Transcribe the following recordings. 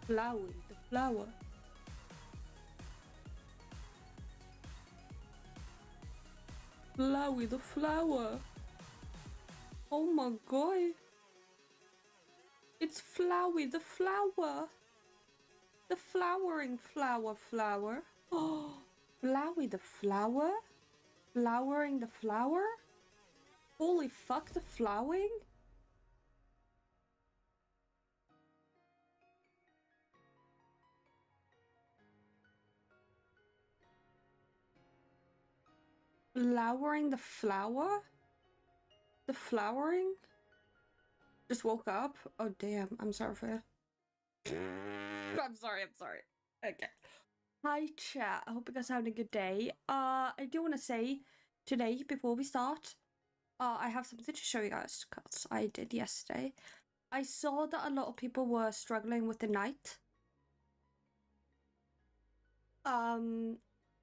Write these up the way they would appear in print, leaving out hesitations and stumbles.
Flowey, the flower. Flowey, the flower. Oh my god. It's Flowey, the flower. The flowering flower. Oh, Flowey, the flower? Flowering the flower? Holy fuck, the flowering? Flowering the flower? The flowering? Just woke up? Oh damn, I'm sorry for I'm sorry. Okay. Hi chat, I hope you guys are having a good day. I do want to say today, before we start, I have something to show you guys, because I did yesterday. I saw that a lot of people were struggling with the night.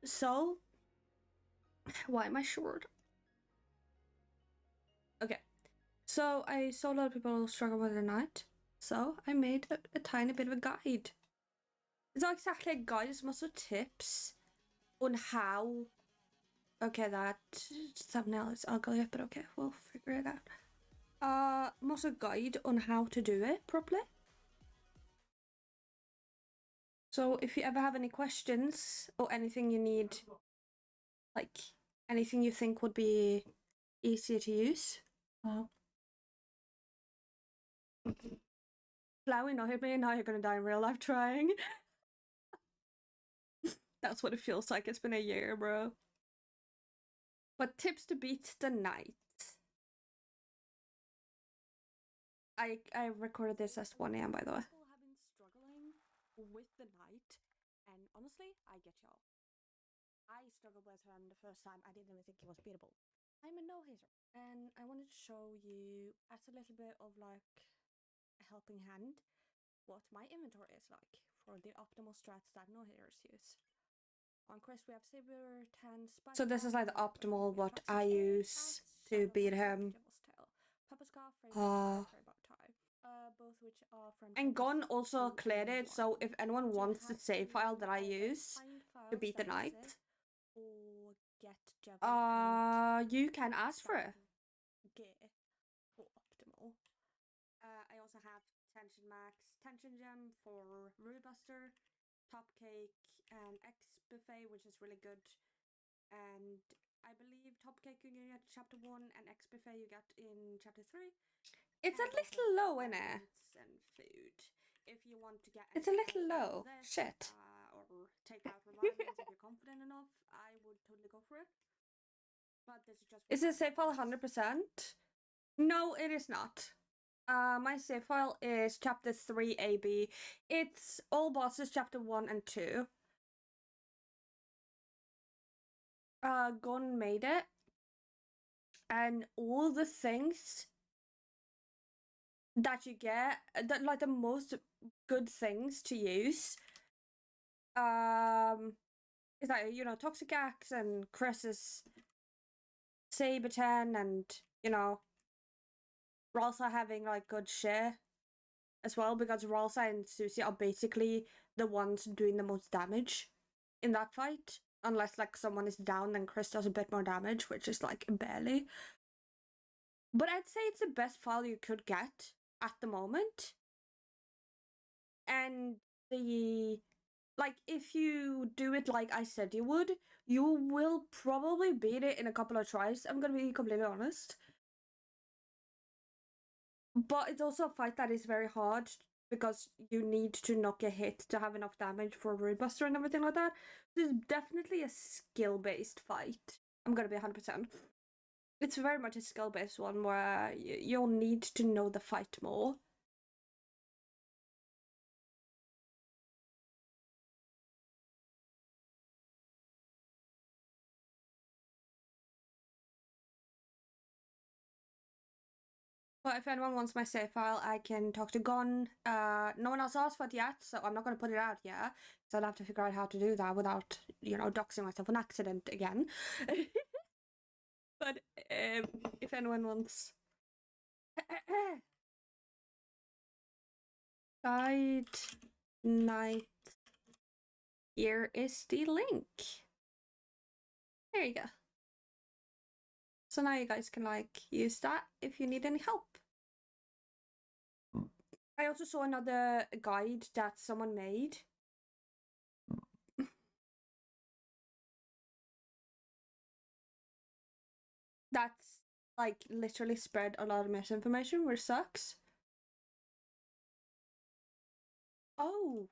So why am I short? Okay, so I saw a lot of people struggle with the night, so I made a tiny bit of a guide. It's not exactly a guide, it's more so tips on how. Okay, that thumbnail is ugly, but okay, we'll figure it out. More so a guide on how to do it properly. So if you ever have any questions or anything you need, like anything you think would be easier to use. Flowey not hit me, now you're gonna die in real life trying. That's what it feels like. It's been a year, bro. But tips to beat the night. I recorded this at 1 AM, by the way. People have been struggling with the night, and honestly, I get y'all. I struggled with him the first time. I didn't even think he was beatable. I'm a no-hitter, and I wanted to show you as a little bit of like a helping hand what my inventory is like for the optimal strats that no-hitters use. On Chris, we have Saber 10 Spike. So this is like the optimal what I use to beat him. Both which are from and Gon also cleared it, so if anyone wants the save file that I use to beat the night, or get you can ask for it. Gear for optimal. I also have Tension Max, Tension Gem for Rude Buster, Top Cake, and X Buffet, which is really good. And I believe Top Cake you get chapter 1 and X Buffet you get in chapter 3. It's a little low in it. And food. If you want to get it's a little low. This, shit. Or take out revivalments if you're confident enough, I would totally go for it. But this is just. Is it save file 100%? No, it is not. My save file is chapter 3 AB. It's all bosses chapter 1 and 2. Gon made it. And all the things that you get, that like the most good things to use, is like, you know, Toxic Axe and Chris's Saber 10 and, you know, Ralsa having like good shit as well, because Ralsa and Susie are basically the ones doing the most damage in that fight. Unless like someone is down, then Chris does a bit more damage, which is like barely. But I'd say it's the best file you could get at the moment. And the like, if you do it like I said you would, you will probably beat it in a couple of tries. I'm gonna be completely honest. But it's also a fight that is very hard because you need to knock a hit to have enough damage for Rude Buster and everything like that. It's definitely a skill-based fight. I'm gonna be 100%. It's very much a skill-based one where you'll need to know the fight more. But if anyone wants my save file, I can talk to Gon. No one else asked for it yet, so I'm not going to put it out yet. So I'll have to figure out how to do that without, you know, doxing myself an accident again. But if anyone wants... Guide night. Here is the link. There you go. So now you guys can like use that if you need any help. I also saw another guide that someone made. That's like literally spread a lot of misinformation, which sucks. Oh.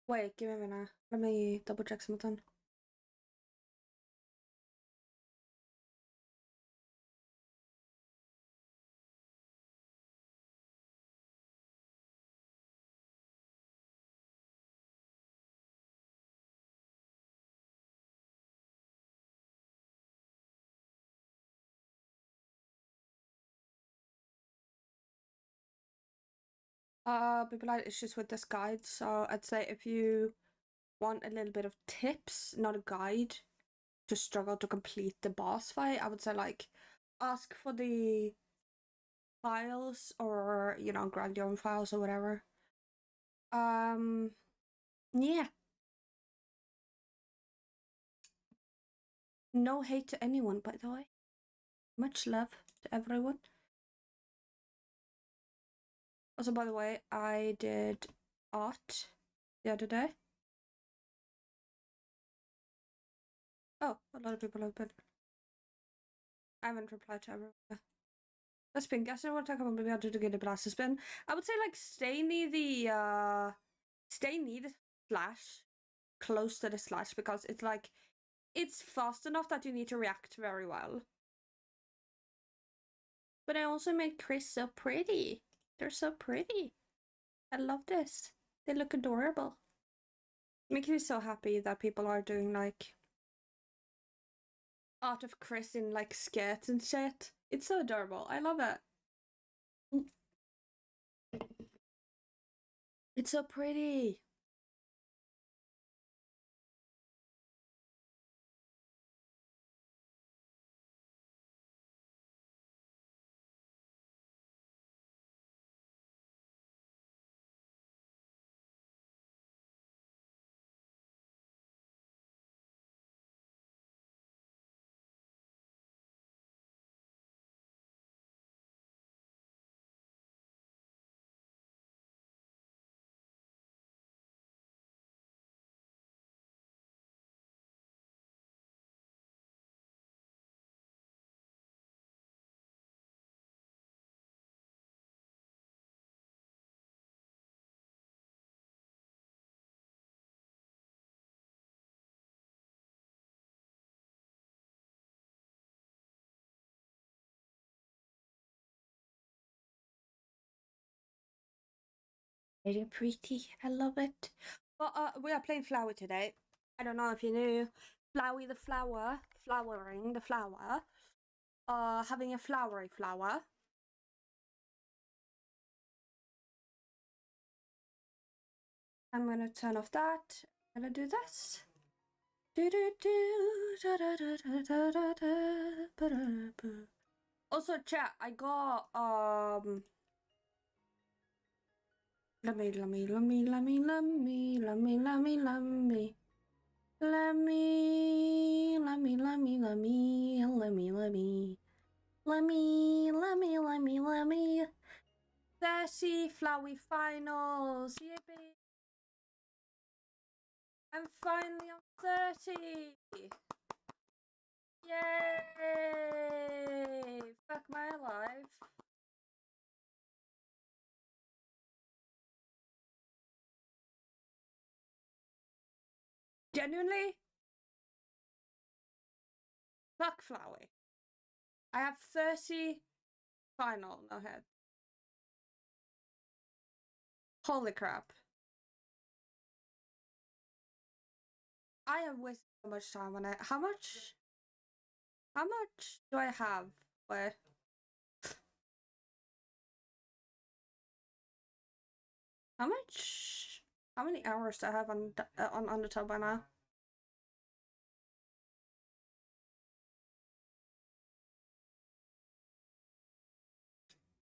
Wait, give me a minute. Let me double check something. People had issues with this guide, so I'd say if you want a little bit of tips, not a guide, to struggle to complete the boss fight, I would say like ask for the files or, you know, grab your own files or whatever. Yeah. No hate to anyone, by the way. Much love to everyone. Also, by the way, I did art the other day. Oh, a lot of people have been. I haven't replied to everyone. That's been guessing I want to talk about maybe I'll do the good blast spin. I would say like stay near the slash, close to the slash, because it's like it's fast enough that you need to react very well. But I also made Chris so pretty. They're so pretty. I love this. They look adorable. It makes me so happy that people are doing like art of Chris in like skirts and shit. It's so adorable. I love it. It's so pretty. Very pretty. I love it. But we are playing flower today. I don't know if you knew. Flowey the flower, flowering the flower. Having a flowery flower. I'm gonna turn off that. I'm gonna do this. Also, chat. I got Let me. Let me. Thirsty Flowey finals. Yippee. I'm finally on 30. Yay! Fuck my life. Genuinely? Fuck Flowey. I have 30 final, no head. Holy crap. I have wasted so much time on it. How much do I have? Where? How much How many hours do I have on the tub by now?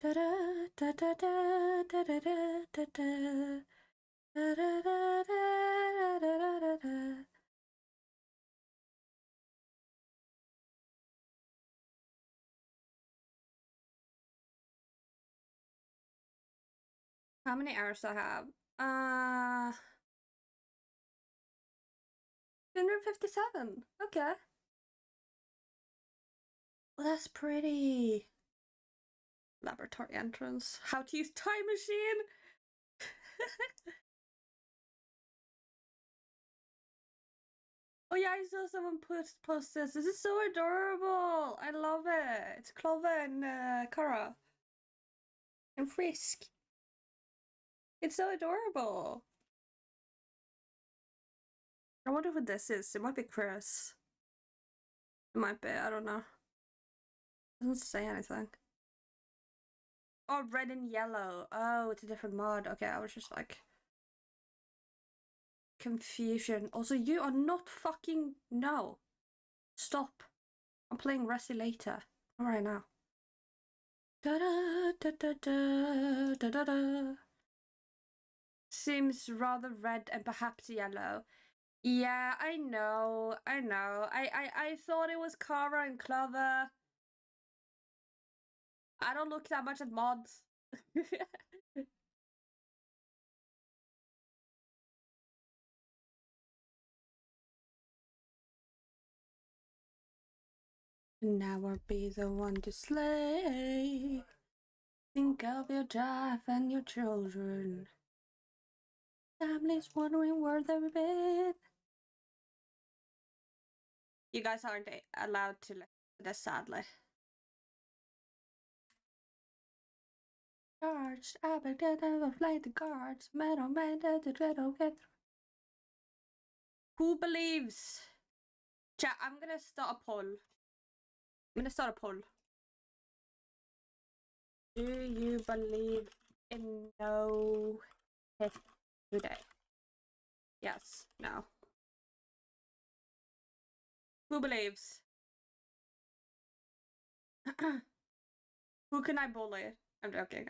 Da da da da da da da da da da da da da da da da. How many hours do I have? 257. Okay. Well, that's pretty. Laboratory entrance. How to use time machine? Oh yeah, I saw someone post this. This is so adorable. I love it. It's Clover and Kara. And Frisk. It's so adorable. I wonder who this is. It might be Chris. It might be, I don't know. It doesn't say anything. Oh, red and yellow. Oh, it's a different mod. Okay, I was just like... Confusion. Also, you are not fucking... No. Stop. I'm playing Resi later. Not right now. Da da da da da da da da. Seems rather red and perhaps yellow. Yeah, I know. I thought it was Kara and Clover. I don't look that much at mods. Now I'll be the one to slay. Think of your wife and your children. Family's wondering where they've been. You guys aren't allowed to listen to this, sadly. Guards, I bet they never played the guards. Metal man, the dread'll get. Who believes? Chat, I'm gonna start a poll. Do you believe in no hit today? Yes, no. Who believes? Who can I bully? I'm joking.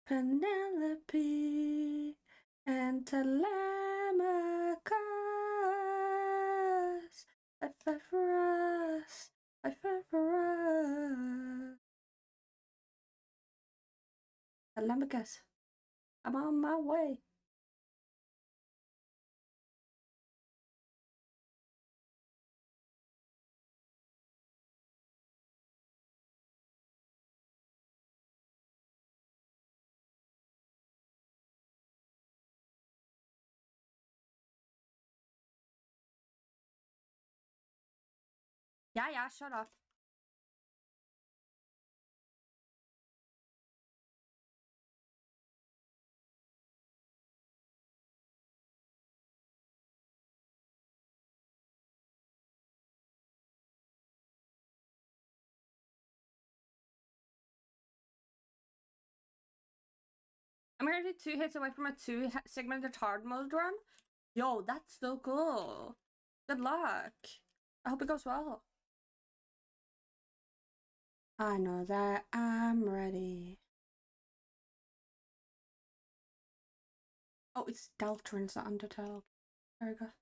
Penelope and Telemachus. I fight for us. I fight for us. Telemachus, I'm on my way. Yeah, shut up. I'm already 2 hits away from a 2-segmented hard mode run. Yo, that's so cool. Good luck. I hope it goes well. I know that I'm ready. Oh, it's Deltron's not Undertale. There we go.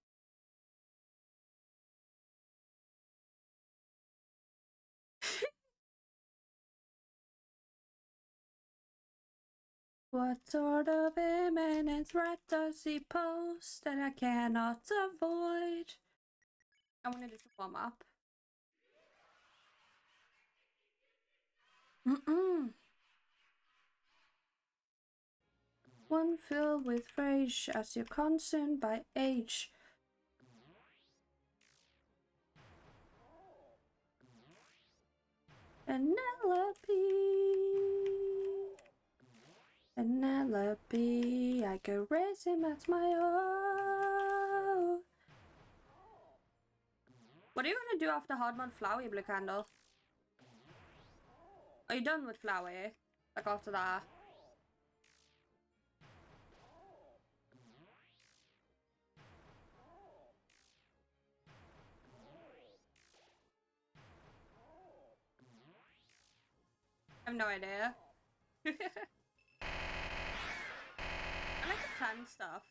What sort of imminent threat does he pose that I cannot avoid? I wanted this to warm up. One filled with rage as you're consumed by age. Penelope, I could raise him as my own. What are you gonna do after hard mode Flowey, Blue Candle? Are you done with Flowey? Like after that. I have no idea. I like to plan stuff.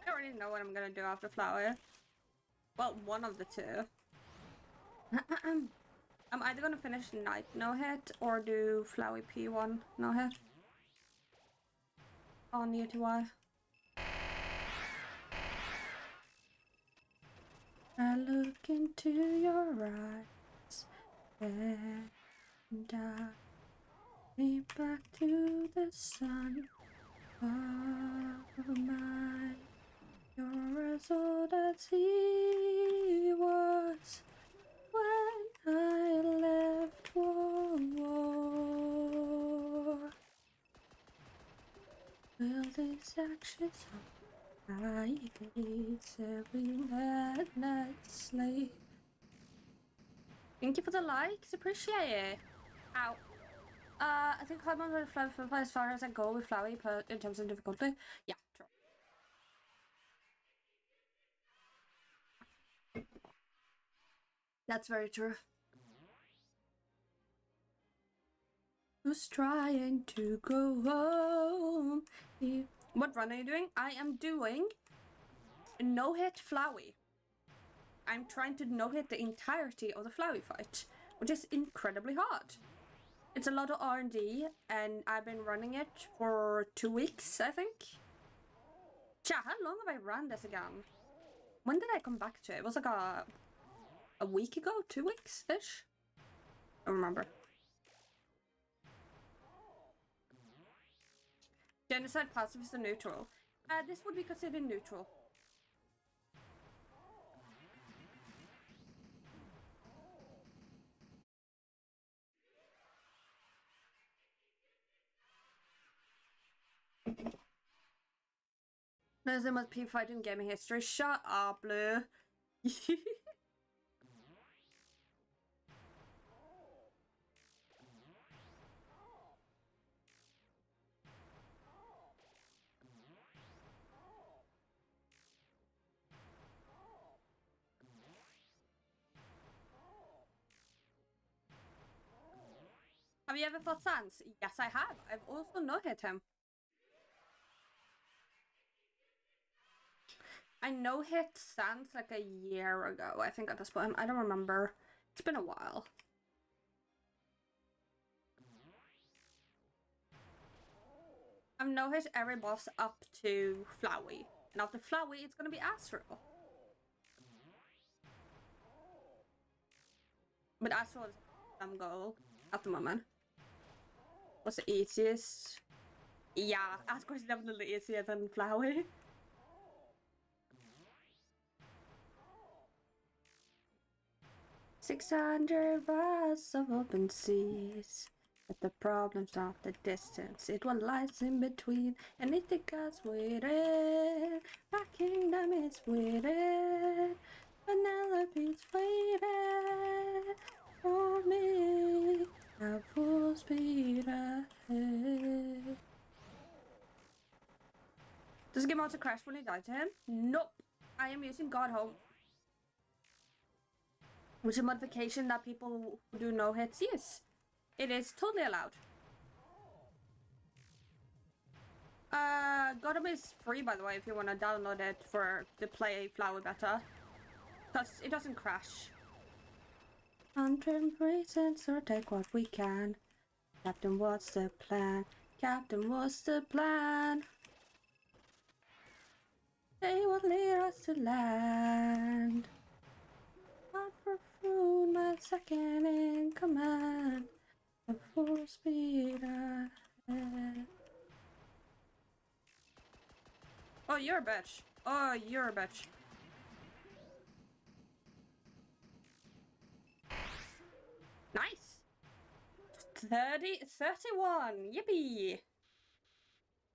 I don't really know what I'm gonna do after Flower. Well, one of the two. I'm either gonna finish Night no hit or do Flowey P1 no hit. On UTY. I look into your eyes and I lean back to the sun of mine. You're as old as he was when I left for war. Will these actions I hate every night's sleep? Thank you for the likes, appreciate it. Ow. I think I'm on the fly as far as I go with Flowey in terms of difficulty. Yeah, true. That's very true. Who's trying to go home? What run are you doing? I am doing no-hit Flowey. I'm trying to no-hit the entirety of the Flowey fight, which is incredibly hard. It's a lot of R&D, and I've been running it for 2 weeks, I think. Chat, how long have I run this again? When did I come back to it? It was like a week ago? 2 weeks-ish? I don't remember. Genocide pacifist or neutral? This would be considered neutral. There's the most people fight in gaming history. Shut up, Blue. Have you ever fought Sans? Yes, I have. I've also no-hit him. I no-hit Sans like a year ago, I think, at this point. I don't remember. It's been a while. I've no-hit every boss up to Flowey. And after Flowey, it's gonna be Astral. But Astral is some goal at the moment. What's the easiest? Yeah, Astral is definitely easier than Flowey. "600 miles of open seas, but the problem's not the distance, it what lies in between. And Ithaca's waiting, my kingdom is waiting, Penelope's waiting for me, at full speed ahead." Does it give out to crash when he died to him? Nope. I am using Godhome, which is a modification that people who do no hits use. It is totally allowed. Godhome is free, by the way, if you want to download it to play Flower better, because it doesn't crash. 100 reasons, or take what we can. Captain, what's the plan? Captain, what's the plan? They will lead us to land. Not for food, not second in command. At full speed ahead. Oh, you're a bitch. Oh, you're a bitch. Nice. 31. Yippee.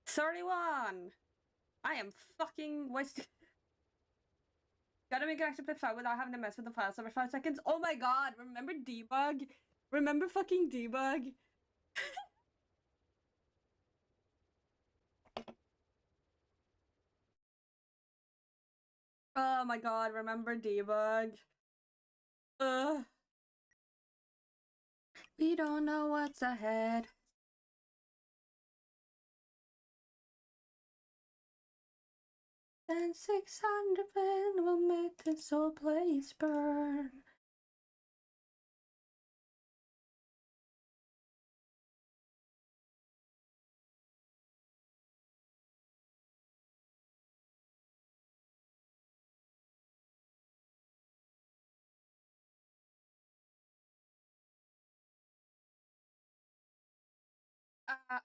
31. I am fucking wasting. Gotta make an active file without having to mess with the files every 5 seconds. Oh my god, remember debug? Remember fucking debug? Oh my god, remember debug? We don't know what's ahead. Then 600 men will make this whole place burn.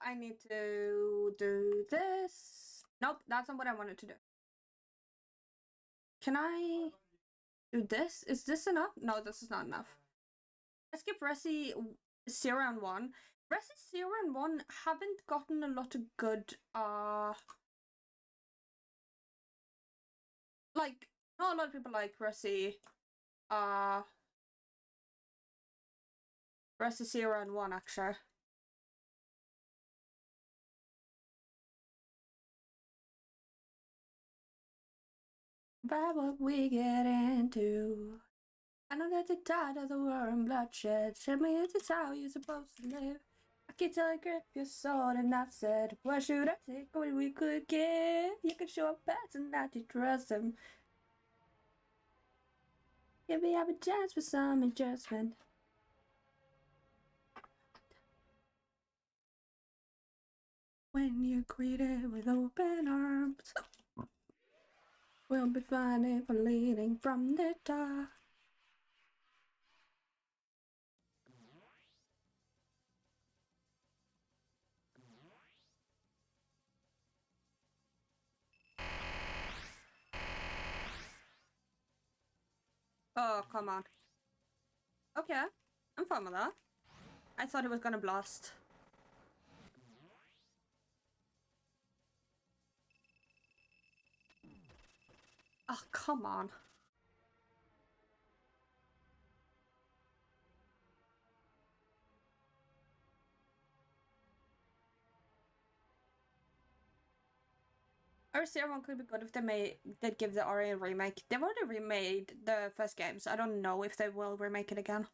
I need to do this. Nope, that's not what I wanted to do. Can I do this? Is this enough? No, this is not enough. I skip Resi 0 and 1. Resi 0 and 1 haven't gotten a lot of good, like, not a lot of people like Resi 0 and 1, actually. About what we get into. I know that you're tired of the war and bloodshed. Show me this is how you're supposed to live. I can't tell you grip your sword and I've said, why should I take what we could give? You can show up best and not to trust him. Give me have a chance for some adjustment. When you're greeted with open arms, we'll be fine if we're leading from the top. Oh, come on. Okay, I'm fine with that. I thought it was gonna blast. Oh, come on. RC1 could be good if they'd give the RA a remake. They've already remade the first game, so I don't know if they will remake it again.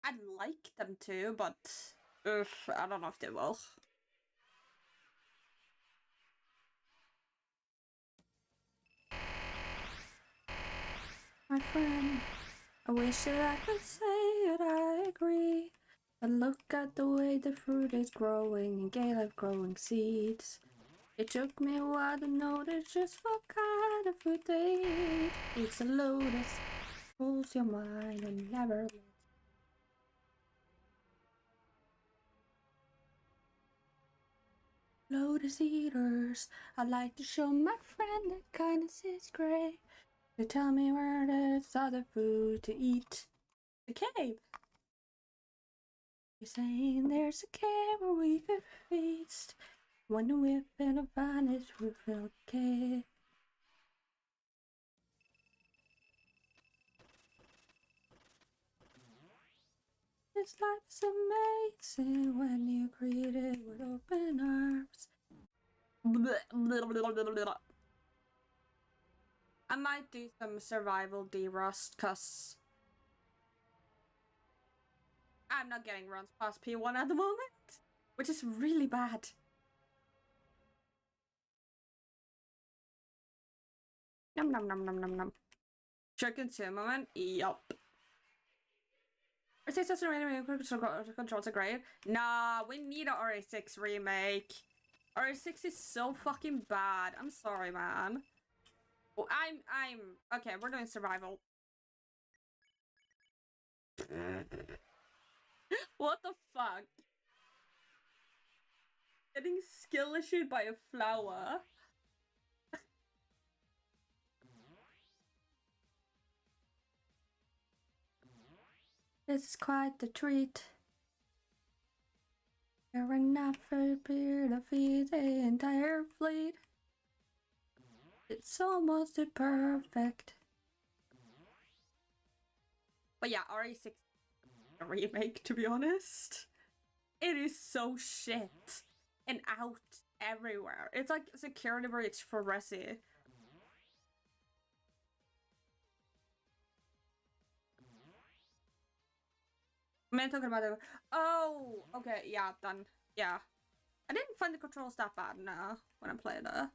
I'd like them to, but I don't know if they will. My friend, I wish that I could say that I agree. But look at the way the fruit is growing and Gale of growing seeds. It took me a while to notice just what kind of fruit they eat. It's a lotus, rules your mind and never leaves. Lotus eaters, I'd like to show my friend that kindness is great. They tell me where there's other food to eat. The cave. You're saying there's a cave where we could feast. Wonder if it'll find its refilled cave. This life's amazing when you greet it with open arms. I might do some survival derust, cause I'm not getting runs past P1 at the moment, which is really bad. Nom nom nom nom nom nom. Chicken moment? Yup. RA6 doesn't really controls are great. Nah, we need a RA6 remake. RA6 is so fucking bad. I'm sorry, man. Oh, I'm okay. We're doing survival. What the fuck? Getting skill issued by a flower. This is quite the treat. You're enough for beer to feed the entire fleet. It's almost perfect. But yeah, RE6 remake, to be honest. It is so shit. And out everywhere. It's like security breach for Resi. Am I talking about it? Oh, okay, yeah, done. Yeah. I didn't find the controls that bad now when I played it.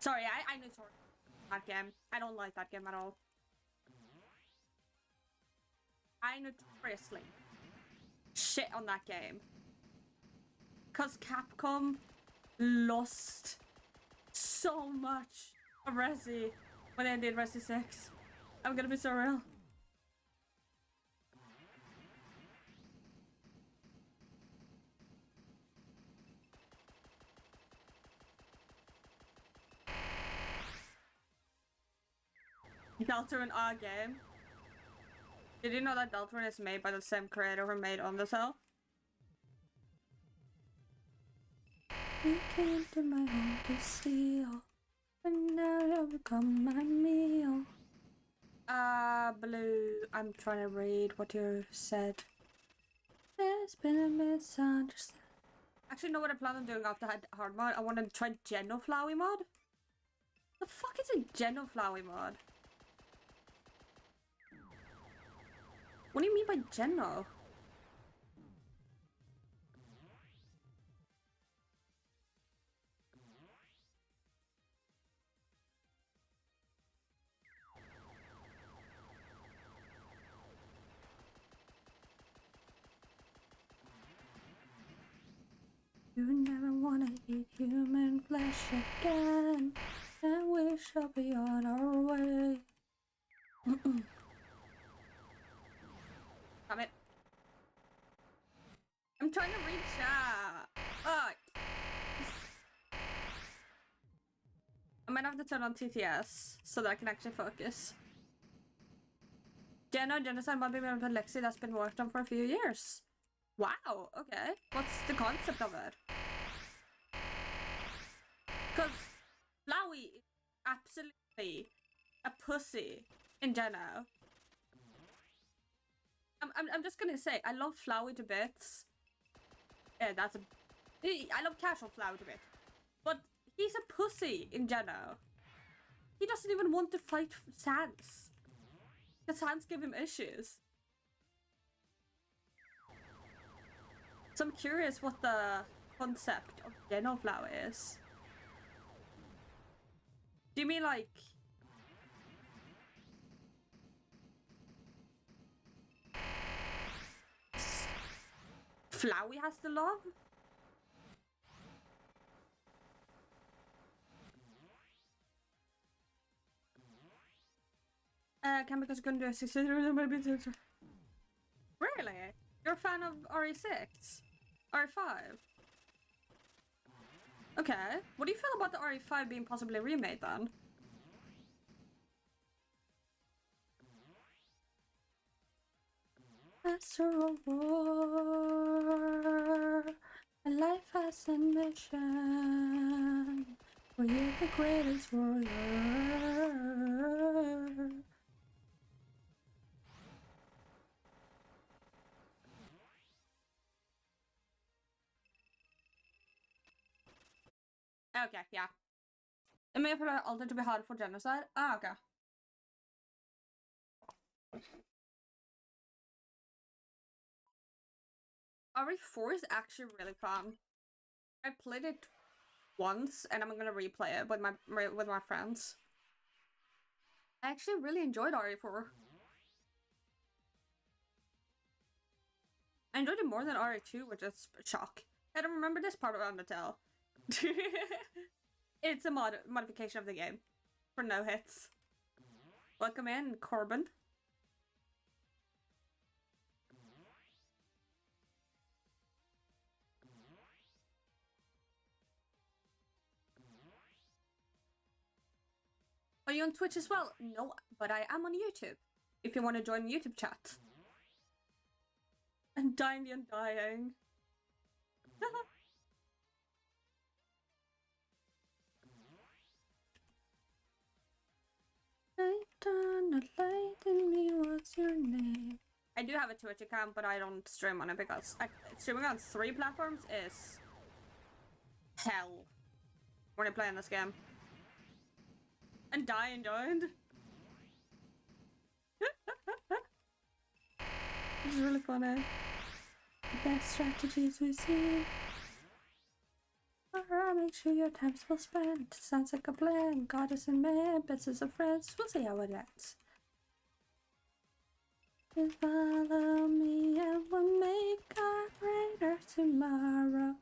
Sorry, I know sorry. That game. I don't like that game at all. I notoriously shit on that game. Cause Capcom lost so much of Resi when they did Resi 6. I'm gonna be so real. Deltarune our game. Did you know that Deltarune is made by the same creator who made Undertale? You came to my home to steal, and now you've become my meal. Blue, I'm trying to read what you said. There's been a misunderstanding. Actually, know what I plan on doing after hard mod? I want to try flowey mod. The fuck is a flowey mod? What do you mean by Geno? You never wanna eat human flesh again, and we shall be on our way. Damn it. I'm trying to read chat. Fuck. I might have to turn on TTS so that I can actually focus. Genocide might be made by Lexi that's been worked on for a few years. Wow, okay. What's the concept of it? Because Flowey is absolutely a pussy in Geno. I'm just gonna say, I love Flowey to bits. Yeah, that's a... I love casual Flowey to bits. But he's a pussy in Geno. He doesn't even want to fight Sans. Because Sans give him issues. So I'm curious what the concept of Geno Flower is. Do you mean like... Flowey has the love? Can because couldn't do a 6 maybe. Really? You're a fan of RE6? RE5? Okay. What do you feel about the RE5 being possibly remade then? Master of War, a life has a mission. We're the greatest warrior. Okay, yeah. It may have been altered to be hard for genocide. Ah, okay. RE4 is actually really fun. I played it once, and I'm gonna replay it with my friends. I actually really enjoyed RE4. I enjoyed it more than RE2, which is a shock. I don't remember this part of Undertale. It's a modification of the game for no hits. Welcome in, Corbin. Are you on Twitch as well? No, but I am on YouTube. If you want to join the YouTube chat. And dying the undying. Light in me, what's your name? I do have a Twitch account, but I don't stream on it because streaming on 3 platforms is hell when I play in this game. And dying. It's really funny. The best strategies we see. Alright, make sure your time's well spent. Sounds like a plan. Goddess and man, best as a friends. We'll see how it ends. Just follow me and we'll make our greater tomorrow.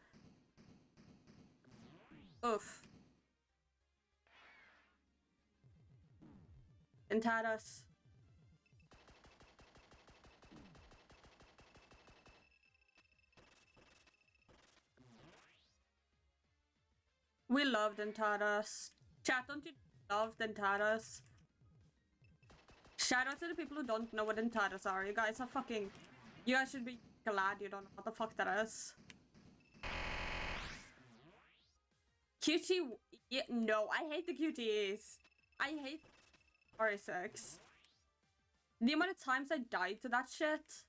Oof. Dentados. We love Dentados. Chat, don't you love Dentados? Shout out to the people who don't know what Dentados are. You guys are fucking... You guys should be glad you don't know what the fuck that is. QT... Yeah, no, I hate the QTEs. I hate R6. The amount of times I died to that shit.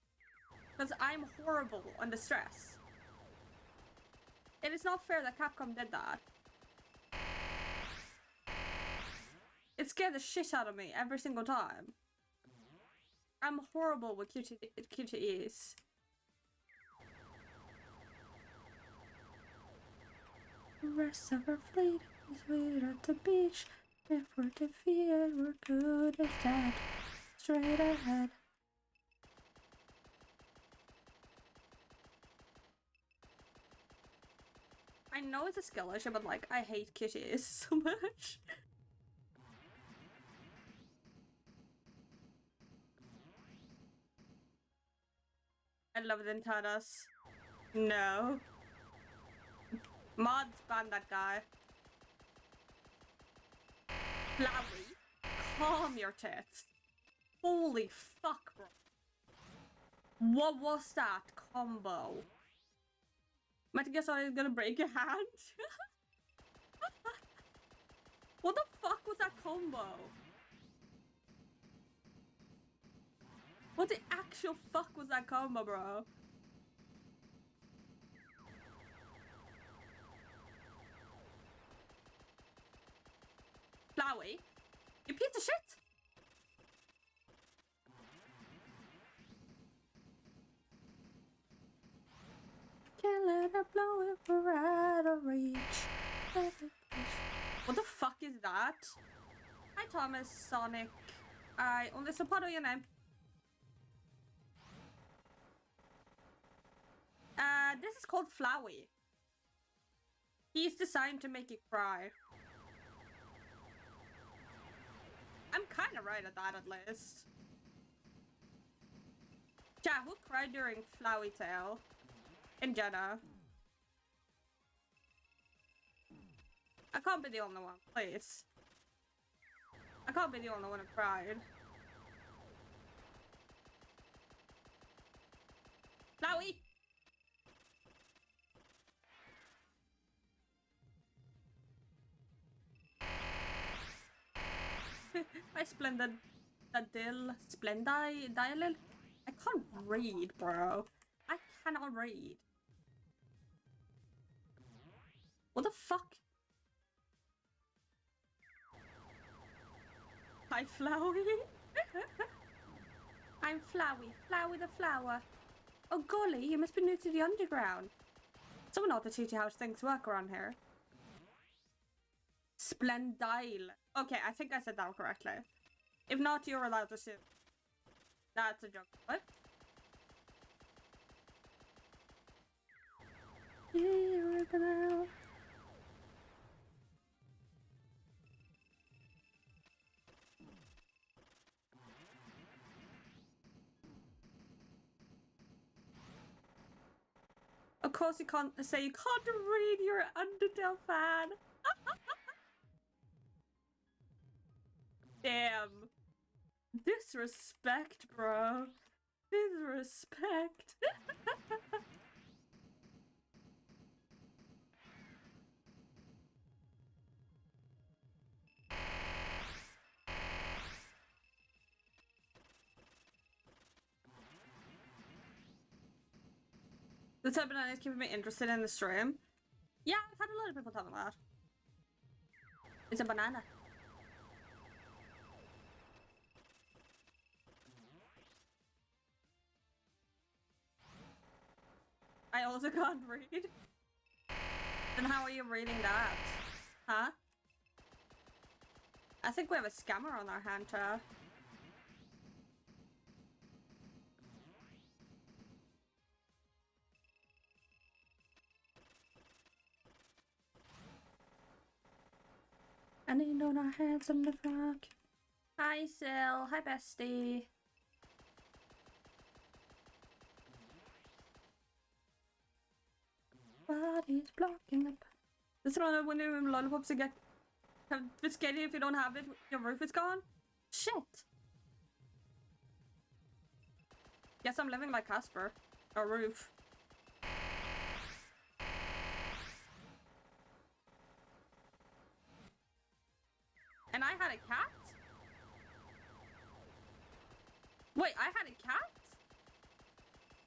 Because I'm horrible under stress. It is not fair that Capcom did that. It scared the shit out of me every single time. I'm horrible with QTEs. The rest of our fleet is waited at the beach. If we're defeated, we're good as that. Straight ahead. I know it's a skill issue, but like, I hate QTEs so much. I love Dentados. No. Mods ban that guy. Flowey, calm your tits. Holy fuck, bro. What was that combo? Might guess I was gonna break your hand. What the fuck was that combo? What the actual fuck was that combo, bro? Flowey, you piece of shit! Can't let her blow if we're out of reach. What the fuck is that? Hi Thomas, Sonic. I only support your name. This is called Flowey. He's designed to make you cry. I'm kinda right at that, at least. Chat, who cried during Flowey Tale? In Jenna. I can't be the only one, please. I can't be the only one who cried. Flowey! I splendid Splendid. I can't read, bro. I cannot read. What the fuck? Hi, Flowey. I'm Flowey. Flowey the flower. Oh golly, you must be new to the underground. Someone ought to teach you how things work around here. Splendile. Okay, I think I said that correctly. If not, you're allowed to sue. That's a joke. What? Of course you can't say you can't read, you're an Undertale fan. Damn. Disrespect, bro. Disrespect. The type of banana is keeping me interested in the stream. Yeah, I've had a lot of people tell me that. It's a banana. also can't read. Then how are you reading that? Huh? I think we have a scammer on our hand, too. I need on our hands on the clock. Hi, Sil. Hi, bestie. Body's blocking up. This one when you lollipops and get it's scary if you don't have it. Your roof is gone. Shit. Guess I'm living like Casper. A roof. And I had a cat? Wait, I had a cat?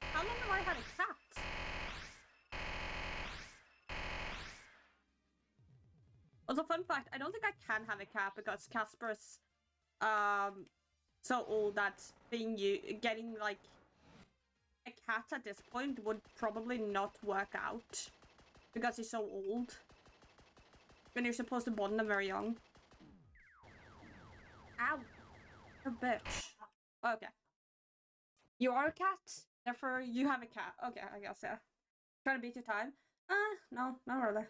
How long have I had a cat? Also, fun fact, I don't think I can have a cat because Casper's so old that getting like a cat at this point would probably not work out because he's so old. And you're supposed to bond them very young. Ow! A bitch. Okay. You are a cat, therefore you have a cat. Okay, I guess, yeah. Trying to beat your time? No, not really.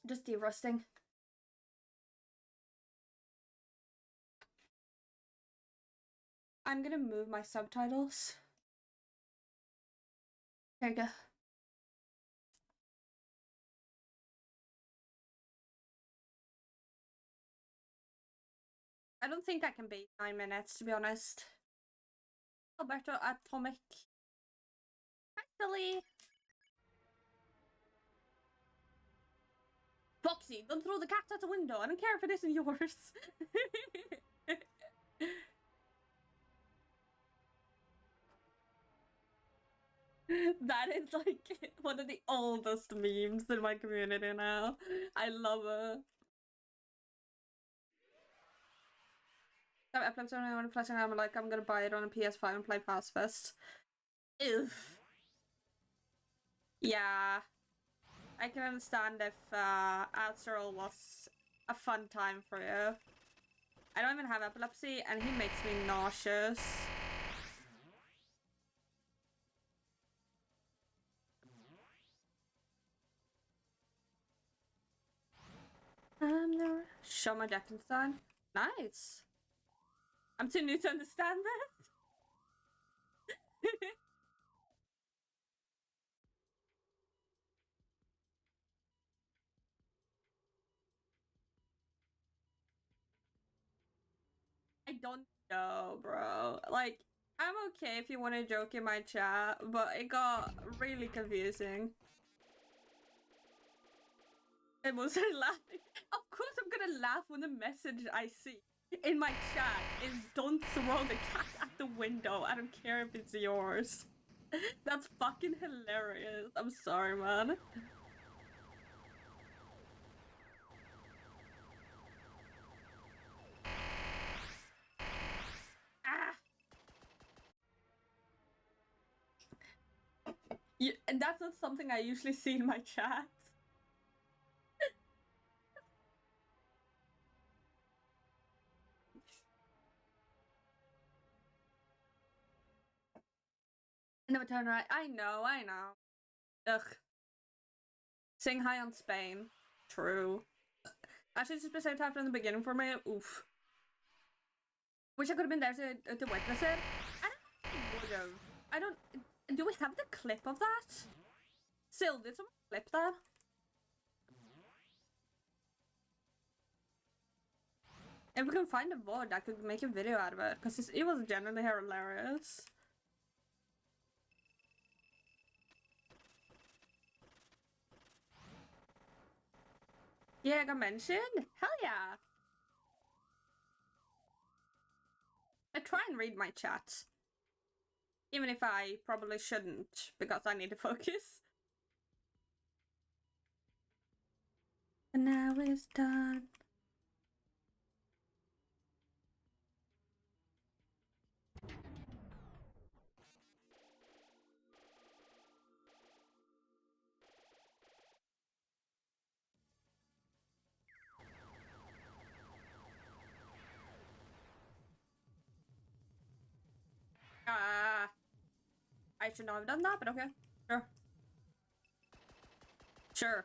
Just de-rusting. I'm gonna move my subtitles. There you go. I don't think I can beat 9 minutes, to be honest. Alberto Atomic. Hi, Silly. Foxy, don't throw the cat out the window. I don't care if it isn't yours. That is like one of the oldest memes in my community now. I love it. I'm like, I'm gonna buy it on a PS5 and play Fast Fest. Oof. Yeah. I can understand if Azrael was a fun time for you. I don't even have epilepsy and he makes me nauseous. Show my Jackenstein. Nice. I'm too new to understand that. I don't know, bro. Like, I'm okay if you want to joke in my chat, but it got really confusing. I'm also laughing. Of course I'm gonna laugh when the message I see in my chat is don't throw the cat at the window. I don't care if it's yours. That's fucking hilarious. I'm sorry, man. Ah! And that's not something I usually see in my chat. Never turn right. I know. Ugh. Saying hi on Spain. True. Actually, it's just been happened in the beginning for me. Oof. Wish I could have been there to witness it. I don't know if I would have. I don't. Do we have the clip of that? Sil, did someone clip that? If we can find a VOD, I could make a video out of it because it was genuinely hilarious. Yeah, I got mentioned? Hell yeah! I try and read my chat. Even if I probably shouldn't, because I need to focus. And now it's done. I should not have done that, but okay. Sure. Sure.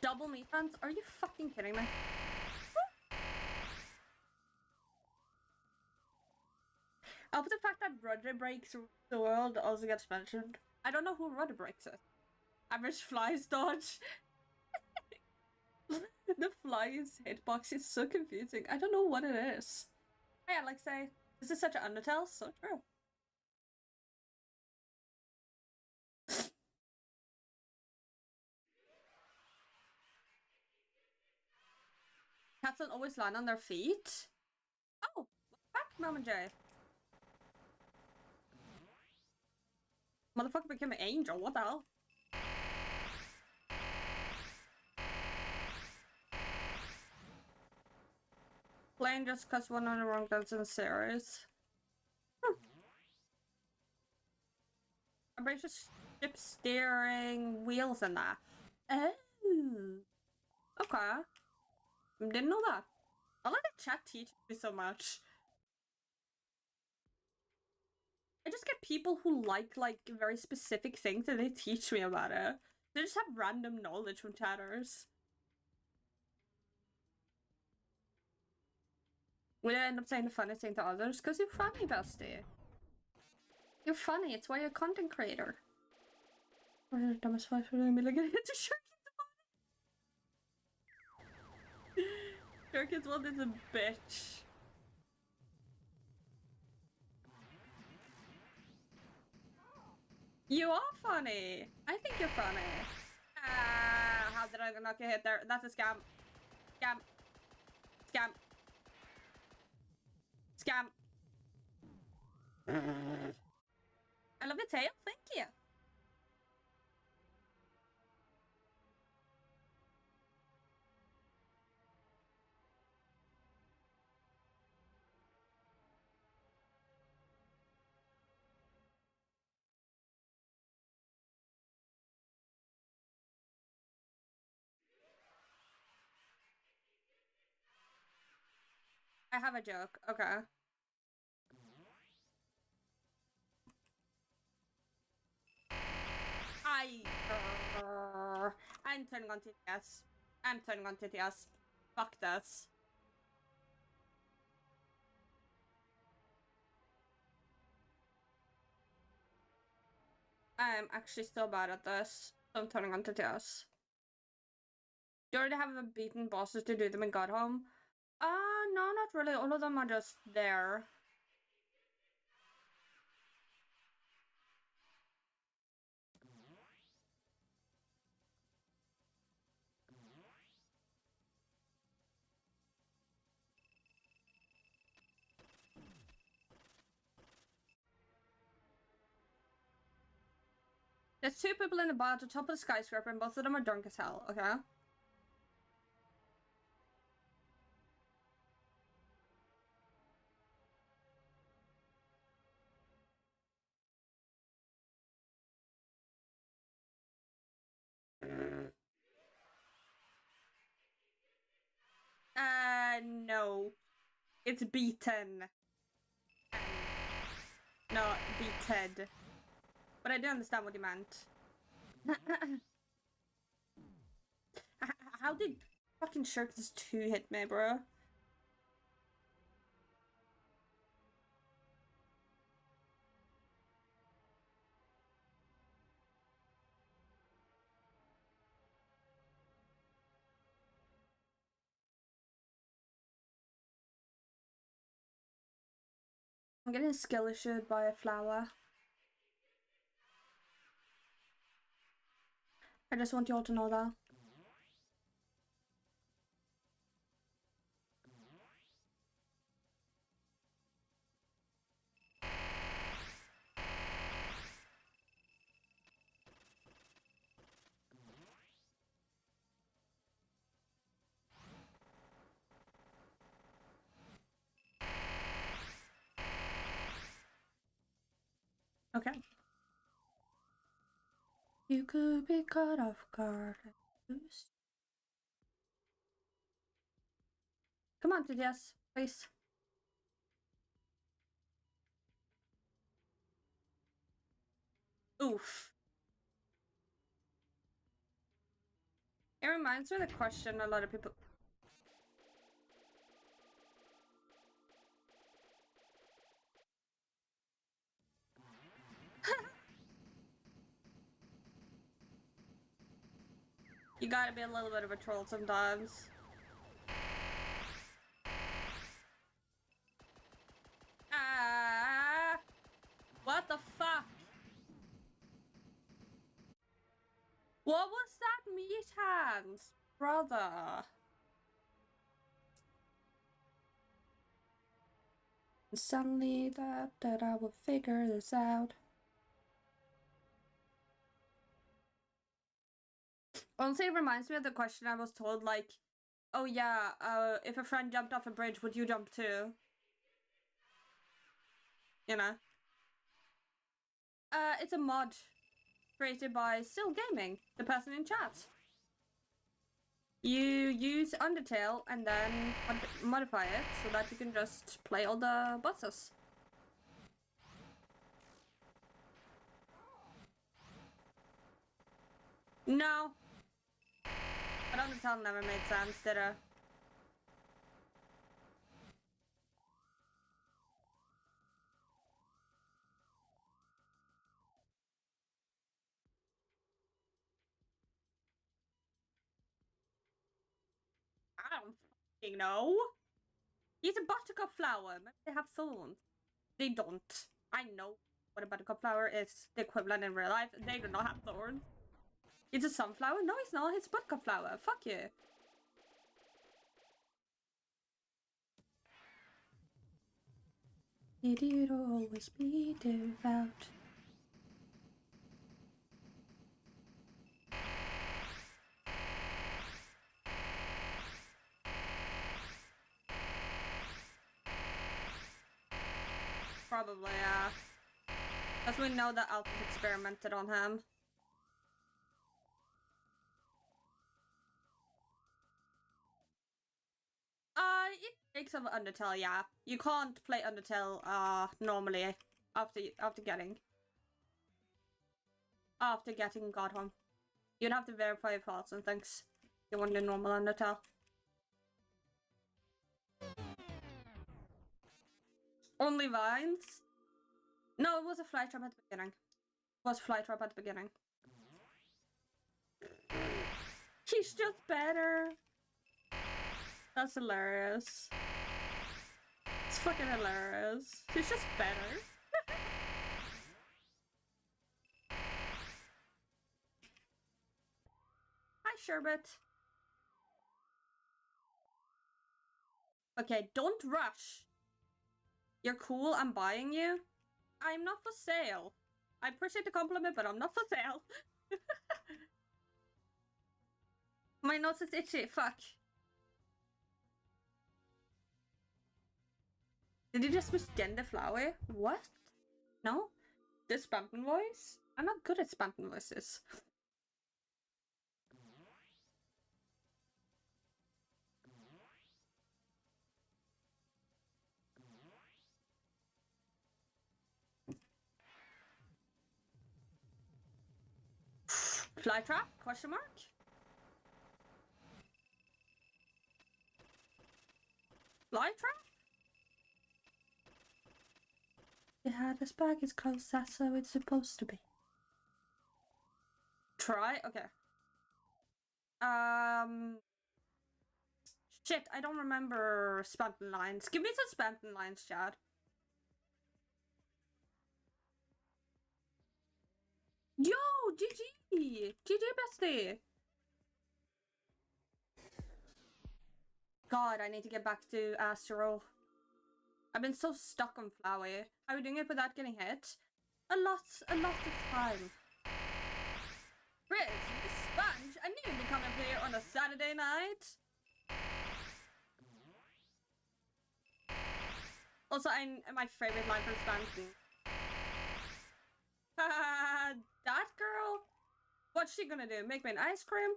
Double meat buns? Are you fucking kidding me? I hope the fact that rudder breaks the world also gets mentioned. I don't know who rudder breaks it. Average flies dodge. The flies hitbox is so confusing. I don't know what it is. Hey, Alexei. This is such an Undertale. So true. Cats don't always land on their feet. Oh, back, Mom and Jay. Motherfucker became an angel. What the hell? Playing just cause one on the wrong guns in the series. I break just ship steering wheels and that. Oh. Okay. Didn't know that. I like the chat teach me so much. I just get people who like very specific things and they teach me about it. They just have random knowledge from chatters. We end up saying the funniest thing to others because you're funny, bestie. You're funny, it's why you're a content creator. We're the dumbest fight for me like it's a shark in the body. Sharkins one is a bitch. You are funny. I think you're funny. Ah, how did I not get hit there? That's a scam. Scam. Scam. Scam. I love the tail. Thank you. I have a joke. Okay. I'm turning on TTS. I'm turning on TTS. Fuck this. I'm actually so bad at this. So I'm turning on TTS. Do you already have beaten bosses to do them in God Home? No, not really. All of them are just there. There's two people in the bar at the top of the skyscraper and both of them are drunk as hell, okay? No. It's beaten. No, beated. But I do understand what you meant. How did fucking Shirkers 2 hit me, bro? I'm getting skill issued by a flower. I just want you all to know that. Okay. You could be caught off guard. Come on, TTS, please. Oof. It reminds me of the question a lot of people... You gotta be a little bit of a troll sometimes. Ah! What the fuck? What was that meat hands? Brother. Suddenly that I will figure this out. Honestly, it reminds me of the question I was told, like, oh yeah, if a friend jumped off a bridge, would you jump too? You know? It's a mod created by Still Gaming, the person in chat. You use Undertale and then modify it so that you can just play all the bosses. No. But Undertale never made sense, did it? I don't fucking know. He's a buttercup flower. Maybe they have thorns. They don't. I know what a buttercup flower is. The equivalent in real life. They do not have thorns. It's a sunflower? No, it's not. It's a buttercup flower. Fuck you. Did it always be devout? Probably, yeah. Because we know that Alpha's experimented on him. It takes of Undertale, yeah. You can't play Undertale, normally after getting Godhorn. You'd have to verify your files and things. You want to do normal Undertale. Only vines? No, it was a fly trap at the beginning. It was a fly trap at the beginning. He's just better. That's hilarious. It's fucking hilarious. He's just better. Hi, Sherbet. Okay, don't rush. You're cool, I'm buying you. I'm not for sale. I appreciate the compliment, but I'm not for sale. My nose is itchy, fuck. Did you just misgen the flower? What? No? This Spampton voice? I'm not good at Spampton voices. Flytrap? Question mark? Flytrap? Yeah, this bag is closed, that's how it's supposed to be. Try? Okay. Shit, I don't remember Spampton lines. Give me some Spampton lines, Chad. Yo, GG! GG, bestie! God, I need to get back to Astro. I've been so stuck on Flowey. How are we doing it without getting hit? A lot of time. Riz, you sponge, I knew you'd be coming up here on a Saturday night. Also, my favorite line from Spampton. That girl? What's she gonna do? Make me an ice cream?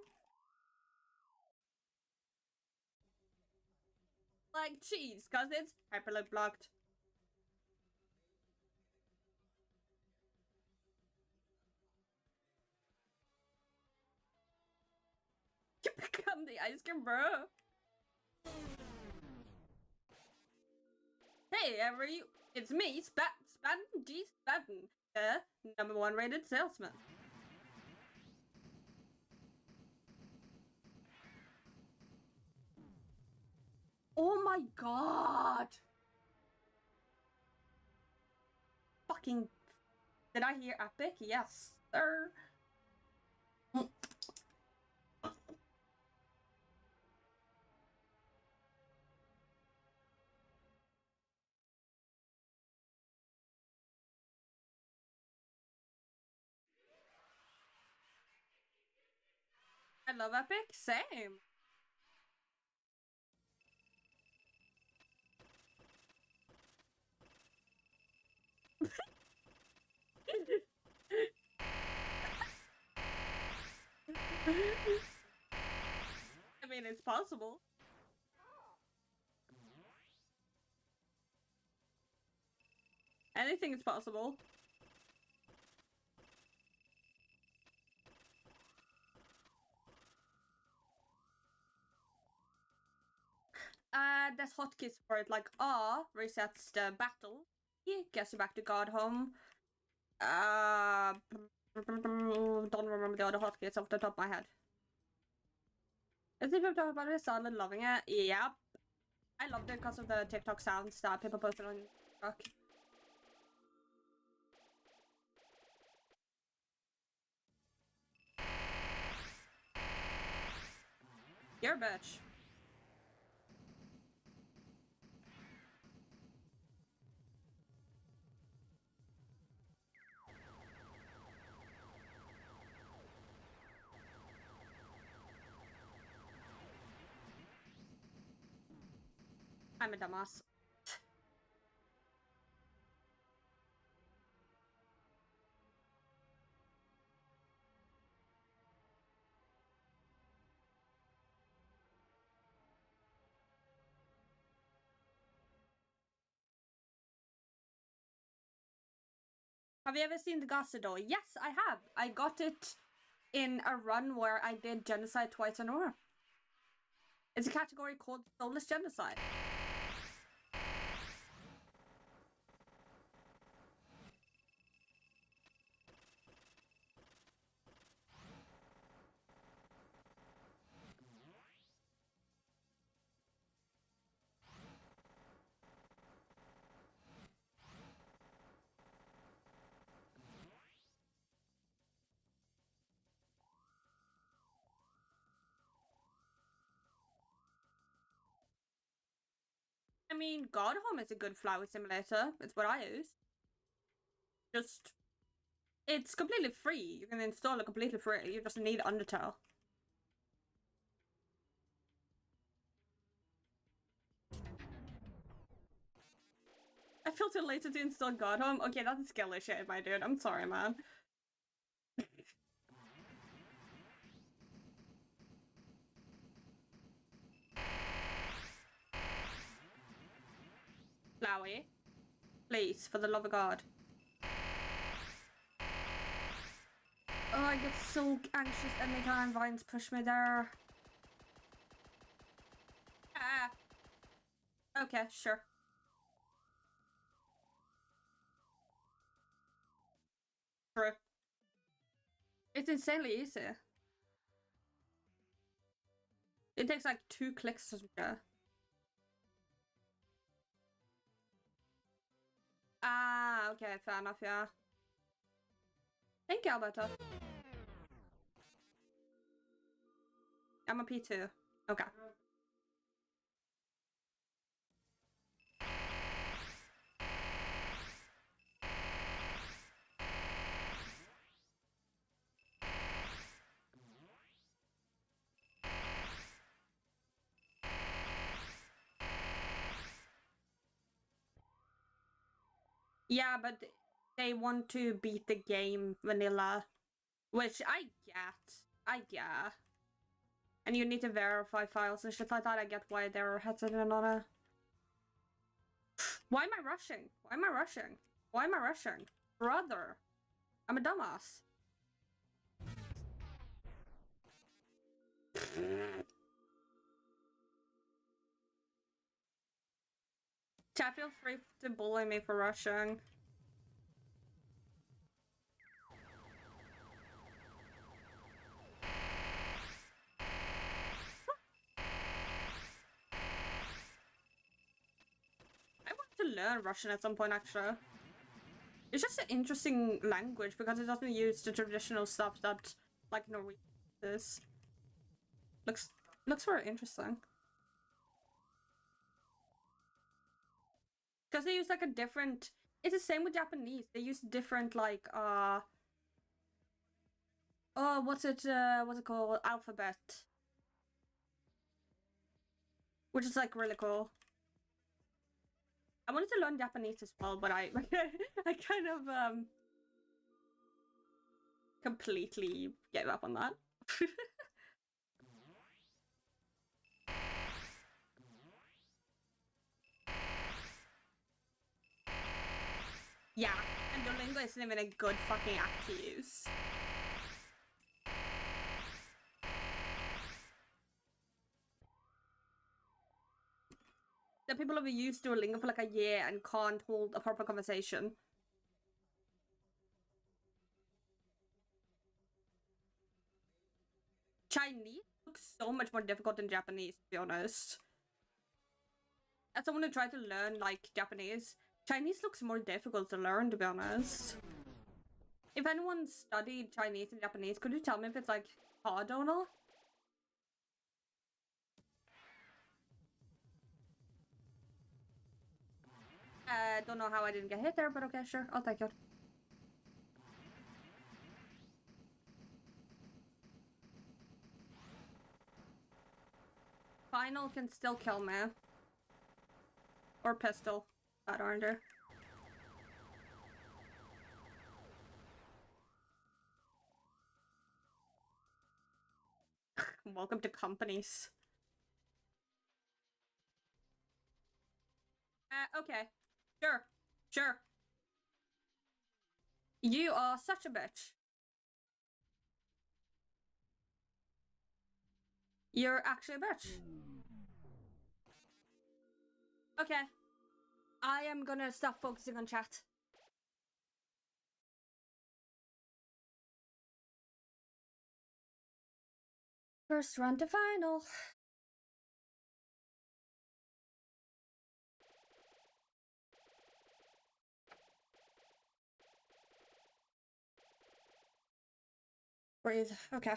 Like cheese, cause it's hyperlink blocked. You become the ice cream bro. Hey, it's me, Spatten G. Spatten, the #1 rated salesman. Oh my god! Fucking... Did I hear epic? Yes, sir. I love epic. Same. I mean, it's possible. Anything is possible. There's hotkeys for it, like R resets the battle. E gets you back to guard home. Don't remember the other hotkeys off the top of my head. Is it people talking about it? Started loving it? Yep. I loved it because of the TikTok sounds that people posted on TikTok. You're a bitch. I'm a dumbass. Have you ever seen the Gassador? Yes, I have. I got it in a run where I did genocide twice in a row. It's a category called Soulless Genocide. I mean, God Home is a good flower simulator. It's what I use. Just, it's completely free. You can install it completely free. You just need Undertale. I feel too lazy to install God Home. Okay, that's a skill issue, my dude. I'm sorry, man. Flowey. Please, for the love of God. Oh, I get so anxious anytime vines push me there. Ah. Okay, sure. True. It's insanely easy. It takes like 2 clicks to go. Ah, okay, fair enough, yeah. Thank you, Alberto. I'm a P2. Okay. Yeah, but they want to beat the game vanilla, which I get. I get. And you need to verify files and shit like that. I get why they're hesitant on it. Why am I rushing? Why am I rushing? Why am I rushing? Brother. I'm a dumbass. Chat, feel free to bully me for rushing. I want to learn Russian at some point, actually. It's just an interesting language because it doesn't use the traditional stuff that, like, Norwegian is. Looks very interesting. Because they use, like, a different... It's the same with Japanese. They use different, like, oh, what's it called? Alphabet. Which is, like, really cool. I wanted to learn Japanese as well, but I kind of, completely gave up on that. Yeah, and Duolingo isn't even a good fucking app to use. The people have used Duolingo for like a year and can't hold a proper conversation. Chinese looks so much more difficult than Japanese, to be honest. As someone who tried to learn, like, Japanese, Chinese looks more difficult to learn, to be honest. If anyone studied Chinese and Japanese, could you tell me if it's, like, hard or not? Don't know how I didn't get hit there, but okay, sure, I'll take it. Final can still kill me. Or pistol. That order. Welcome to companies. Okay. Sure. Sure. You are such a bitch. You're actually a bitch. Okay. I am gonna stop focusing on chat. First run to final. Breathe. Okay.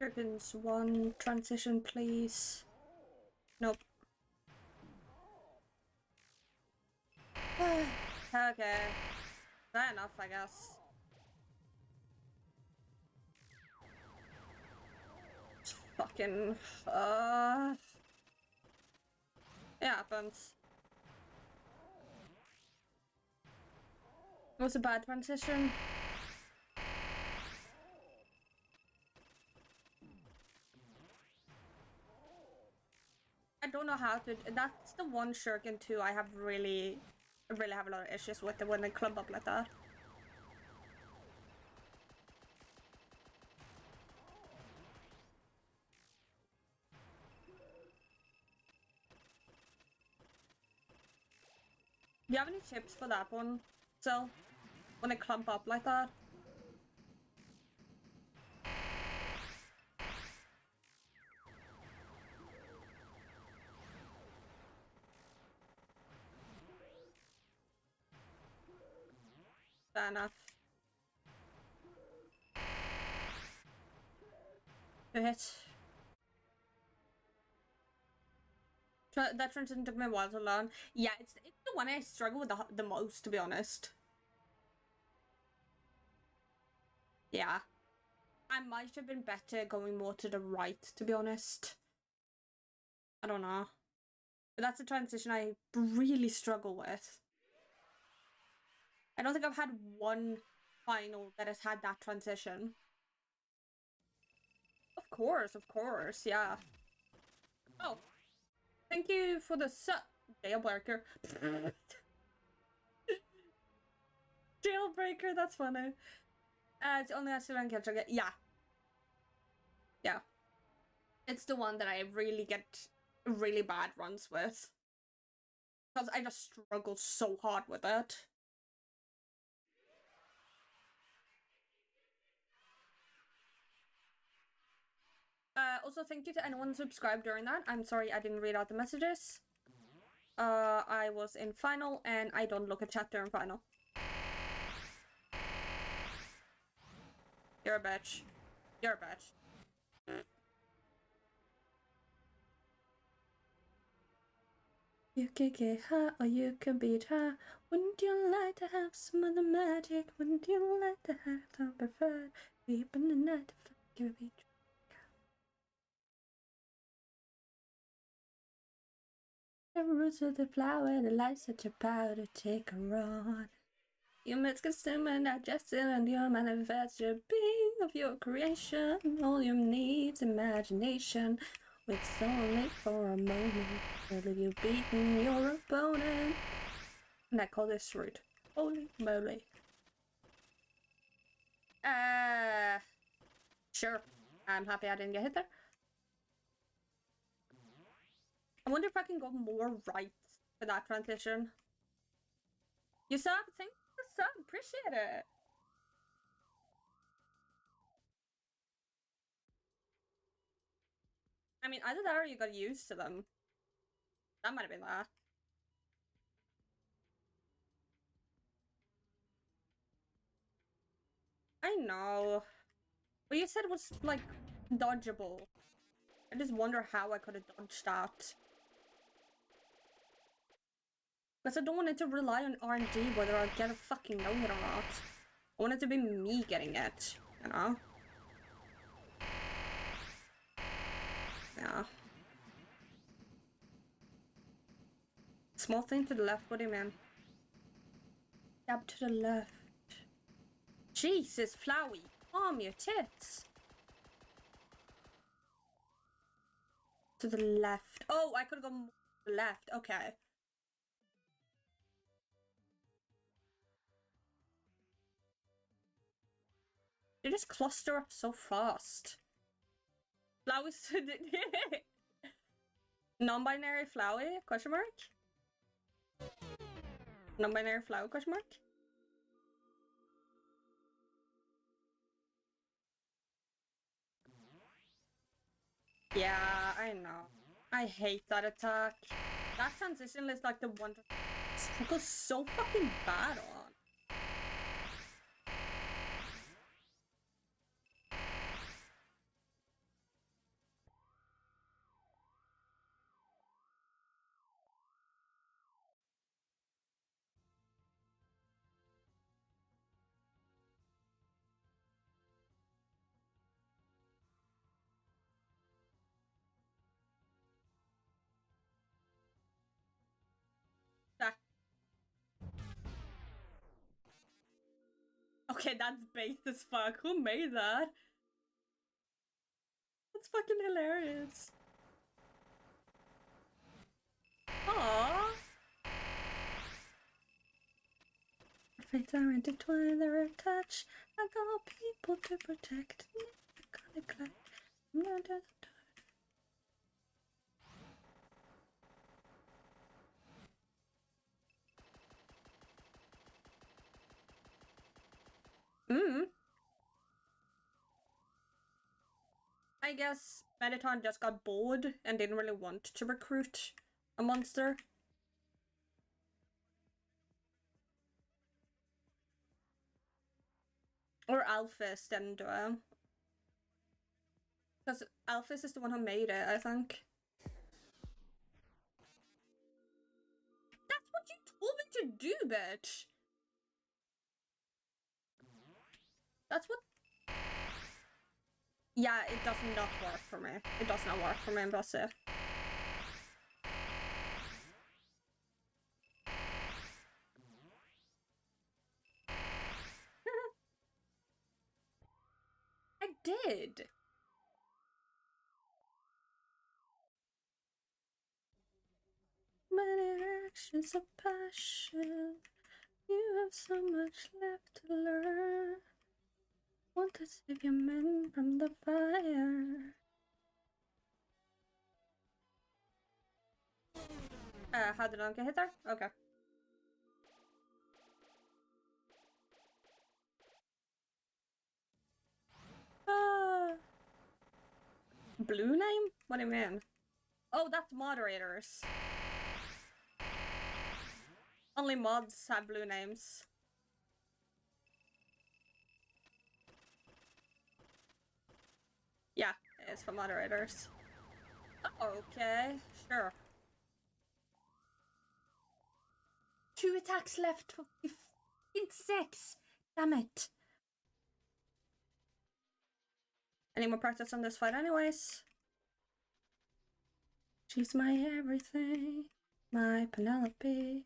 Dragons, one transition, please. Nope. Okay. Fair enough, I guess. Fucking, it happens. It was a bad transition. I don't know how to. That's the one shuriken too. I really have a lot of issues with it when they clump up like that. Do you have any tips for that one? So, when they clump up like that? Fair enough. Good hit. That transition took me a while to learn. Yeah, it's the one I struggle with the most, to be honest. Yeah. I might have been better going more to the right, to be honest. I don't know. But that's a transition I really struggle with. I don't think I've had one final that has had that transition. Of course, yeah. Oh, thank you for the jailbreaker. Jailbreaker, that's funny. It's only a student catch again. Yeah. Yeah. It's the one that I really get really bad runs with. Because I just struggle so hard with it. Also, thank you to anyone subscribed during that. I'm sorry I didn't read out the messages. I was in final and I don't look at chat during final. You're a bitch. You're a bitch. You can get high or you can beat high. Wouldn't you like to have some of the magic? Wouldn't you like to have some preferred? Deep in the night to flick your beach. The roots of the flower, the lights that you're about to take her on. Humans consume and digest it, and you manifest your being of your creation. All you need's imagination. It's only for a moment. Will you beating your opponent? And I call this rude. Holy moly. Sure. I'm happy I didn't get hit there. I wonder if I can go more right for that transition. You sub? Thank you for the sub. Appreciate it. I mean, either that or you got used to them. That might have been that. I know. But you said it was, like, dodgeable. I just wonder how I could have dodged that. Because I don't want it to rely on RNG whether I get a fucking know it or not. I want it to be me getting it, you know? Yeah. Small thing to the left, what do you mean? Stab to the left. Jesus, Flowey, calm your tits. To the left. Oh, I could have gone left. Okay. They just cluster up so fast. Flowey's non-binary Flowey? Question mark? Non-binary Flowey? Question mark? Yeah, I know. I hate that attack. That transition is like the one I struggle so fucking bad on. That okay, that's based as fuck. Who made that? That's fucking hilarious. Aww. Fates are intertwined, they're a touch. I got people to protect. Never gonna collect. I guess Mediton just got bored and didn't really want to recruit a monster. Or Alphys didn't do it. Because Alphys is the one who made it, I think. That's what you told me to do, bitch! That's what Yeah, it does not work for me. It does not work for me in Brazil. I did. Many actions of passion. You have so much left to learn. Want to save your men from the fire. How did I get hit there? Okay. Blue name? What do you mean? Oh, that's moderators. Only mods have blue names. Yeah, it's for moderators. Okay, sure. 2 attacks left for 6. Damn it. I need more practice on this fight anyways. She's my everything. My Penelope.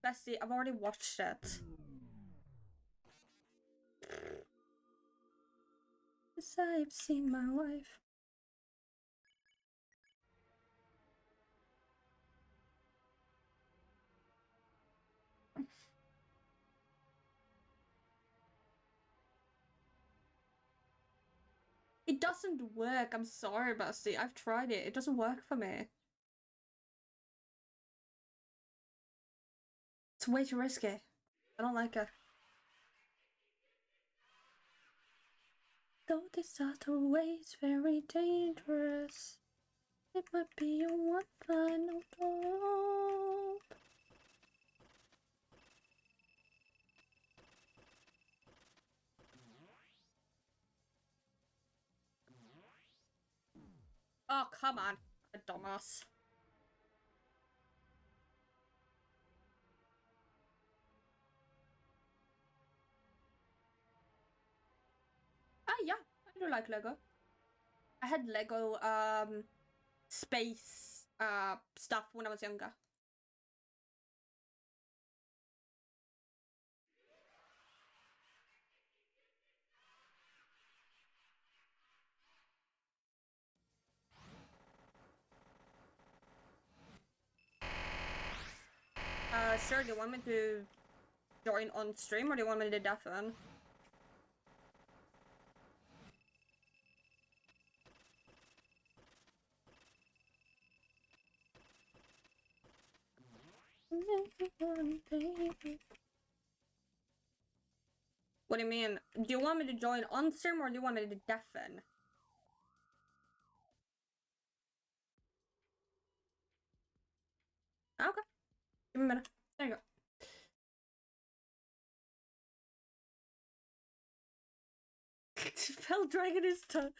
Bestie, I've already watched it. Yes, I've seen my wife. It doesn't work. I'm sorry, Bestie. I've tried it. It doesn't work for me. It's way too risky. I don't like it. Though this other way is very dangerous, it might be your one final hope. Oh, come on, a dumbass. Ah, yeah, I do like Lego. I had Lego, space, stuff when I was younger. Sure, do you want me to join on stream or do you want me to deafen? What do you mean? Do you want me to join on stream or do you want me to deafen? Okay. Give me a minute. There you go. Fell dragon is tough.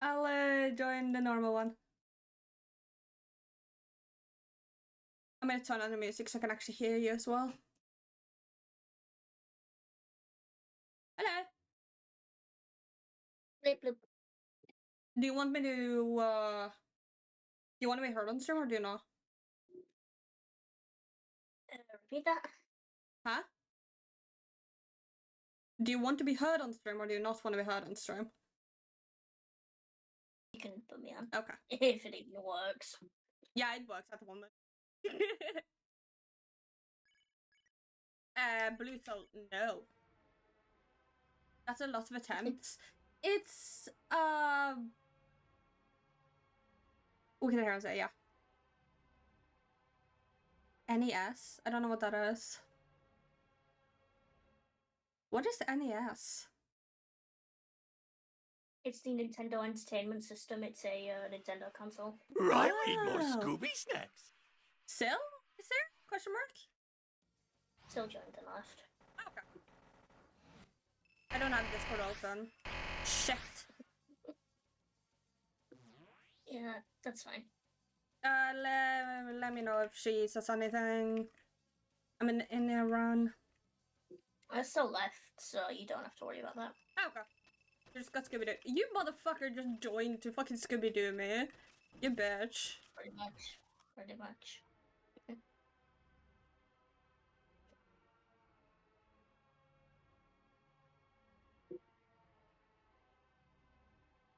I'll join the normal one. I'm gonna turn on the music so I can actually hear you as well. Hello. Blip, blip. Do you want me to do you want to be heard on stream or do you not? Repeat that. Huh? Do you want to be heard on stream or do you not want to be heard on stream? You can put me on. Okay. If it even works. Yeah, it works at the moment. Blue soul, no. That's a lot of attempts. It's we can hear him say, yeah. NES? I don't know what that is. What is NES? It's the Nintendo Entertainment System. It's a Nintendo console. Right, we need more Scooby snacks. Still? Is there? Question mark? Still joined and left. Okay. I don't have Discord open. Shit. Yeah, that's fine. Let me know if she says anything. I'm in a run. I still left, so you don't have to worry about that. Okay. You just got Scooby-Doo. You motherfucker just joined to fucking Scooby-Doo me. You bitch. Pretty much. Pretty much.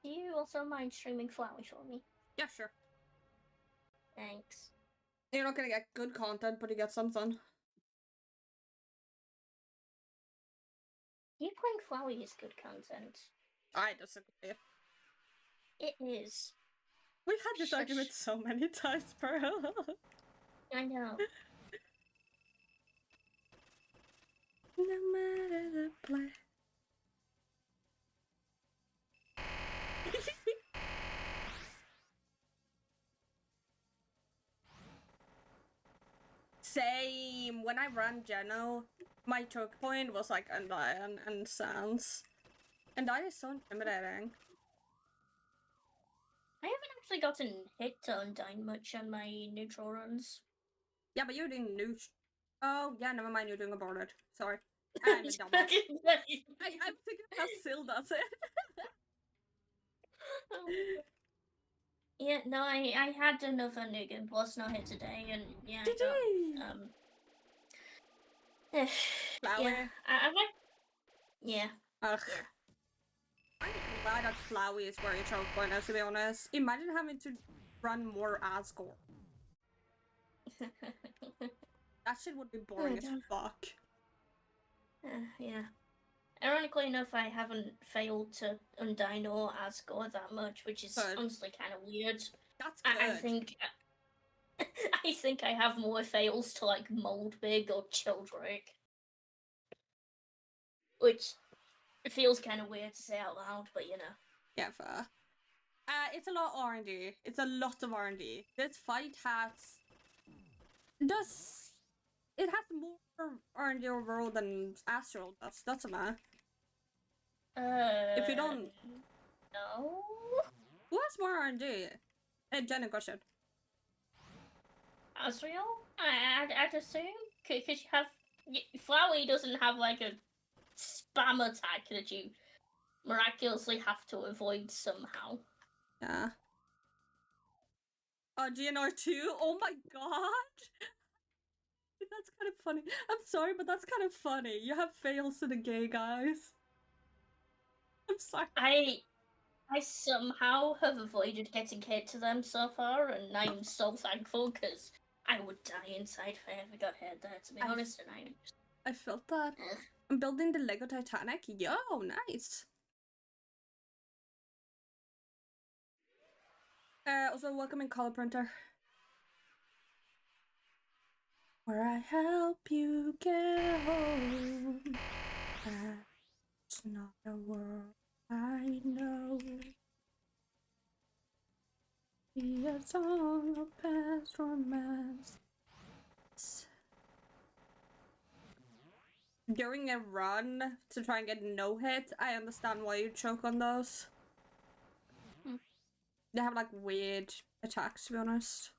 Do you also mind streaming Flowey for me? Yeah, sure. Thanks. You're not gonna get good content, but you get something. You playing Flowey is good content. I disagree. It is. We've had this Shush. argument so many times, bro. I know. No matter the play. Same. When I ran Geno, my choke point was like Undyne and Sans. And that is so intimidating. I haven't actually gotten hit to Undyne much on my neutral runs. Yeah, but you're doing new. Oh, yeah, never mind. You're doing aborted. Sorry. I'm a dumbass. I'm thinking how Syl does it. Yeah, no, I had another Nugan plus no hit today, and yeah, Did you? Flower. Yeah, I'm like, yeah. Ugh. Yeah. I'm glad that Flowey is where your choke point is, to be honest. Imagine having to run more Asgore. That shit would be boring as fuck. Yeah. Ironically enough, I haven't failed to Undyne or Asgore that much, which is honestly kind of weird. That's good. I think I think I have more fails to like Moldbig or Childrake, which feels kind of weird to say out loud, but you know. Yeah, fair. It's a lot of R&D. It's a lot of R&D. This fight has it has more R&D overall than Astral does. That's a matter. If you don't... No? Who has more R&D? Jenna, question. Asriel? I'd assume? Because you have... Flowey doesn't have, like, a spam attack that you miraculously have to avoid somehow. Yeah. Oh, GNR 2? Oh my god! That's kind of funny. I'm sorry, but that's kind of funny. You have fails to the gay guys. I'm sorry. I somehow have avoided getting hit to them so far, and I'm so thankful because I would die inside if I ever got hit there, to be honest. And I felt that. I'm building the Lego Titanic. Yo, nice. Also, welcome in Color Printer. Where I help you get home. That's not a world I know. Be a song of past romance. During a run to try and get no hit, I understand why you choke on those. They have like weird attacks, to be honest.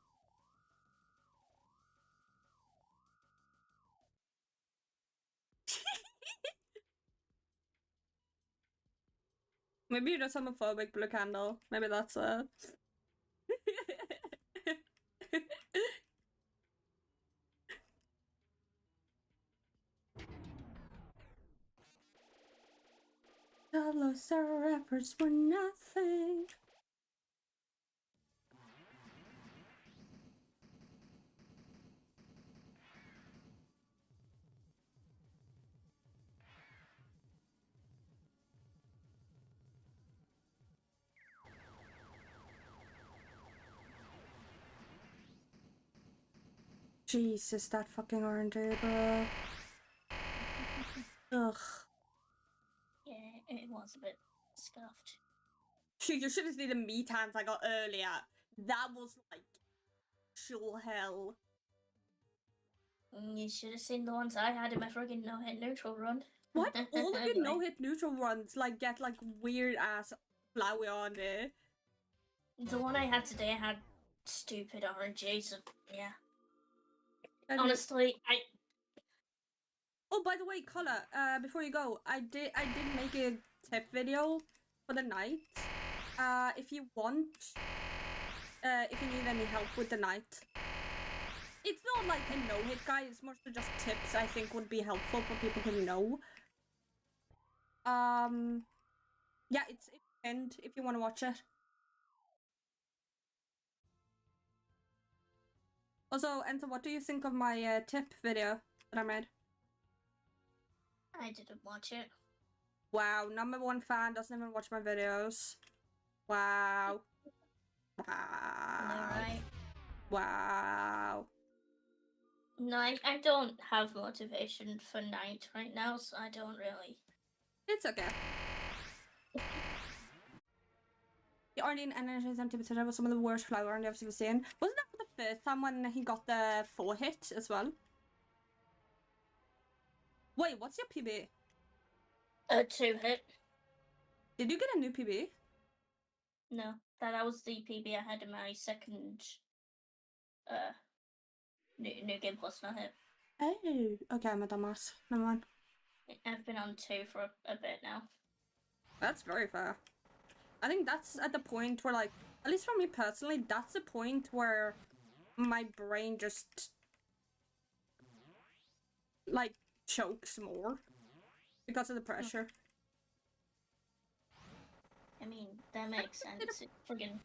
Maybe you're just homophobic, Blue Candle. Maybe that's it. All our efforts were nothing. Jesus, that fucking R&D, bro. Ugh. yeah, it was a bit scuffed. You should have seen the meat hands I got earlier. That was like actual hell. You should have seen the ones I had in my friggin' no-hit neutral run. Why do all of your Anyway. no-hit neutral runs like get like weird ass flowy on there? The one I had today had stupid RNG, so yeah. And Honestly, Oh, by the way, Color, before you go, I did make a tip video for the night. If you want, if you need any help with the night. It's not like a no-hit guide, it's more so just tips I think would be helpful for people to know. Yeah, it's pinned if you want to watch it. Also, Enta, what do you think of my tip video that I made? I didn't watch it. Wow, #1 fan doesn't even watch my videos. Wow. Wow. Right. Wow. No, I don't have motivation for night right now, so I don't really. It's okay. The Arlene Energy Antibiotic was some of the worst flower I've ever seen. Wasn't that the first time when he got the 4 hit as well? Wait, what's your PB? A 2-hit. Did you get a new PB? No, that was the PB I had in my second new game plus no hit. Oh, okay, I'm a dumbass. Never mind. I've been on 2 for a bit now. That's very fair. I think that's at the point where, like, at least for me personally, that's the point where my brain just, like, chokes more because of the pressure. I mean, that makes sense. It's friggin'.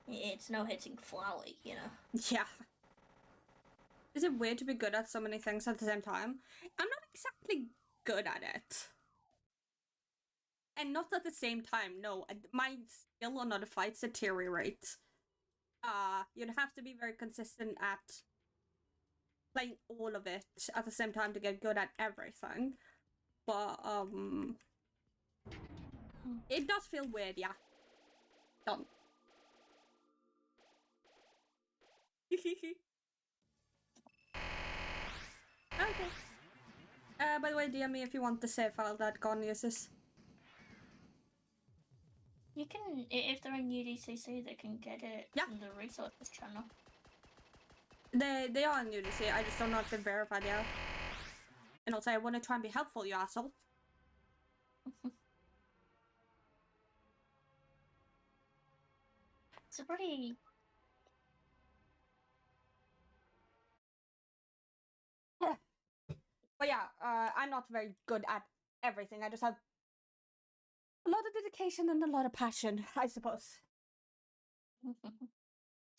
It's no hitting flowey, you know? Yeah. Is it weird to be good at so many things at the same time? I'm not exactly good at it. And not at the same time, no. My skill on other fights deteriorates. You'd have to be very consistent at playing all of it at the same time to get good at everything. But, it does feel weird, yeah. Done. Okay. By the way, DM me if you want the save file that Gon uses. You can, if they're in UDCC, they can get it from the resources channel. They are in UDC, I just don't know if they're verified yet. And also, I want to try and be helpful, you asshole. It's a pretty... But yeah, I'm not very good at everything. I just have a lot of dedication and a lot of passion, I suppose.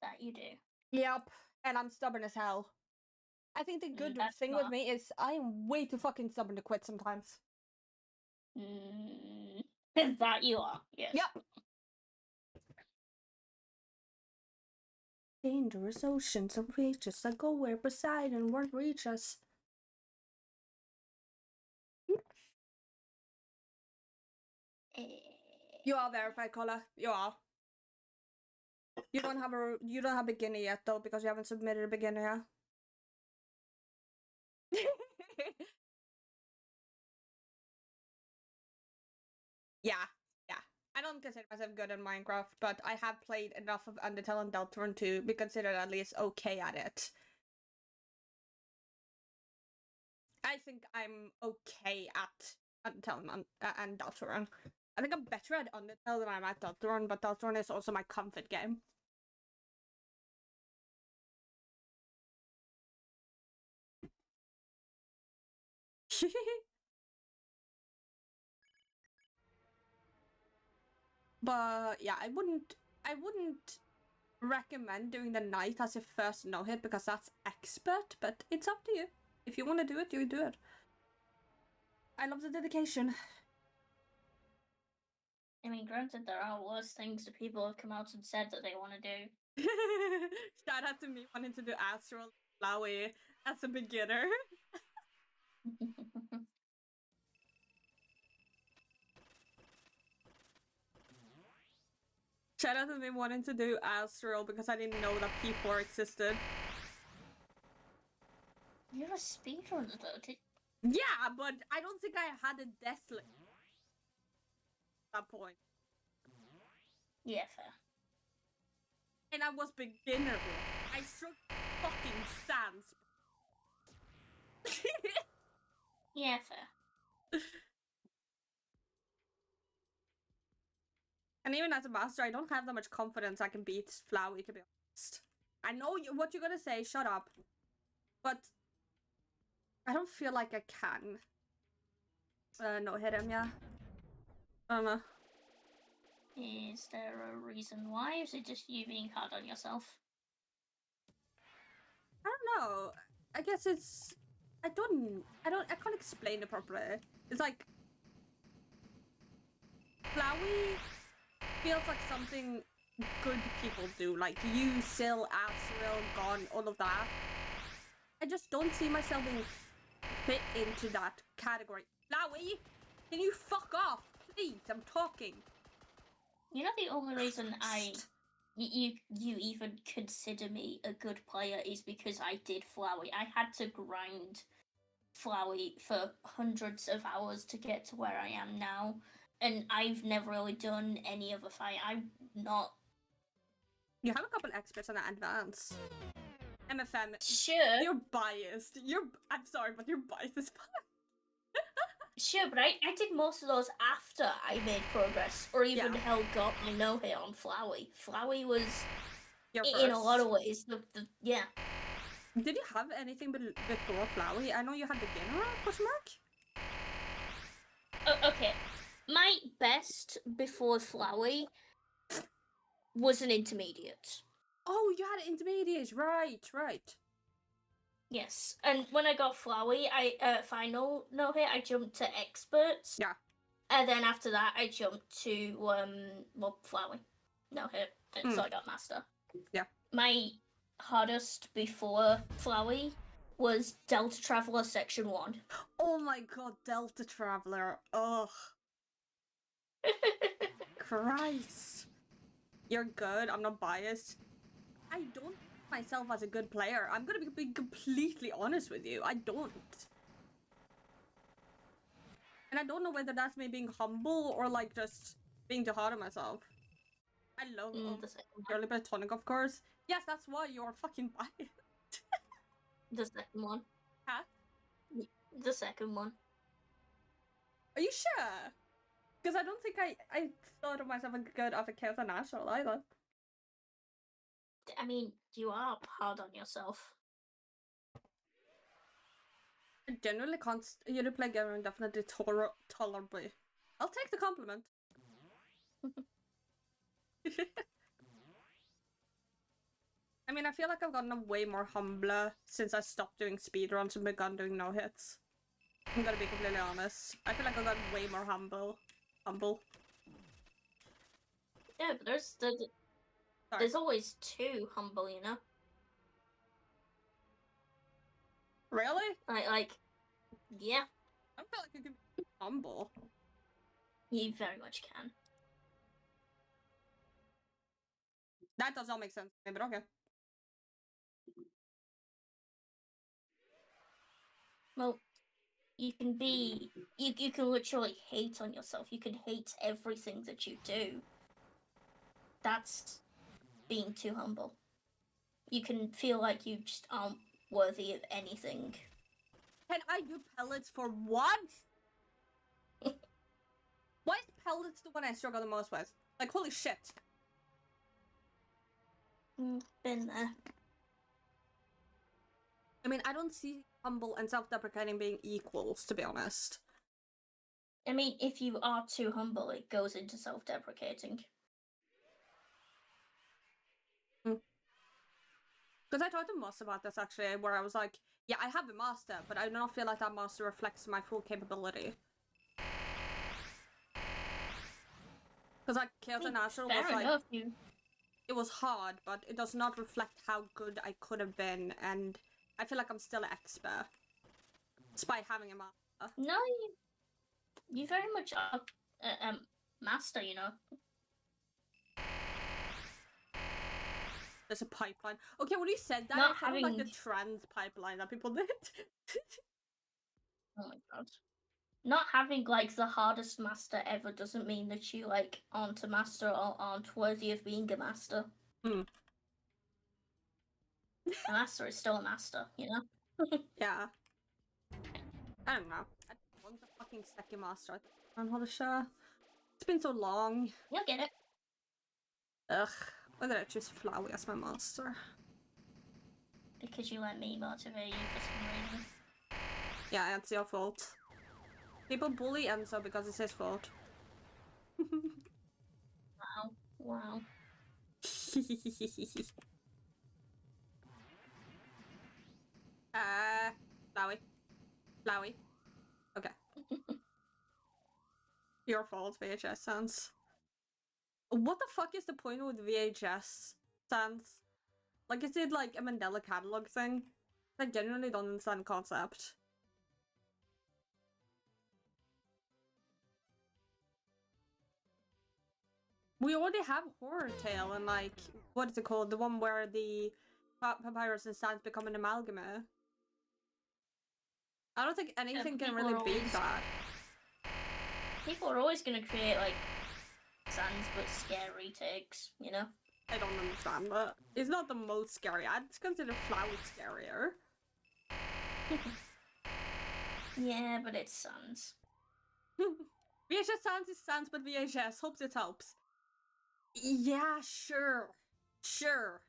That you do. Yep, and I'm stubborn as hell. I think the good thing with me is I am way too fucking stubborn to quit sometimes. That you are, yes. Yep. Dangerous oceans of reaches that go where Poseidon won't reach us. You are verified, Cola. You are. You don't have a beginner yet though because you haven't submitted a beginner yet. Yeah. I don't consider myself good at Minecraft, but I have played enough of Undertale and Deltarune to be considered at least okay at it. I think I'm okay at Undertale and Deltarune. I think I'm better at Undertale than I'm at Deltarune, but Deltarune is also my comfort game. But yeah, I wouldn't recommend doing the night as your first no-hit because that's expert, but it's up to you. If you want to do it, you do it. I love the dedication. I mean, granted, there are worse things that people have come out and said that they want to do. Shout out to me wanting to do Astral Flowey as a beginner. Shout out to me wanting to do Astral because I didn't know that P4 existed. You're a speedrunner though, Yeah, but I don't think I had a death limit at that point. Yeah, fair. And I was beginner. I struck fucking stance. Yeah, fair. And even as a master, I don't have that much confidence I can beat Flowey, to be honest. I know what you're gonna say, shut up. But I don't feel like I can. No hit him, yeah. I don't know. Is there a reason why? Or is it just you being hard on yourself? I don't know. I guess it's... I can't explain it properly. It's like... Flowey feels like something good people do. Like you, Sil, Asriel, Gon, all of that. I just don't see myself being fit into that category. Flowey, can you fuck off? Please, I'm talking. You know, the only reason you even consider me a good player is because I did Flowey. I had to grind Flowey for hundreds of hours to get to where I am now, and I've never really done any other fight. I'm not. You have a couple experts on the advance. MFM. Sure. You're biased. I'm sorry, but you're biased as fuck. Sure, but I did most of those after I made progress, or even hell got my no hit on Flowey. Flowey was, in a lot of ways, yeah. Did you have anything before Flowey? I know you had beginner, question mark? Okay, my best before Flowey was an intermediate. Oh, you had intermediate, right. Yes, and when I got Flowey, final no hit, I jumped to experts. Yeah. And then after that, I jumped to Flowey, no hit, and so I got master. Yeah. My hardest before Flowey was Delta Traveler Section 1. Oh my god, Delta Traveler. Ugh. Christ. You're good, I'm not biased. I don't myself as a good player. I'm gonna be completely honest with you. I don't. And I don't know whether that's me being humble or like just being too hard on myself. I love Girly Platonic, of course. Yes, that's why you're fucking biased. The second one. Huh? The second one. Are you sure? Because I don't think I thought of myself as good as a Chaos and National either. I mean, you are hard on yourself. I generally can't. You play Gamer definitely tolerably. I'll take the compliment. I mean, I feel like I've gotten way more humbler since I stopped doing speedruns and begun doing no hits. I'm gonna be completely honest. I feel like I've gotten way more humble. Yeah, but there's always two humble, you know? Really? Yeah. I feel like I can be humble. You very much can. That does not make sense to me, but okay. Well, you can literally hate on yourself. You can hate everything that you do. That's being too humble. You can feel like you just aren't worthy of anything. Can I do pellets for once? Why is pellets the one I struggle the most with? Like, holy shit. Been there. I mean, I don't see humble and self-deprecating being equals, to be honest. I mean, if you are too humble, it goes into self-deprecating. Because I talked to Moss about this, actually, where I was like, yeah, I have a master, but I do not feel like that master reflects my full capability. Because, like, Chaos and Natural was like... It was hard, but it does not reflect how good I could have been, and I feel like I'm still an expert. Despite having a master. No, you very much are a master, you know. There's a pipeline. Okay, when you said that, Not it sounded having... like the trans pipeline that people did. Oh my god. Not having, like, the hardest master ever doesn't mean that you, like, aren't a master or aren't worthy of being a master. A master is still a master, you know? Yeah. I don't know. I want the fucking second master. I don't know how to show. It's been so long. You'll get it. Ugh. Why did I choose Flowey as my master? Because you let me motivate you for some reason. Yeah, it's your fault. People bully Enzo because it's his fault. Wow. Wow. Flowey. Flowey. Okay. Your fault, VHS Sans. What the fuck is the point with VHS Sans? Like, is it like a Mandela catalog thing? I genuinely don't understand the concept. We already have Horror Tale and like, what is it called? The one where the Papyrus and Sans become an amalgamate. I don't think anything can really beat that. People are always gonna create like Sans but scary takes, you know? I don't understand that. It's not the most scary. I'd consider Flowey scarier. Yeah, but it's Sans. VHS Sans is Sans, but VHS. Hopes it helps. Yeah, sure. Sure.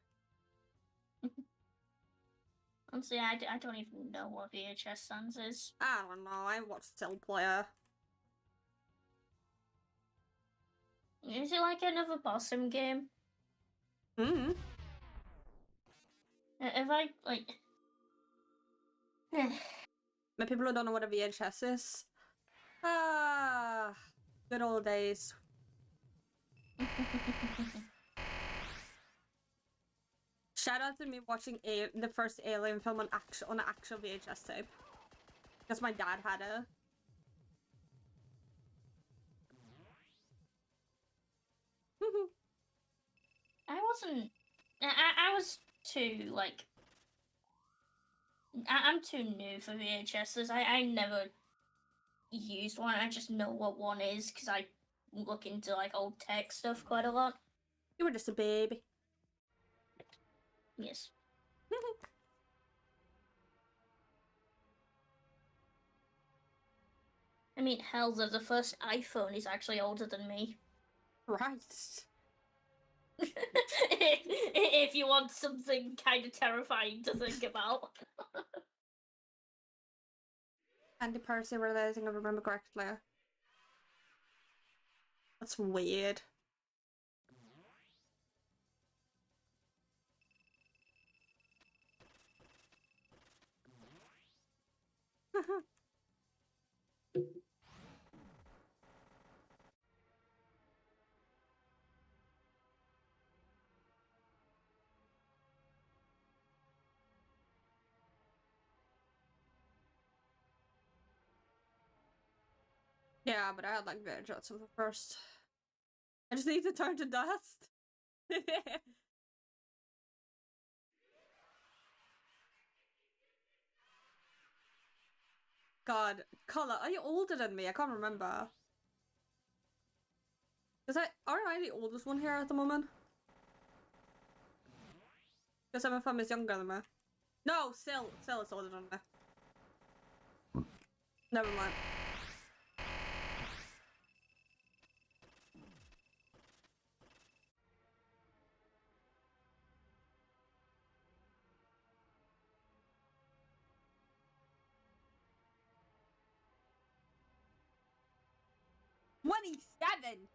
Honestly, I don't even know what VHS Sans is. I don't know. I watched Still Player. Is it like another Bossum game? Hmm. If I, like... But people who don't know what a VHS is. Ah, good old days. Shout out to me watching the first Alien film on an actual VHS tape. Because my dad had it. I wasn't... I was too, like... I'm too new for VHSs. I never used one. I just know what one is because I look into like old tech stuff quite a lot. You were just a baby. Yes. I mean, hell, the first iPhone is actually older than me. Right. If you want something kind of terrifying to think about. Andy Percy realizing I remember correctly. That's weird. Yeah, but I had like VHS of the first. I just need to turn to dust. God, Carla, are you older than me? I can't remember. Because aren't I the oldest one here at the moment? Because some of them is younger than me. No, Sil is older than me. Never mind. $27!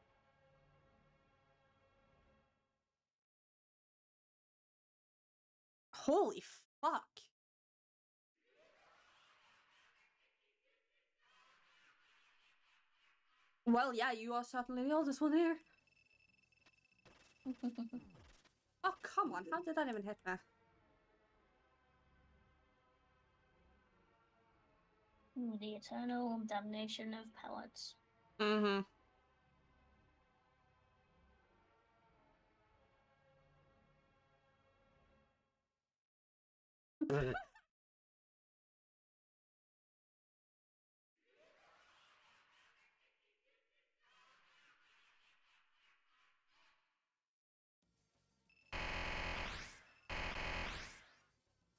Holy fuck. Well, yeah, you are certainly the oldest one here. Oh, come on. How did that even hit me? The eternal damnation of pellets. Mm-hmm.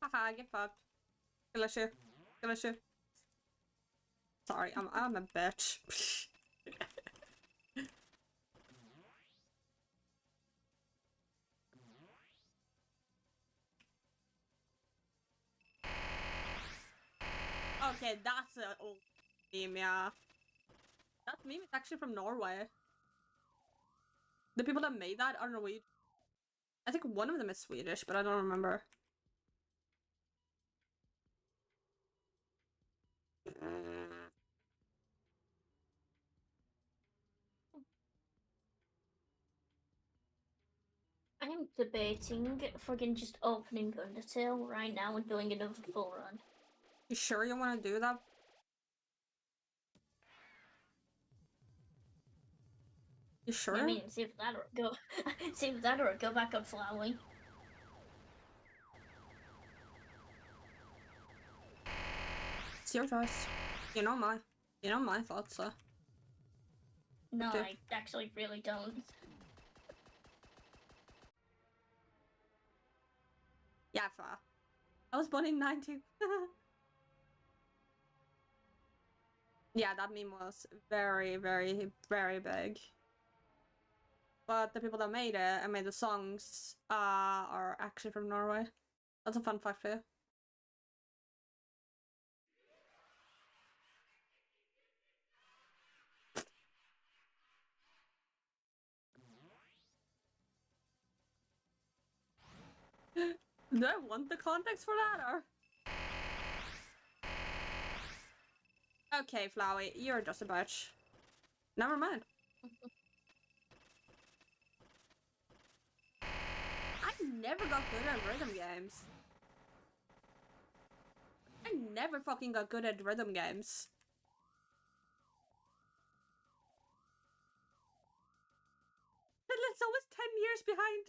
Haha, get fucked. Delicious. Delicious. Sorry, I'm a bitch. Okay, that's an old meme, yeah. That meme is actually from Norway. The people that made that are Norwegian. I think one of them is Swedish, but I don't remember. I'm debating fucking just opening Undertale right now and doing another full run. You sure you want to do that? You sure? I mean, see if that or go, see if that or go back on flowey. It's your choice. You know my thoughts, so. No, Okay. I actually really don't. Yeah, fair. I was born in 90. Yeah, that meme was very, very, very big. But the people that made it and made the songs are actually from Norway. That's a fun fact for you. Do I want the context for that, or? Okay, Flowey, you're just a bitch. Never mind. I never got good at rhythm games. I never fucking got good at rhythm games. It's always 10 years behind.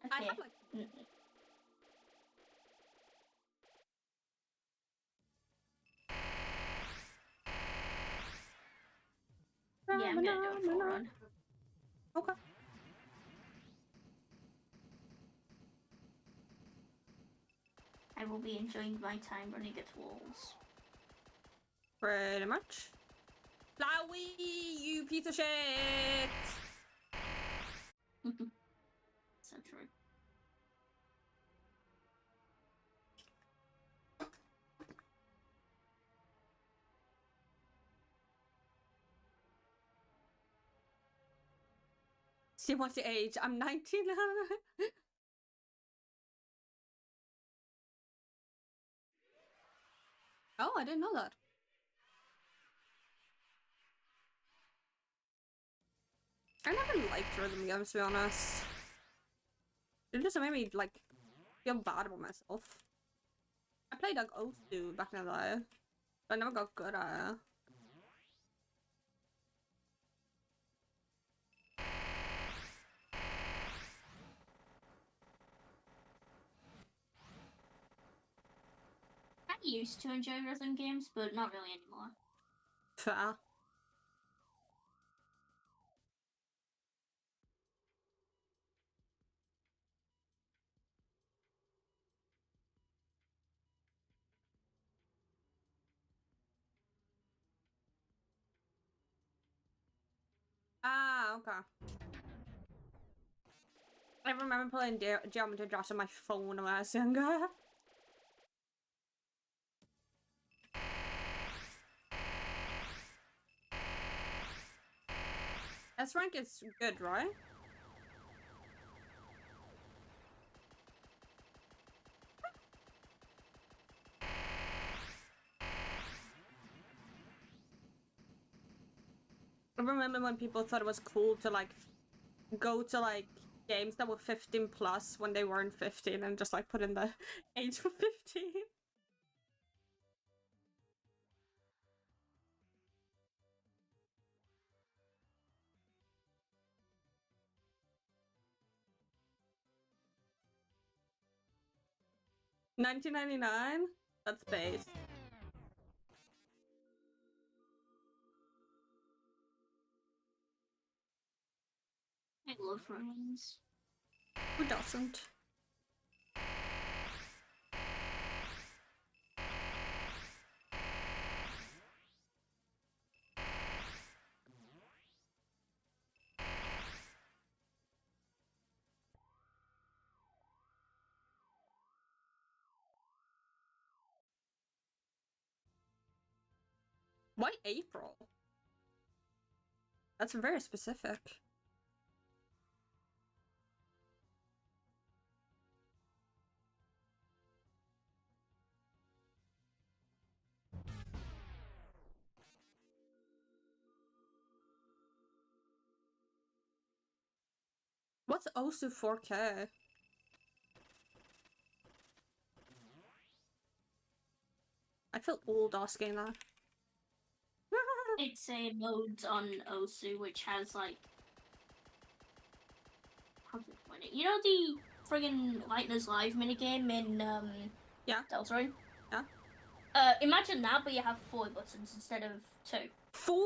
I Okay. have like Yeah, I'm gonna do a full run. Okay. I will be enjoying my time running at walls. Pretty much. Flowey, you piece of shit! So true. See what's the age? I'm 19. Oh, I didn't know that. I never liked rhythm games, to be honest. It just made me, like, feel bad about myself. I played, like, Osu back in the day, but I never got good at it. I used to enjoy rhythm games, but not really anymore. Fair. Ah, okay. I remember playing Geometry Dash on my phone when I was younger. S rank is good, right? I remember when people thought it was cool to, like, go to, like, games that were 15 plus when they weren't 15 and just, like, put in the age for 15. $19.99? That's base. I love ruins. Who doesn't? Why April? That's very specific. What's OSU 4K? I feel old asking that. It's a mode on Osu which has like, how to explain it? You know the friggin' Lightners Live minigame in Yeah. Deltarune? Yeah. Imagine that, but you have 4 buttons instead of 2. 4?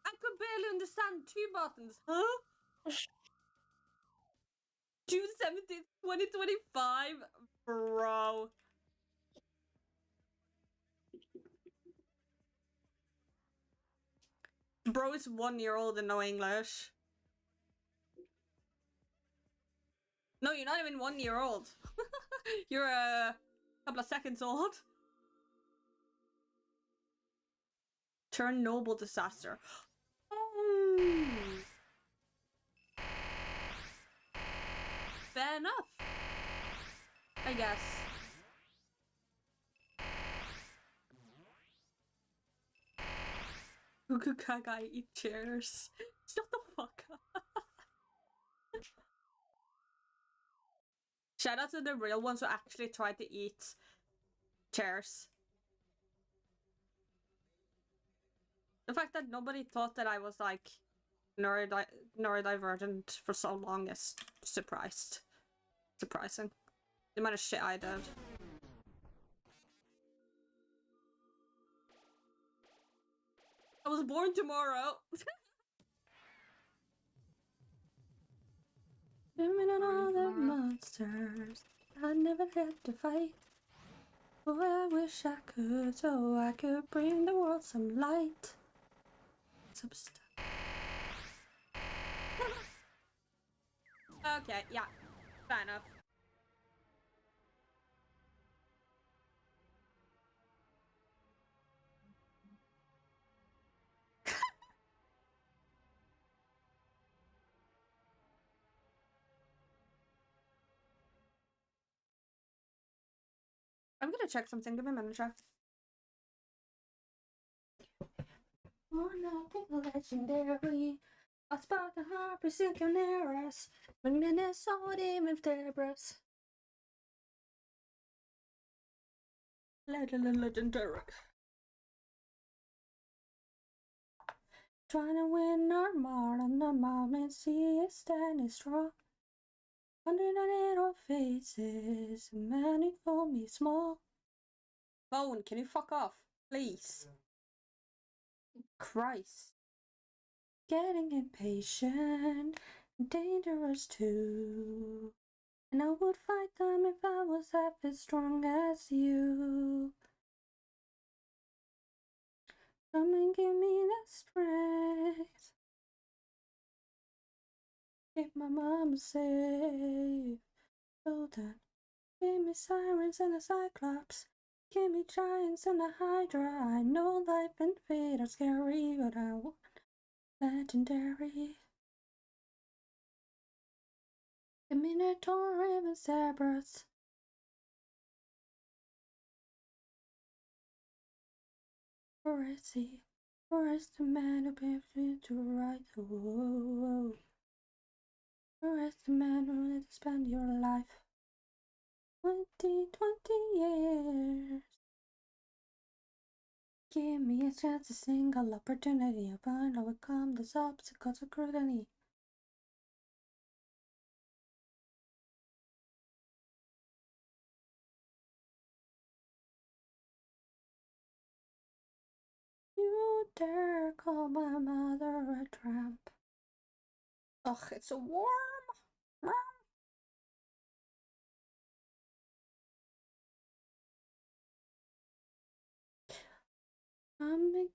I could barely understand 2 buttons, huh? June 17th, 2025? Bro. Bro is 1 year old and no English. No, you're not even 1 year old. You're a couple of seconds old. Chernobyl disaster. Oh. Fair enough. I guess. Guy eat chairs. Shut the fuck up. Shout out to the real ones who actually tried to eat chairs. The fact that nobody thought that I was like neurodivergent for so long is surprising. The amount of shit I did. I was born tomorrow. Swimming on all the monsters I never had to fight. Oh, I wish I could, so I could bring the world some light. Some stuff. Okay, yeah, fair enough. I'm gonna check something. Give me a minute, check. Oh, nothing legendary. I spark the heart, Priscillionaris. Bringing in so demon vertebras. Legendary. Trying to win our mark on the moment, see it standing strong. 108 faces, many for me small. Phone, can you fuck off, please? Christ. Getting impatient, dangerous too. And I would fight them if I was half as strong as you. Come and give me that strength. Keep my mama safe. Hold on. Give me sirens and a cyclops. Give me giants and a hydra. I know life and fate are scary, but I want legendary. The Minotaur and Cerberus. Or is he? Or is the man who paved me to right? Whoa. Or is the man who let you spend your life? 20 years. Give me a chance, a single opportunity. I find I overcome those obstacles of scrutiny. You dare call my mother a tramp? Ugh, it's so warm.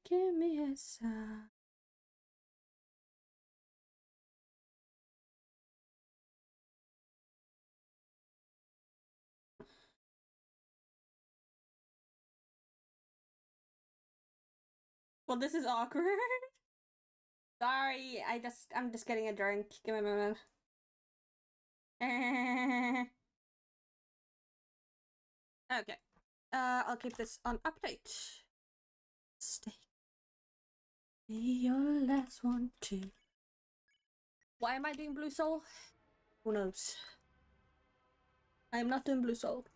Give me a sign. Well, this is awkward. Sorry, I'm just getting a drink. Give me a moment. Okay. I'll keep this on update. Stay. Be your last one too. Why am I doing Blue Soul? Who knows? I am not doing Blue Soul.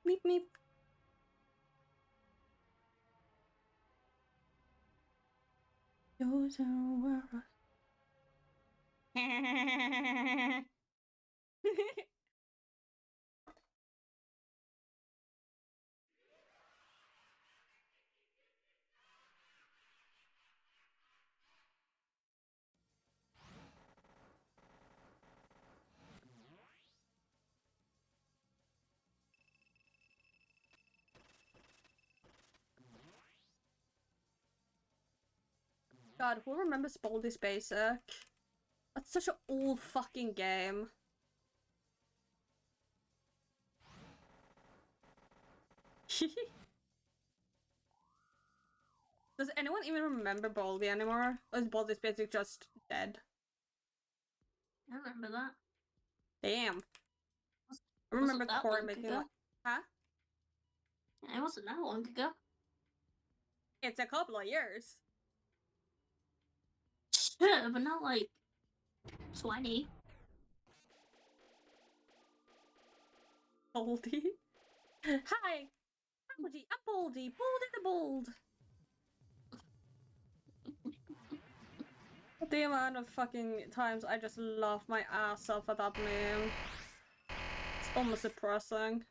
Meep meep. Yours are God, who remembers Baldi's Basic? That's such an old fucking game. Does anyone even remember Baldi anymore? Or is Baldi's Basic just dead? I remember that. Damn. I remember Corey making like, huh? It wasn't that long ago. It's a couple of years. Sure, but not like 20. Baldi. Hi! I'm Baldi. I'm Baldi. Baldi the Bold. The amount of fucking times I just laughed my ass off at that meme. It's almost depressing.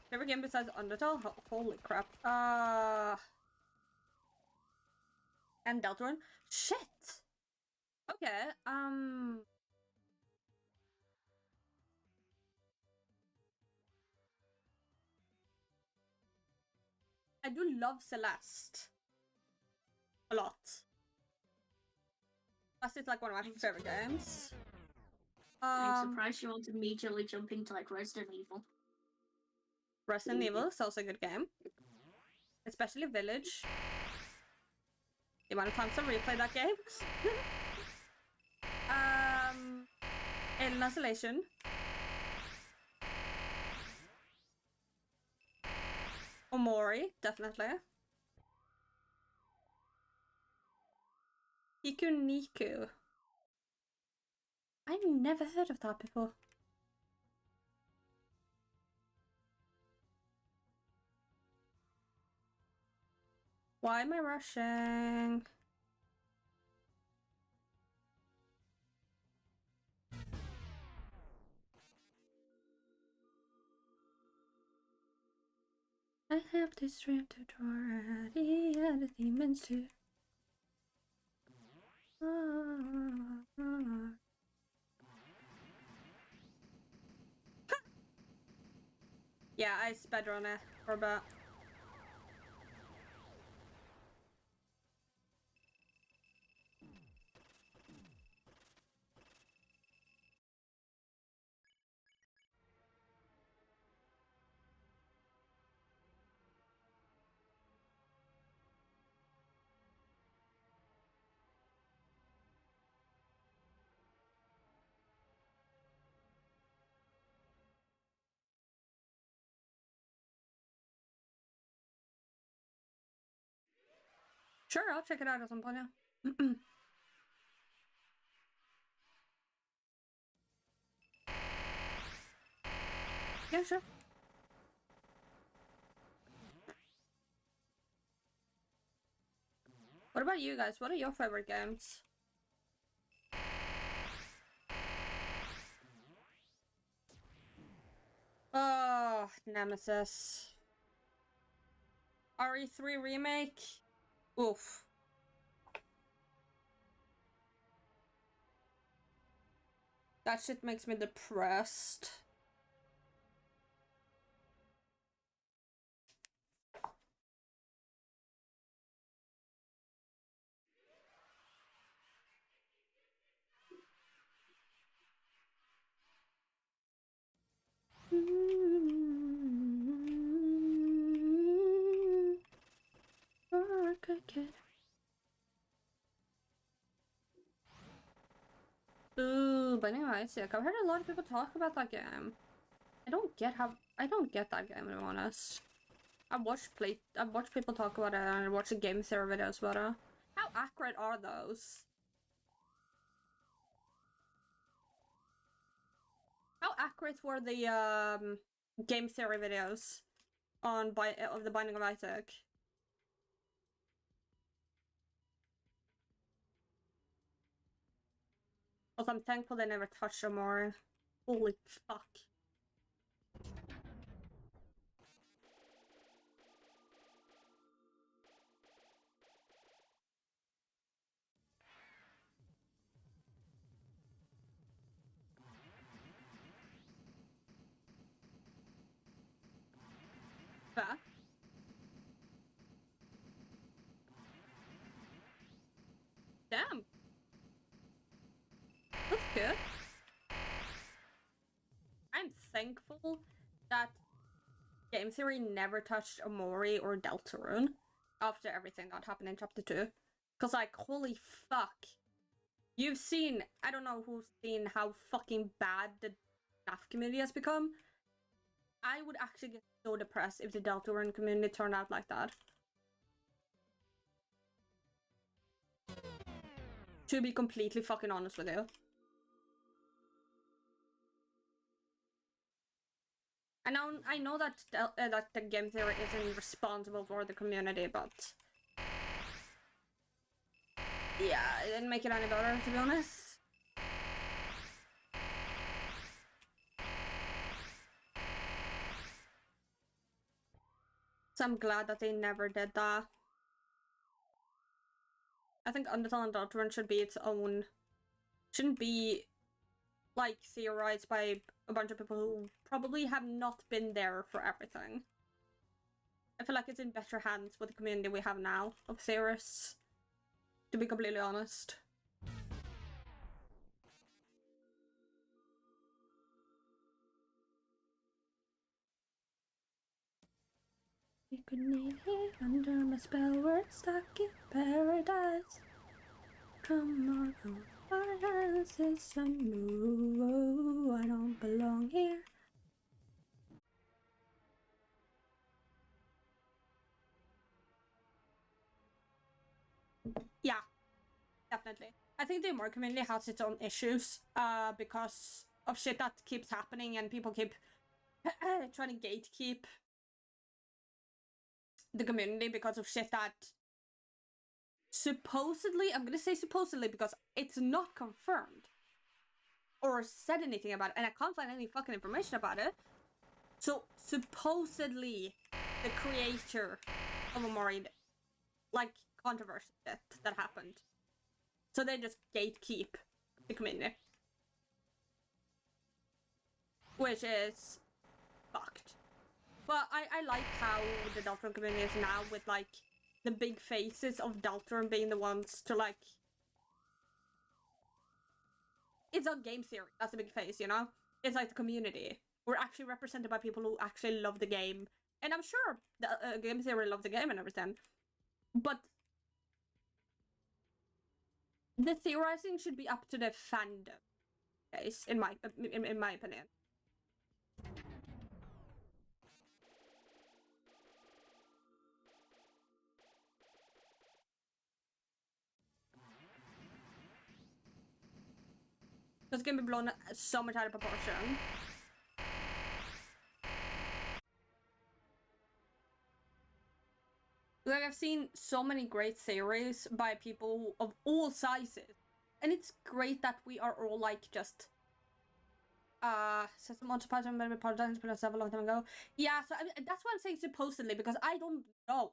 Favorite game besides Undertale? Holy crap. And Deltarune? Shit! Okay, I do love Celeste. A lot. Celeste is like one of my favorite games. I'm surprised you want to immediately jump into like Resident Evil. Resident Evil is also a good game. Especially Village. The amount of times I replayed that game. Alien Isolation. Omori, definitely. Hiku Niku. I've never heard of that before. Why am I rushing? I have this dream to draw the other demons too. Yeah, I speedrun it for a bit. Sure, I'll check it out at some point now. Yeah, sure. What about you guys? What are your favorite games? Oh, Nemesis. RE3 remake. Oof. That shit makes me depressed. Ooh, but anyway, sick. I've heard a lot of people talk about that game. I don't get that game, to be honest. I've watched people talk about it and I watched the game theory videos about it. How accurate are those? How accurate were the game theory videos on of the Binding of Isaac? Also, I'm thankful they never touched them more. Holy fuck. Fair. Damn. That's good. I'm thankful that game theory never touched Omori or Deltarune after everything that happened in chapter 2. Cause like, holy fuck. You've seen, I don't know who's seen how fucking bad the NAF community has become. I would actually get so depressed if the Deltarune community turned out like that. To be completely fucking honest with you. And I know that that the game theory isn't responsible for the community, but yeah, it didn't make it any better, to be honest. So I'm glad that they never did that. I think Undertale and Deltarune should be its own. Shouldn't be like theorized by a bunch of people who probably have not been there for everything. I feel like it's in better hands with the community we have now of theorists, to be completely honest. You could kneel here under my spell, we're stuck in paradise. Come on, our hands is unknown. I don't belong here. Yeah, definitely. I think the Omori community has its own issues because of shit that keeps happening and people keep trying to gatekeep the community because of shit that supposedly, I'm gonna say supposedly because it's not confirmed or said anything about it, and I can't find any fucking information about it. So supposedly the creator of Omori, like, controversy that happened. So they just gatekeep the community. Which is fucked. But I like how the Deltarune community is now with, like, the big faces of Deltarune being the ones to, like... It's not game theory, that's a big face, you know? It's like the community. We're actually represented by people who actually love the game. And I'm sure the game theory love the game and everything. But the theorizing should be up to the fandom, guys, in my opinion. It's gonna be blown so much out of proportion. Like, I've seen so many great theories by people of all sizes. And it's great that we are all, like, just Says someone to Python maybe apologizing for myself a long time ago. Yeah, so I mean, that's why I'm saying supposedly, because I don't know.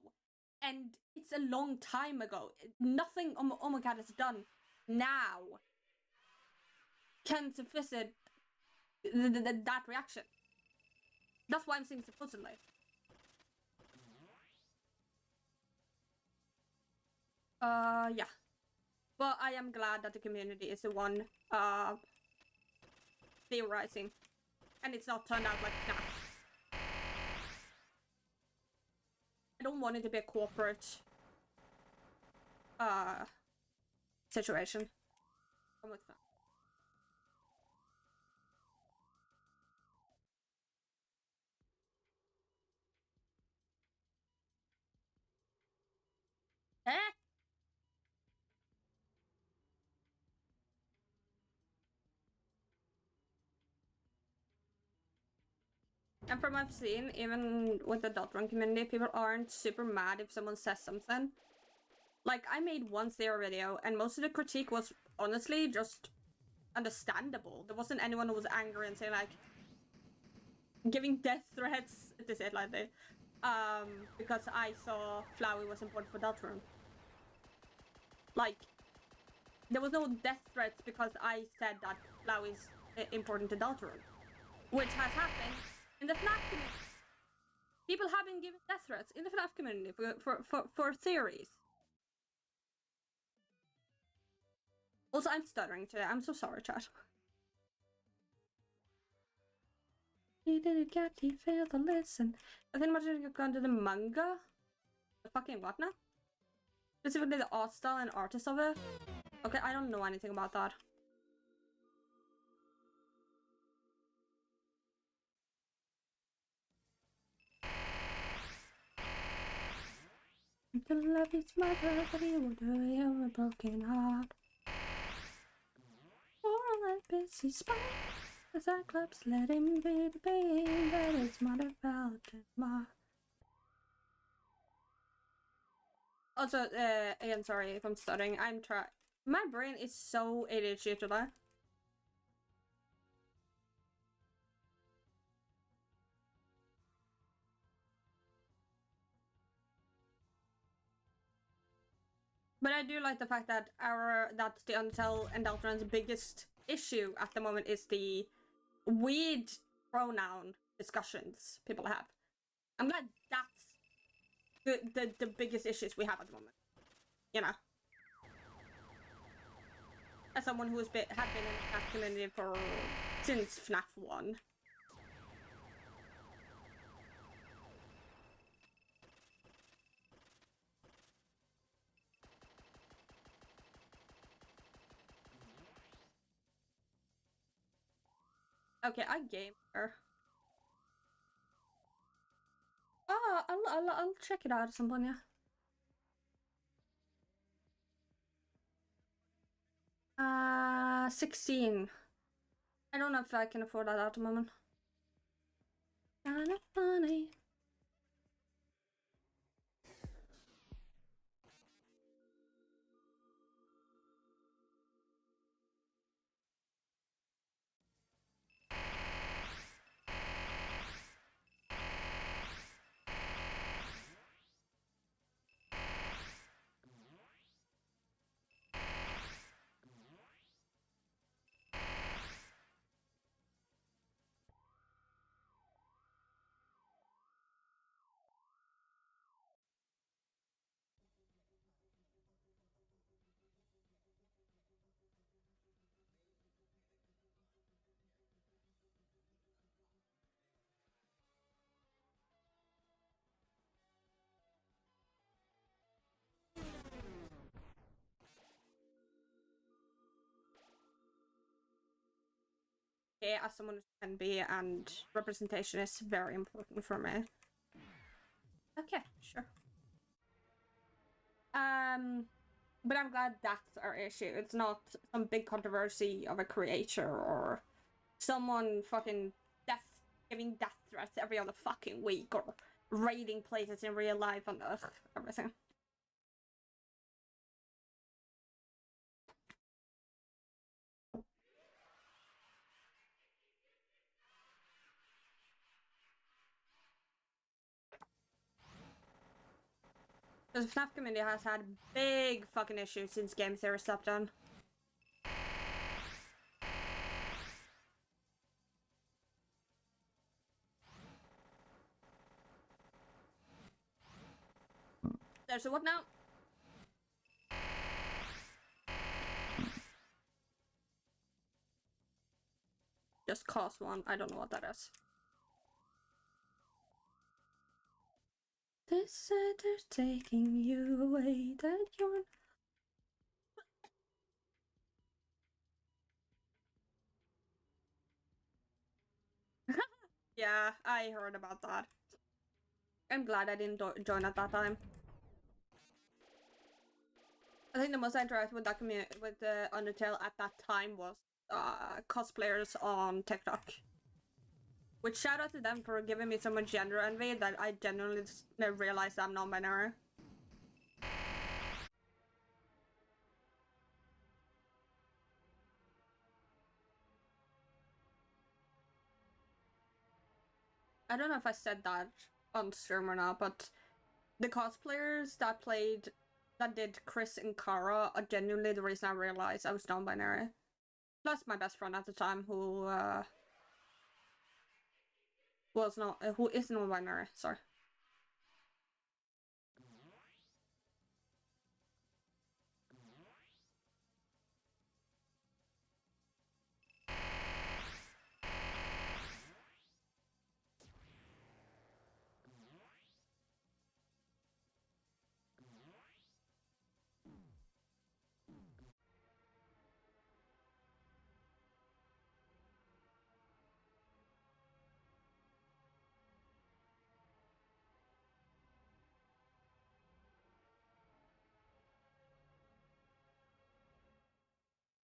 And it's a long time ago. Nothing Oh my god has done now can sufficient that reaction. That's why I'm saying supposedly. Yeah. But I am glad that the community is the one theorizing. And it's not turned out like that. I don't want it to be a corporate situation. I'm with that. Eh? And from what I've seen, even with the Dotron community, people aren't super mad if someone says something. Like, I made one theory video, and most of the critique was honestly just understandable. There wasn't anyone who was angry and saying, like, giving death threats, to say it lightly, because I saw flowey was important for Dotron. Like, there was no death threats because I said that flowey is important to Dotron, which has happened in the FNAF community. People have been given death threats in the FNAF community for theories. Also, I'm stuttering today. I'm so sorry, chat. He didn't get, he failed to listen. I think much have gone to the manga. The fucking what now? Specifically the art style and artist of it. Okay, I don't know anything about that. The love is mother, but he would have a broken heart. For all that busy spite, the Cyclops let him be the pain that his mother felt in my. Also, again, sorry if I'm stuttering. I'm trying. My brain is so ADHD today. But I do like the fact that that the Undertale and Deltaron's biggest issue at the moment is the weird pronoun discussions people have. I'm glad that's the biggest issues we have at the moment. You know, as someone who has had been in the FNAF community since FNAF 1. Okay, I game her. Oh, I'll check it out at some point, yeah. 16. I don't know if I can afford that at the moment. Kinda funny. As someone who can be, and representation is very important for me. Okay, sure. But I'm glad that's our issue. It's not some big controversy of a creator or someone fucking giving death threats every other fucking week or raiding places in real life and everything. Because the FNAF community has had big fucking issues since game theory stopped on. There's a what now? Just cost one. I don't know what that is. They said they're taking you away, that you're... Yeah, I heard about that. I'm glad I didn't join at that time. I think the most I interacted with that community, with Undertale at that time, was cosplayers on TikTok. Which shout out to them for giving me so much gender envy that I genuinely just realized I'm non-binary. I don't know if I said that on stream or not, but the cosplayers that did Chris and Kara are genuinely the reason I realized I was non-binary. Plus my best friend at the time who is non-binary, sorry.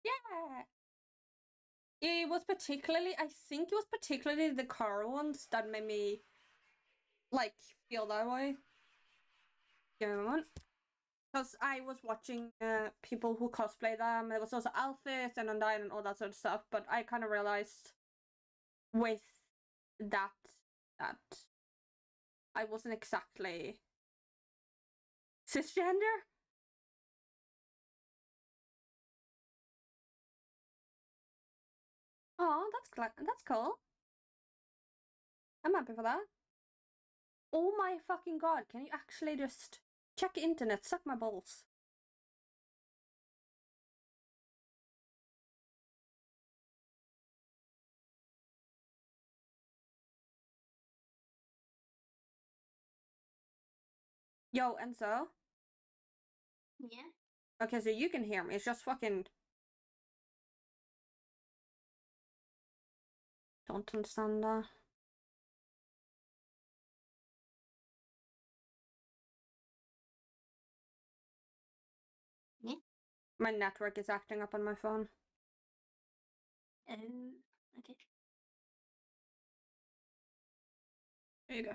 Yeah. It was particularly, I think it was particularly the Kara ones that made me, like, feel that way. Give me a moment. Because I was watching people who cosplay them, there was also outfits and Undyne and all that sort of stuff, but I kind of realized with that I wasn't exactly cisgender. Oh, that's cool. I'm happy for that. Oh my fucking god, can you actually just check the internet, suck my balls? Yo, Enzo? Yeah. Okay, so you can hear me, it's just fucking... Don't understand that. Yeah. My network is acting up on my phone. Oh, okay. There you go.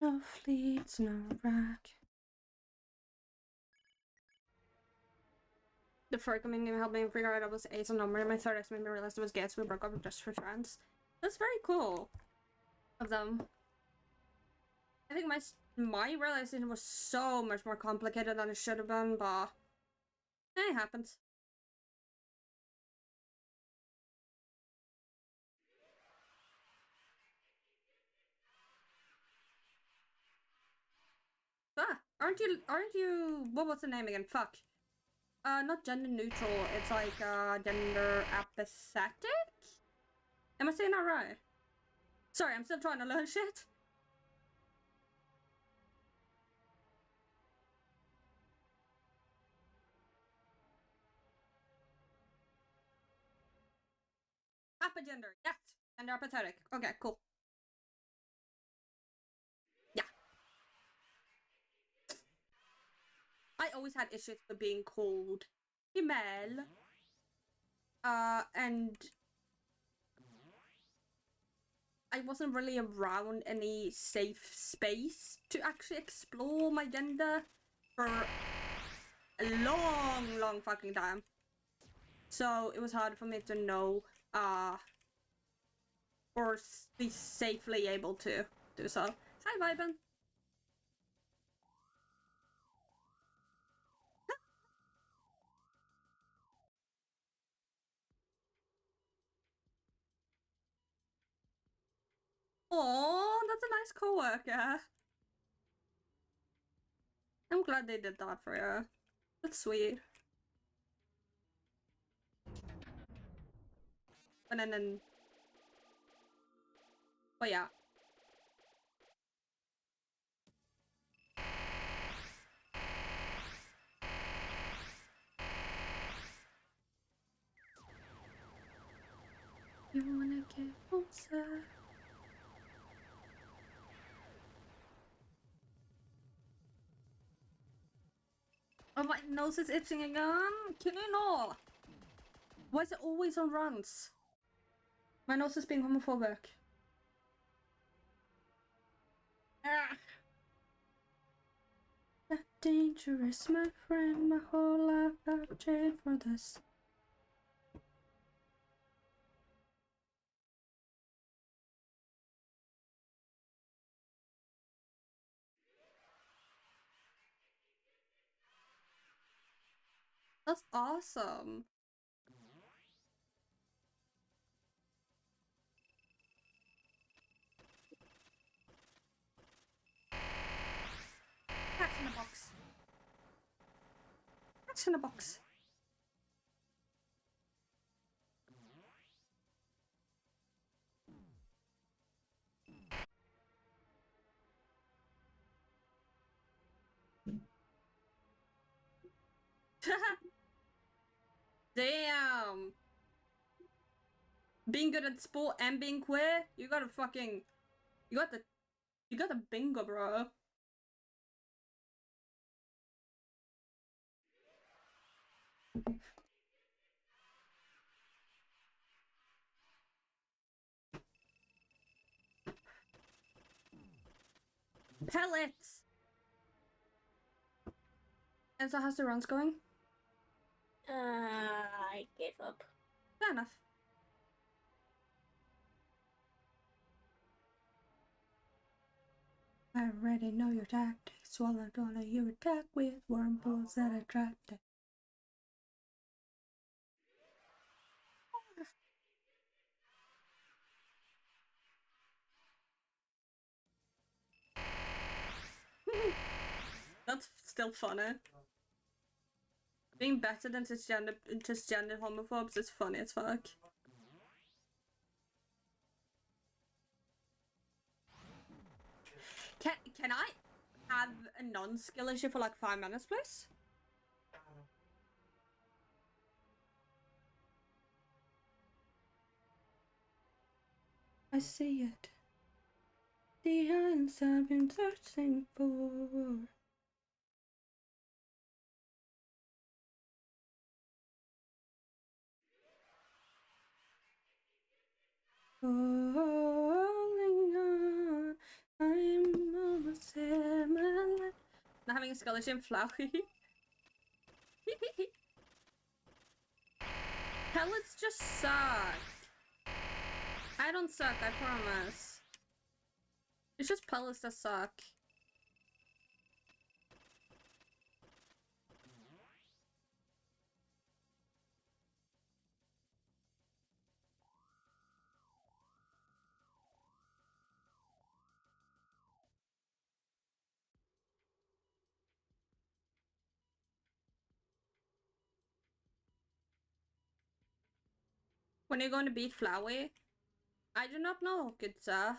No fleets, no rack. The fur community helped me figure out I was ace on number, and my third ex made me realize it was gay, so we broke up just for friends. That's very cool of them. I think my realization was so much more complicated than it should have been, but it happens. Aren't you, what was the name again? Fuck. Not gender neutral, it's like, gender apathetic? Am I saying that right? Sorry, I'm still trying to learn shit. Apagender, yes! Gender apathetic. Okay, cool. Yeah. I always had issues with being called female. And I wasn't really around any safe space to actually explore my gender for a long fucking time. So it was hard for me to know, or be safely able to do so. Hi, Viben. Oh, that's a nice coworker. I'm glad they did that for you. That's sweet. But then... But yeah. You wanna get closer? Oh, my nose is itching again. Can you not? Why is it always on runs? My nose is being homophobic. Ah. That dangerous, my friend. My whole life I've changed for this. That's awesome. Cats in a box. Cats in a box. Damn. Being good at sport and being queer, you got the bingo, bro. Pellets. And so how's the runs going? I gave up. Fair enough. I already know your tactics. While I'm gonna you attack with wormholes that attract it. That's still funny. Being better than cisgender homophobes is funny as fuck. Can I have a non-skill issue for like 5 minutes, please? I see it. The answer I've been searching for. Falling on, I'm almost there, my life. Not having a skill issue in flowey. Pellets just suck. I don't suck, I promise. It's just pellets that suck. When are you going to beat Flowey? I do not know, good sir.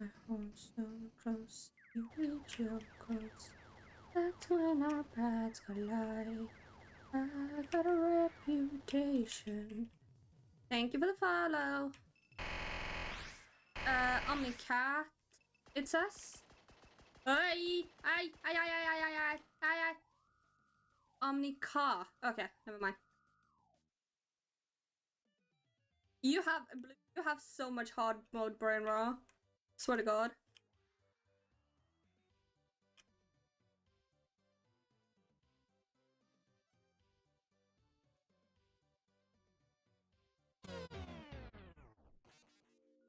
My home's so close, you reach your close. That's when our paths collide. I got a reputation. Thank you for the follow. Omnicat, it says. Ay. Omnica. Okay, never mind. You have so much hard mode brain raw. Swear to God.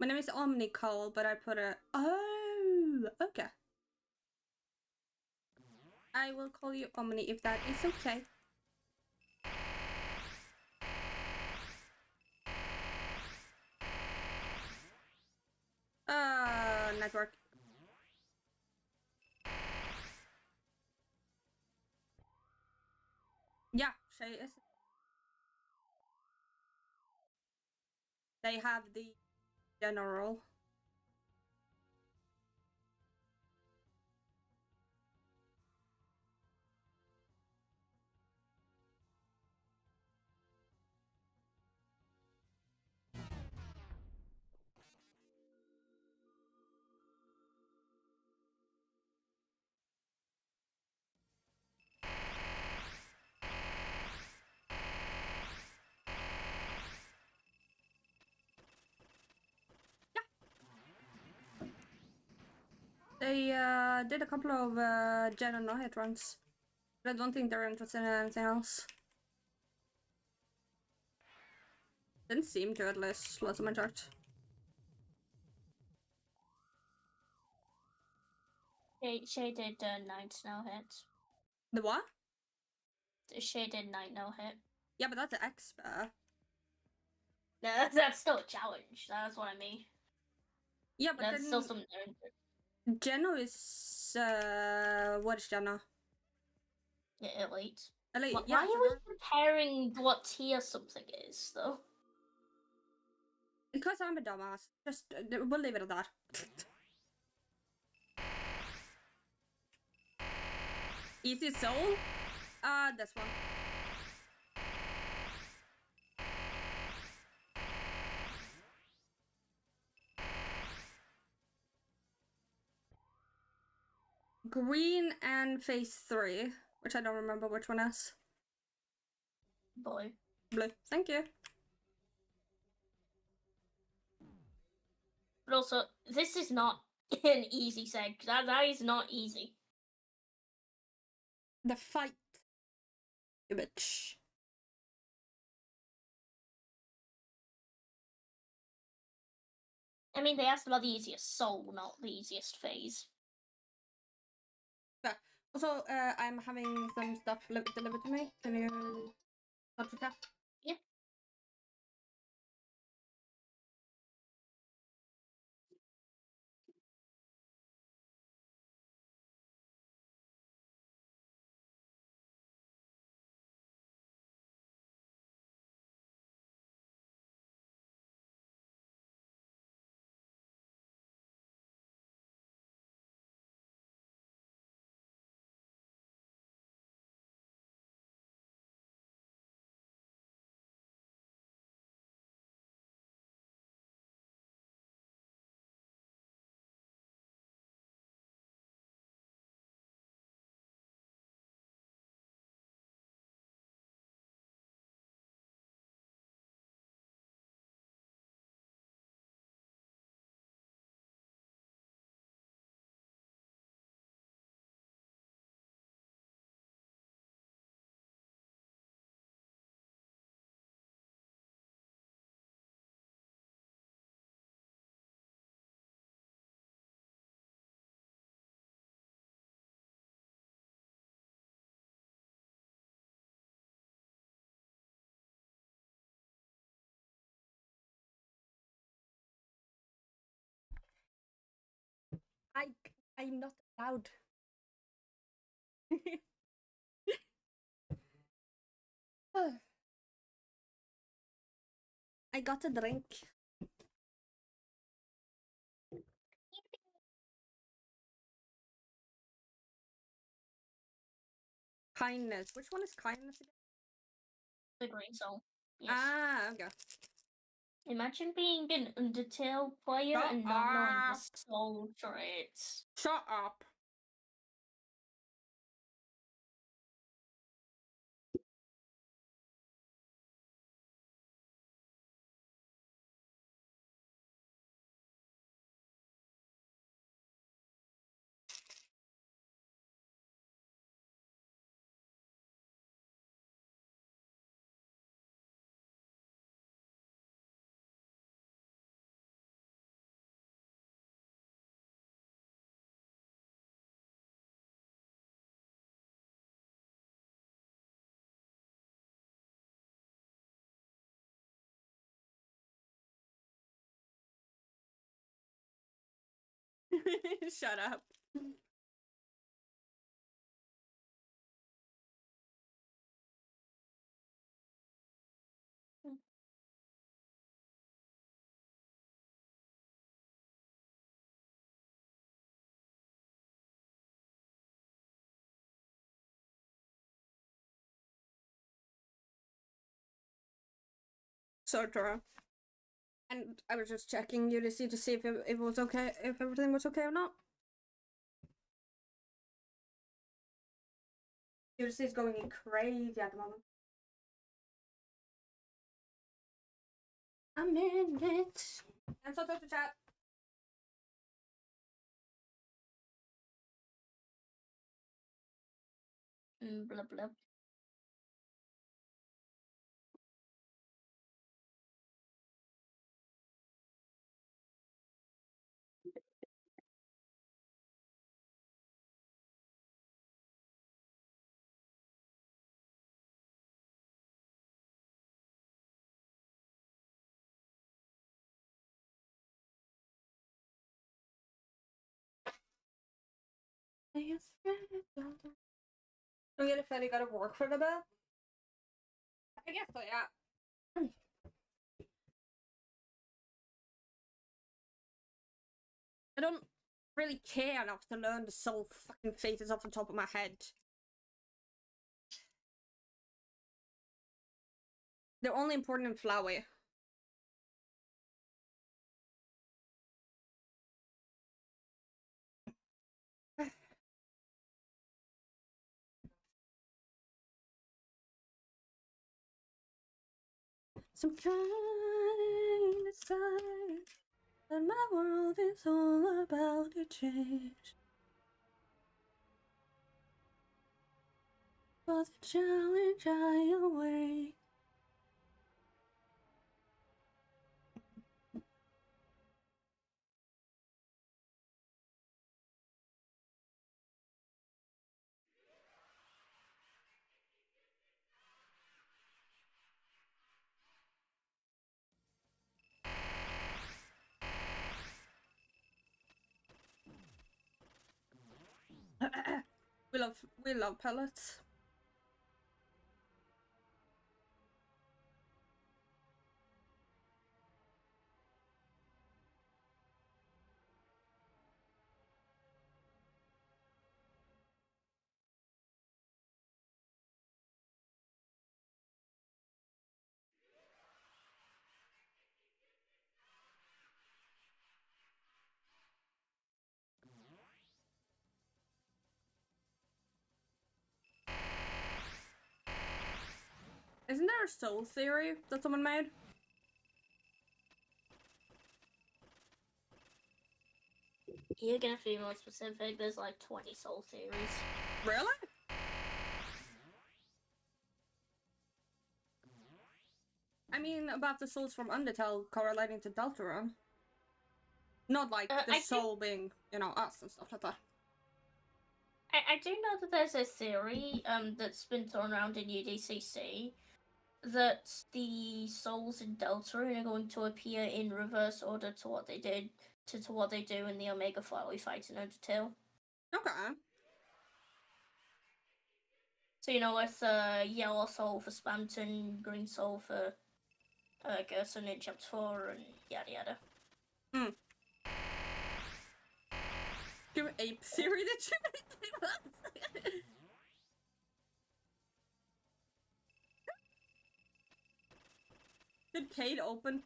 My name is Omni Cole, but I put a... Oh, okay. I will call you Omni if that is okay. Network. Yeah, she is. They have the general. They did a couple of Gen and no-hit runs. But I don't think they're interested in anything else. Didn't seem to, at least. Lots of my chart. Shaded Knight no hit. The what? The Shaded Knight no hit. Yeah, but that's an expert. No, that's still a challenge. That's what I mean. Yeah, but that's then still something. Geno is what is Geno? Yeah, elite. Elite. Why yeah, are so we comparing what tier something is, though? because I'm a dumbass. Just we'll leave it at that. Easy soul? This one. Green and phase 3, which I don't remember which one is. Blue. Blue. Thank you. But also, this is not an easy seg. That is not easy. The fight. You bitch. I mean, they asked about the easiest soul, not the easiest phase. Yeah. Also, I'm having some stuff delivered to me. Can you touch it up? Yeah. I'm not allowed. I got a drink. Kindness. Which one is kindness again? The green soul. Yes. Ah, okay. Imagine being an Undertale player Shut and not knowing the up. soul traits. Shut up. Shut up. So true. And I was just checking UDC to see if it was okay, if everything was okay or not. UDC is going crazy at the moment. A minute. I'm so tough to chat. Blah blah. Don't get if Eddie got to work for the bit. I guess so, yeah. I don't really care enough to learn the soul fucking faces off the top of my head. They're only important in flowey. Some kind of sign that my world is all about to change. For the challenge I await. we love pellets. Isn't there a soul theory that someone made? You're gonna have to be more specific. There's like 20 soul theories. Really? I mean, about the souls from Undertale correlating to Deltarune. Not like the soul being, you know, us and stuff like that. I do know that there's a theory that's been thrown around in UDCC that the souls in Deltarune are going to appear in reverse order to what they did to what they do in the Omega Flowey fight in Undertale. Okay. So you know, with yellow soul for Spanton, green soul for Gerson in Chapter 4, and yada yada. Hmm. Your ape theory that you made. Did Cade open?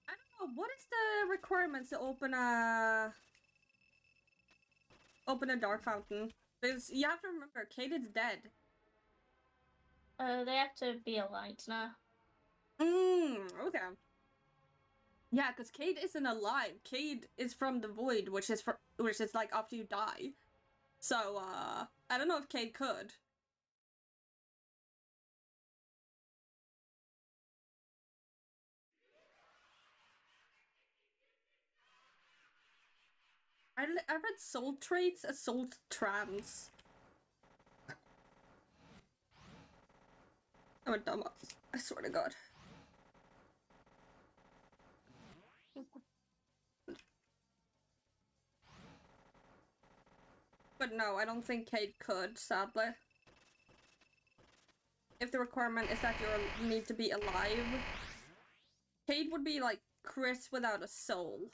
I don't know. What is the requirements to open a dark fountain? Because you have to remember, Cade is dead. They have to be alive now. Okay. Yeah, because Cade isn't alive. Cade is from the void, which is like after you die. So, I don't know if Cade could. I read soul traits as soul trans. I'm a dumbass. I swear to God. But no, I don't think Kate could, sadly. If the requirement is that you need to be alive, Kate would be like Chris without a soul.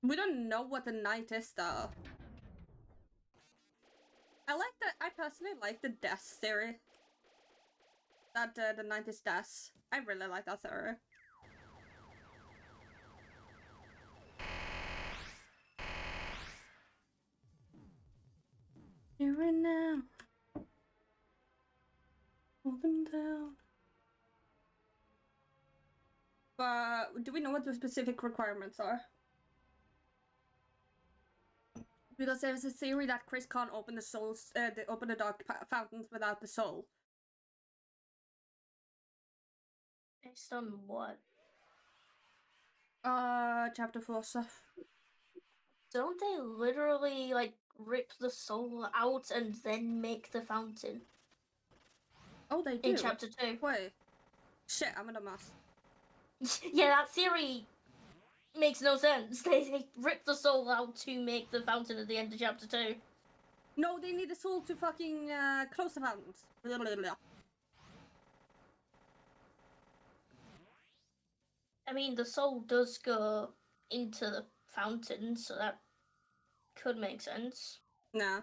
We don't know what the knight is, though. I personally like the death theory. That the knight is death. I really like that theory. Here and now. Hold them down. But do we know what the specific requirements are? Because there's a theory that Chris can't open the souls, open the dark fountains without the soul. Based on what? Chapter 4 stuff. Don't they literally, like, rip the soul out and then make the fountain? Oh, they do? In chapter 2. Wait. Shit, I'm a dumbass. Yeah, that theory makes no sense. They rip the soul out to make the fountain at the end of chapter 2. No, they need the soul to fucking, close the fountains. Blah, blah, blah. I mean, the soul does go into the fountain, so that could make sense. Nah.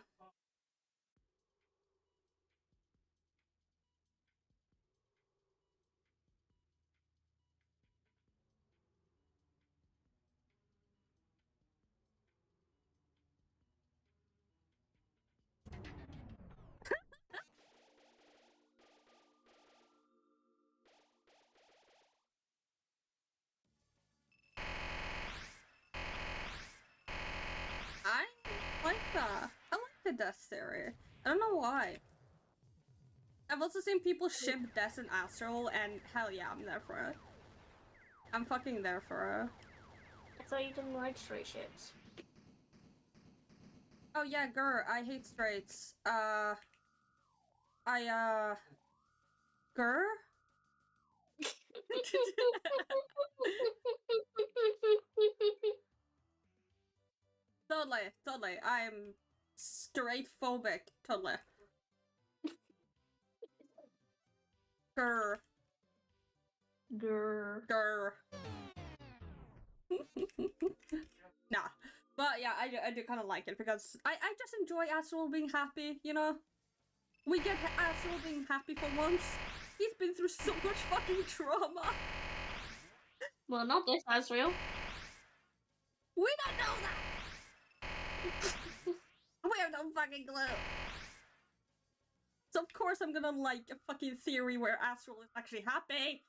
I like that. I like the death theory. I don't know why. I've also seen people ship Death and Astral, and hell yeah, I'm there for it. I'm fucking there for it. I thought you didn't like straight ships. Oh yeah, grr, I hate straights. Grr? Totally. I'm straight phobic, totally. Grr. Grr. Nah. But yeah, I do kind of like it because I just enjoy Astral being happy, you know? We get Astral being happy for once. He's been through so much fucking trauma. Well, not this Asriel. We don't know that! We have no fucking clue. So of course I'm gonna like a fucking theory where Astral is actually happy.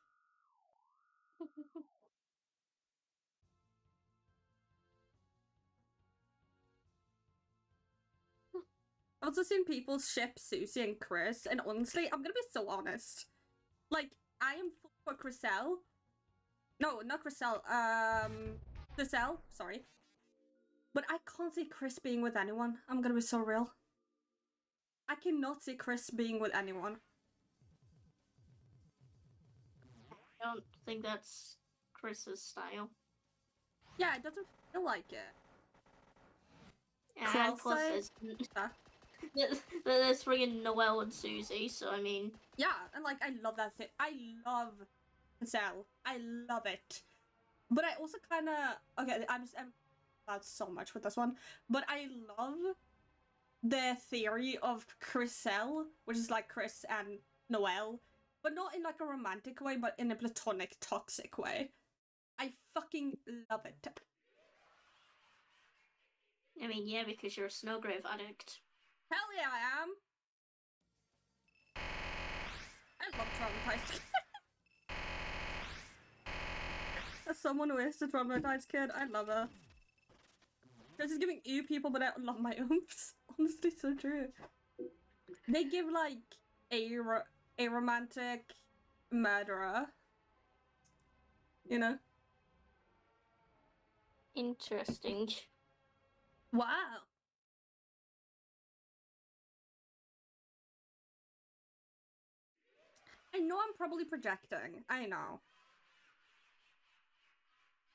I've also seen people ship Susie and Chris, and honestly, I'm gonna be so honest. Like, I am for Chriselle. No, not Chriselle, Chriselle, sorry. But I can't see Chris being with anyone. I'm gonna be so real. I cannot see Chris being with anyone. I don't think that's Chris's style. Yeah, it doesn't feel like it. And plus there's friggin' Noelle and Susie, so I mean... Yeah, and like, I love that thing. I love Chriselle. I love it. But I also kinda... Okay, I'm about so much with this one. But I love the theory of Chriselle, which is like Chris and Noelle. But not in like a romantic way, but in a platonic, toxic way. I fucking love it. I mean, yeah, because you're a Snowgrave addict. Hell yeah, I am! I love traumatized kid. As someone who is a traumatized kid, I love her. This is giving you people, but I love my oomph. Honestly, so true. They give like a romantic murderer. You know? Interesting. Wow. I know I'm probably projecting. I know.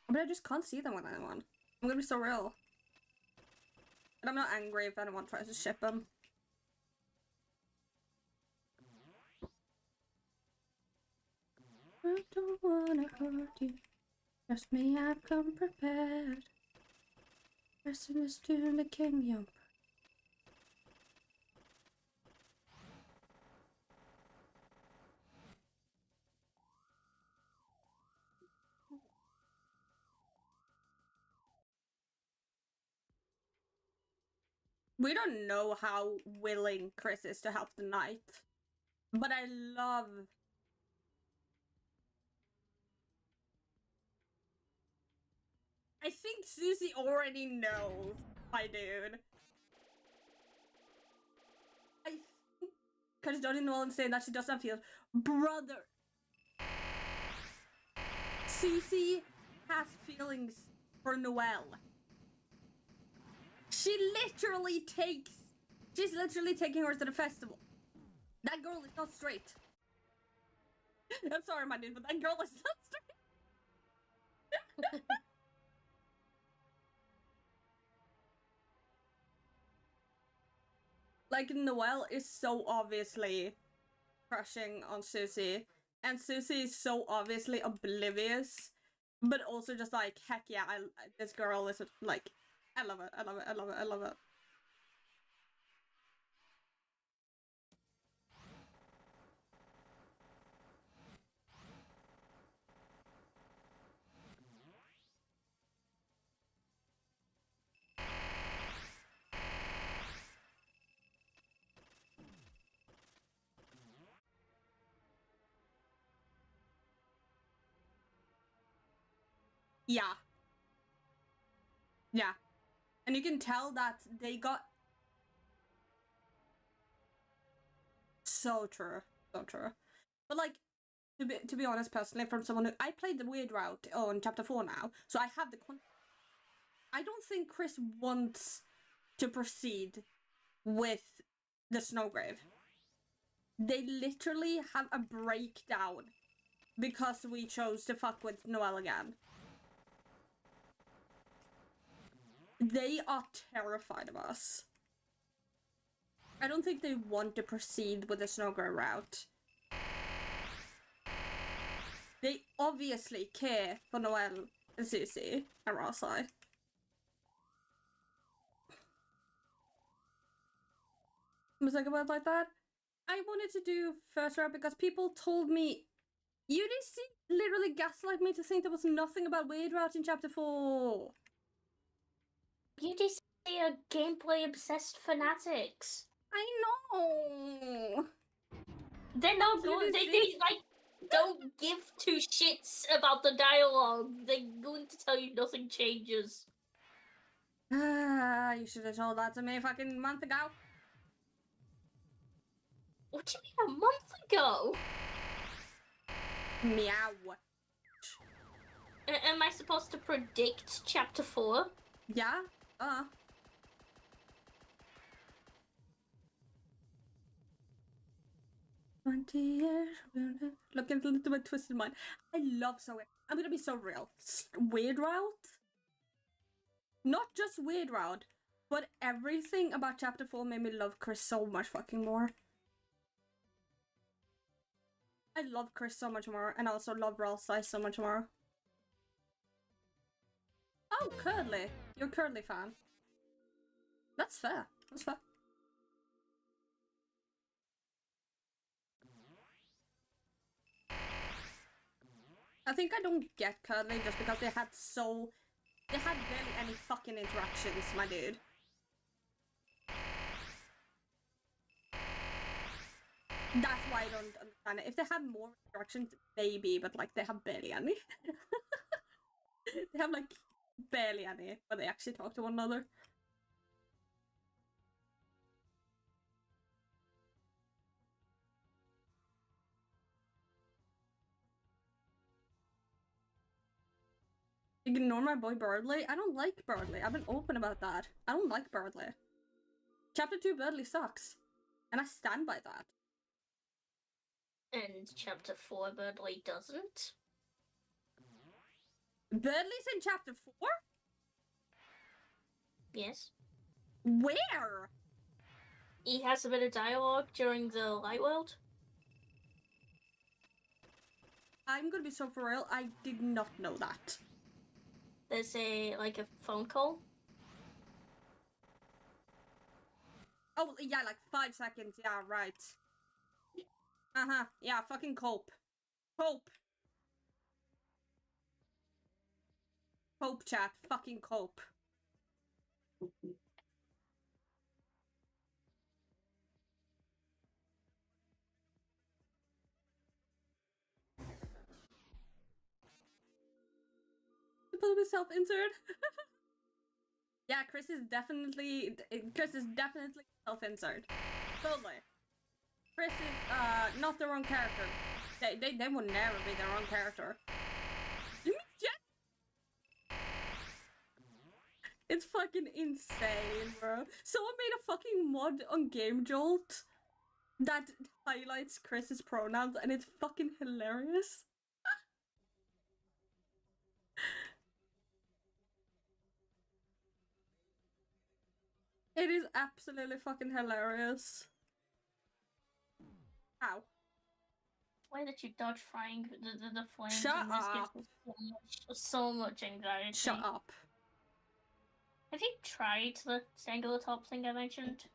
But I just can't see them with anyone. I'm gonna be so real. And I'm not angry if anyone tries to ship them. I don't wanna hurt you. Trust me, I've come prepared. Pressing this to the king, yump. We don't know how willing Chris is to help the knight. But I love... I think Susie already knows, my dude. I think... Because Johnny Nolan saying that she doesn't feel... Brother! Susie has feelings for Noelle. She's literally taking her to the festival. That girl is not straight. I'm sorry, my dude, but that girl is not straight. Like, Noelle is so obviously crushing on Susie, and Susie is so obviously oblivious, but also just like, heck yeah, this girl is like, I love it, I love it, I love it, I love it. Yeah. Yeah. And you can tell that they got... So true. So true. But like, to be honest, personally, from someone who... I played the weird route on chapter 4 now, so I have the... I don't think Chris wants to proceed with the Snowgrave. They literally have a breakdown because we chose to fuck with Noelle again. They are terrified of us. I don't think they want to proceed with the Snowgrave route. They obviously care for Noelle and Susie and Rosai. Was I about like that? I wanted to do first round because people told me UDC literally gaslight me to think there was nothing about weird route in chapter 4. UDC are gameplay obsessed fanatics. I know. They're not going. They like don't give two shits about the dialogue. They're going to tell you nothing changes. You should have told that to me a fucking month ago. What do you mean a month ago? Meow. Am I supposed to predict chapter 4? Yeah? 20 years. Looking into my twisted mind. I love so. I'm gonna be so real. Weird route? Not just weird route, but everything about chapter 4 made me love Chris so much fucking more. I love Chris so much more, and I also love Ralsei so much more. Oh, Curly. You're a Curly fan. That's fair. That's fair. I think I don't get Curly just because they had barely any fucking interactions, my dude. That's why I don't understand it. If they had more interactions, maybe, but like they have barely any. They have like barely any, but they actually talk to one another. Ignore my boy Birdley. I don't like Birdley. I've been open about that. I don't like Birdley. Chapter 2 Birdley sucks. And I stand by that. And chapter 4 Birdley doesn't. Birdley's in chapter 4? Yes. Where? He has a bit of dialogue during the Light World. I'm gonna be so for real, I did not know that. There's a phone call. Oh, yeah, like 5 seconds. Yeah, right. Uh-huh. Yeah, fucking cope. Cope. Cope, chat. Fucking cope. Supposed to be self-insert? Yeah, Chris is definitely self-insert. Totally. Chris is not their own character. They would never be their own character. It's fucking insane, bro. Someone made a fucking mod on Game Jolt that highlights Chris's pronouns, and it's fucking hilarious. It is absolutely fucking hilarious. How? Why did you dodge flying the flames? Shut and this up. gives me so much anxiety. Shut up. Have you tried the angular top thing I mentioned?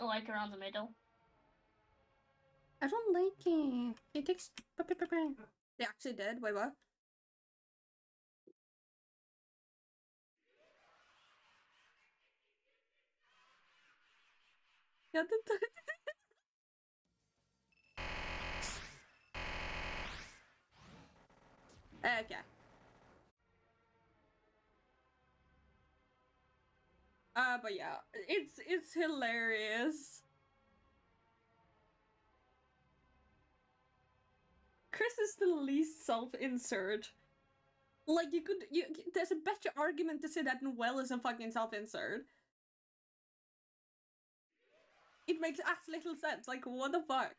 Like around the middle? I don't like it. It takes... They actually did? Wait, what? Yeah, okay. But yeah, it's hilarious. Chris is the least self-insert. Like, there's a better argument to say that Noelle is a fucking self-insert. It makes as little sense. Like, what the fuck?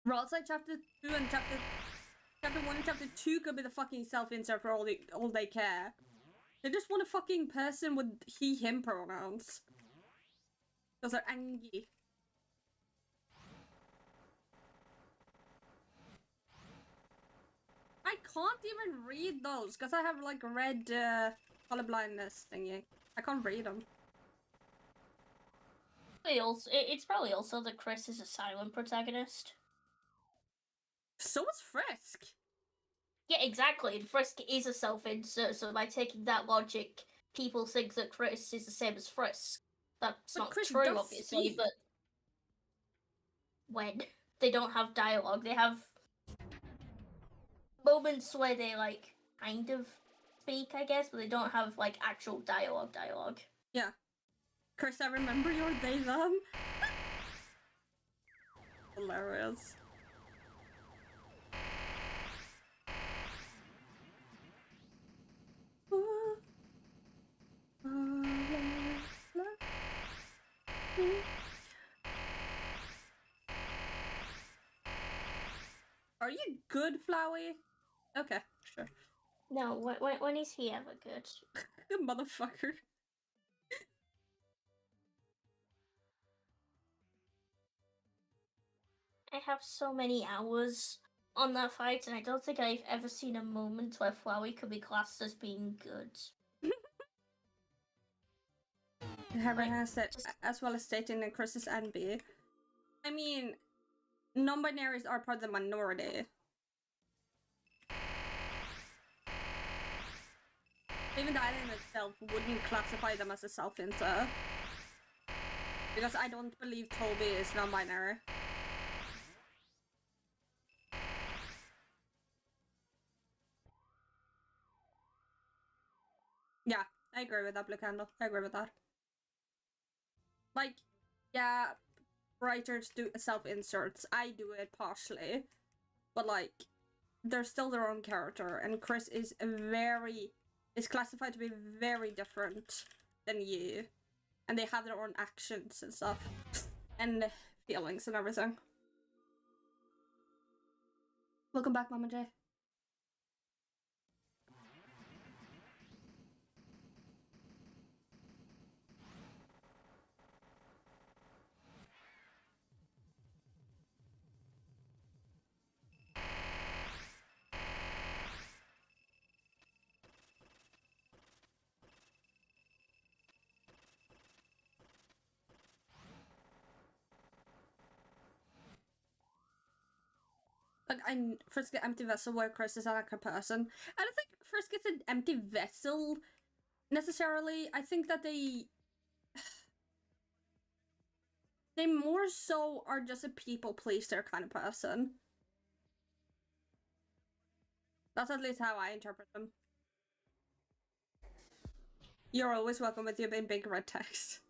Right, chapter 2 and chapter 1 and chapter 2 could be the fucking self-insert for all they care. They just want a fucking person with he, him pronouns. Because they're angry. I can't even read those because I have like red color blindness thingy. I can't read them. It's probably also that Chris is a silent protagonist. So is Frisk. Yeah, exactly. And Frisk is a self-insert, so by taking that logic, people think that Chris is the same as Frisk. That's But not Chris true, does obviously, speak. but when they don't have dialogue, they have moments where they like kind of speak, I guess, but they don't have like actual dialogue. Yeah. Chris, I remember your day then. Hilarious. Are you good, Flowey? Okay, sure. No, when is he ever good? Good motherfucker. I have so many hours on that fight, and I don't think I've ever seen a moment where Flowey could be classed as being good. Harry has that, as well as stating in Chris's NB. I mean, non-binaries are part of the minority. Even the island itself wouldn't classify them as a self-insert. Because I don't believe Toby is non-binary. Yeah, I agree with that, Blue Candle. I agree with that. Like, yeah, writers do self-inserts. I do it partially. but like they're still their own character, and Chris is classified to be very different than you, and they have their own actions and stuff and feelings and everything. Welcome back, Mama J. Like, Frisk an empty vessel where Chris is like a person. I don't think Frisk is an empty vessel necessarily. I think that they more so are just a people pleaser kind of person. That's at least how I interpret them. You're always welcome with your big red text.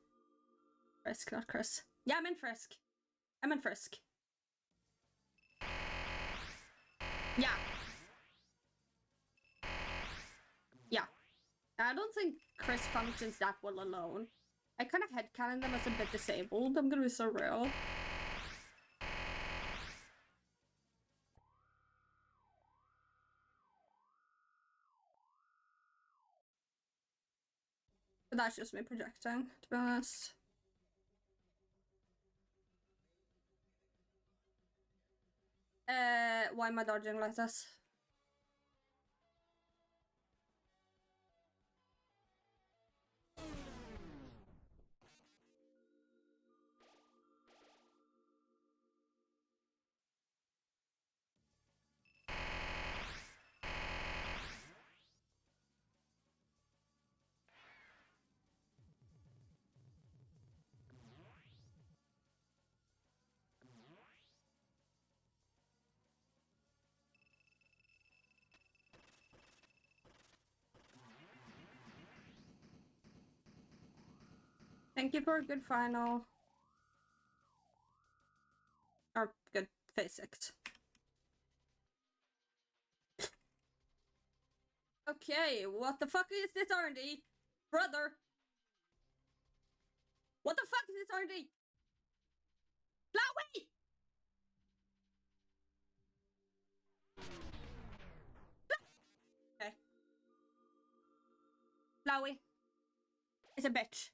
Frisk, not Chris. Yeah, I'm in Frisk. I'm in Frisk. Yeah. Yeah. I don't think Chris functions that well alone. I kind of headcanon them as a bit disabled. I'm gonna be so real. But that's just me projecting, to be honest. Why am I dodging like this? Thank you for a good final. Or good phase 6. Okay, what the fuck is this R&D? Brother! What the fuck is this R&D? Flowey! Okay. Flowey is a bitch.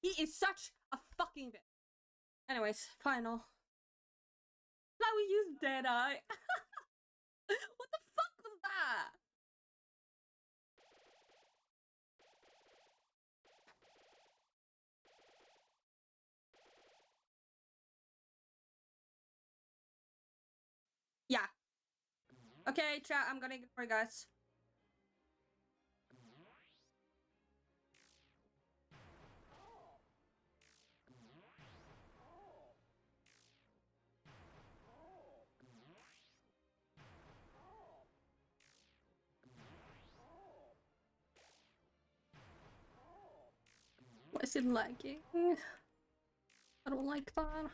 He is such a fucking bitch. Anyways, final. Flowey used Deadeye. What the fuck was that? Yeah. Okay, chat, I'm gonna ignore you guys. Why is it lagging? I don't like that.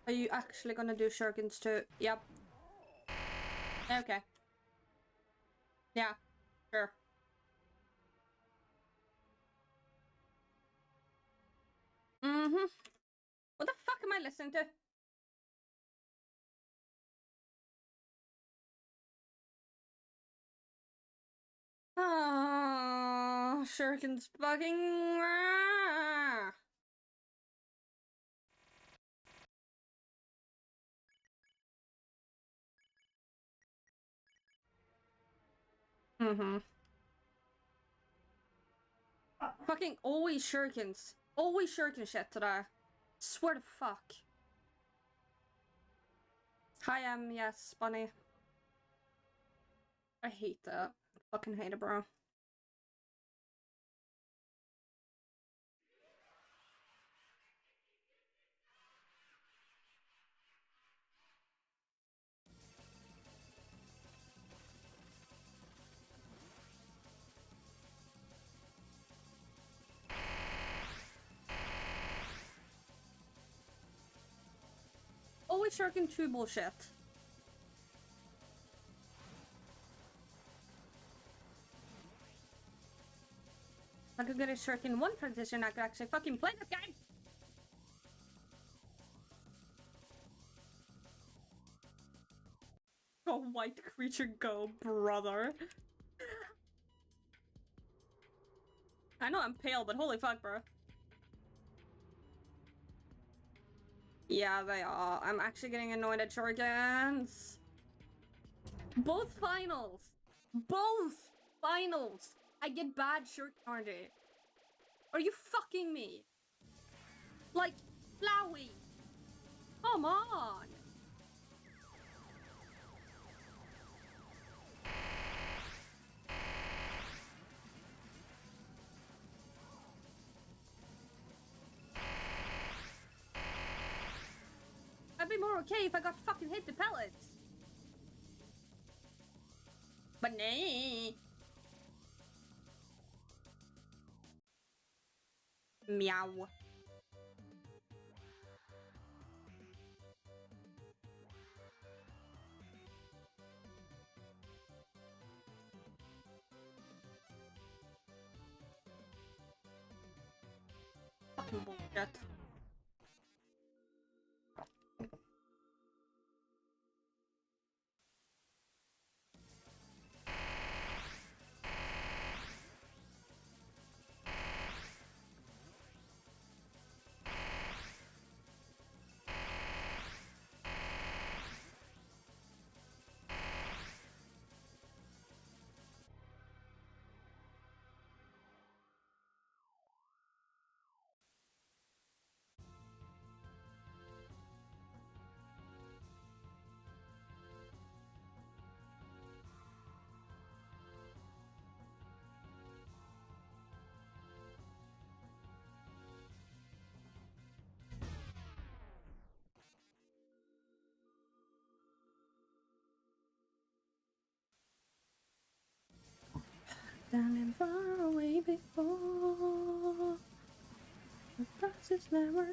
Are you actually gonna do shurikens too? Yep. Okay. Yeah, sure. Mm-hmm. What the fuck am I listening to? Oh, shurikens fucking... Mm-hmm. Fucking always shurikens. Always shuriken shit today. Swear to fuck. Hi, yes, Bunny. I hate that. Fucking hate it, bro. with Shuriken 2 bullshit. If I could get a Shuriken 1 transition, I could actually fucking play this game! Go white creature go, brother. I know I'm pale, but holy fuck, bro. Yeah, they are. I'm actually getting annoyed at Shurikens. Both finals! Both finals! I get bad Shuriken RNG. Are you fucking me? Like, flowey! Come on! I'd be more okay if I got fucking hit the pellets. But nay. Meow. Fucking bullshit. Standing far away before the process never.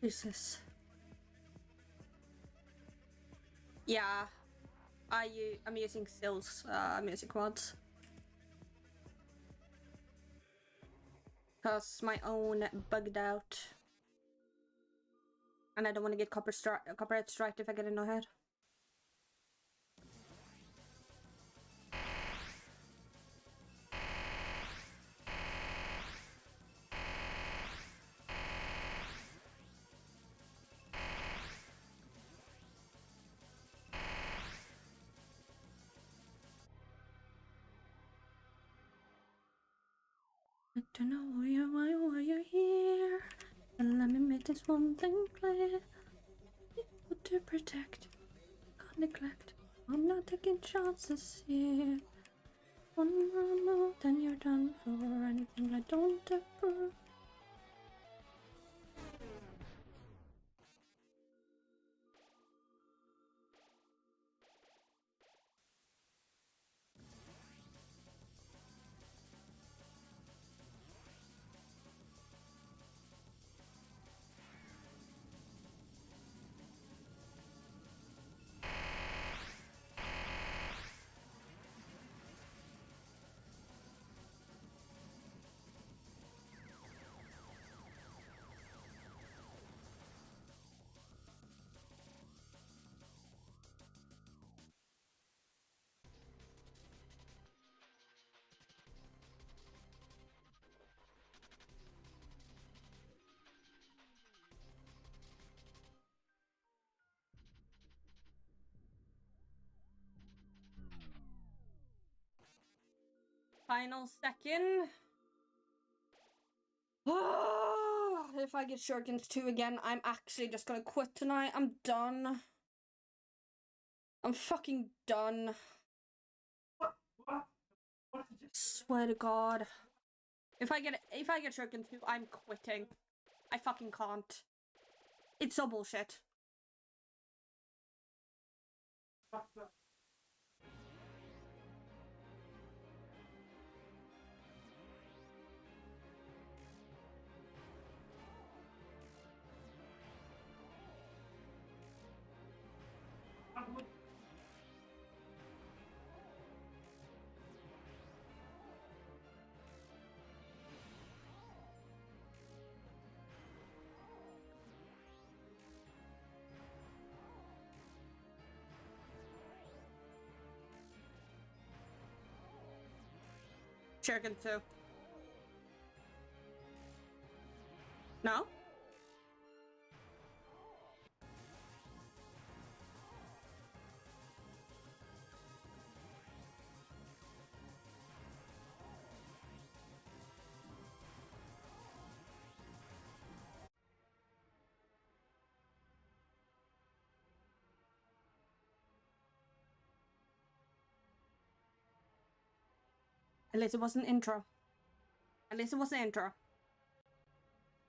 Jesus. Yeah, I'm using Sill's music mods. Cause my own bugged out. And I don't want to get copyright strike if I get in ahead. I don't know why you're here. But let me make this one thing clear. People to protect, can't neglect. I'm not taking chances here. One more move, then you're done for. Anything I don't approve. Final second. If I get Shurikens 2 again, I'm actually just gonna quit tonight. I'm done. I'm fucking done. Swear to God. If I get Shuriken 2, I'm quitting. I fucking can't. It's so bullshit. Shuriken 2. No? At least it was an intro. At least it was an intro.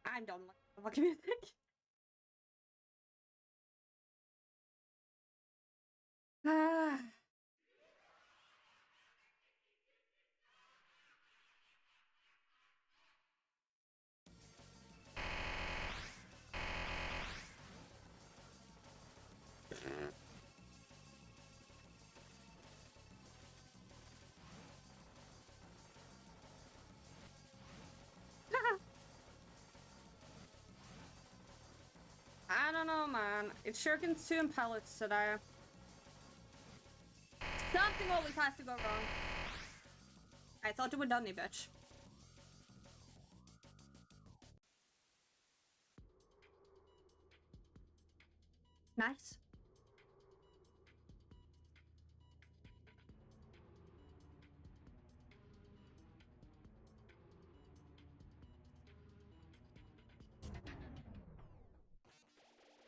I'm done with the fucking music. Ah. I don't know, man. It's Shuriken 2 and pellets today. Something always has to go wrong. I thought you were done, you bitch. Nice.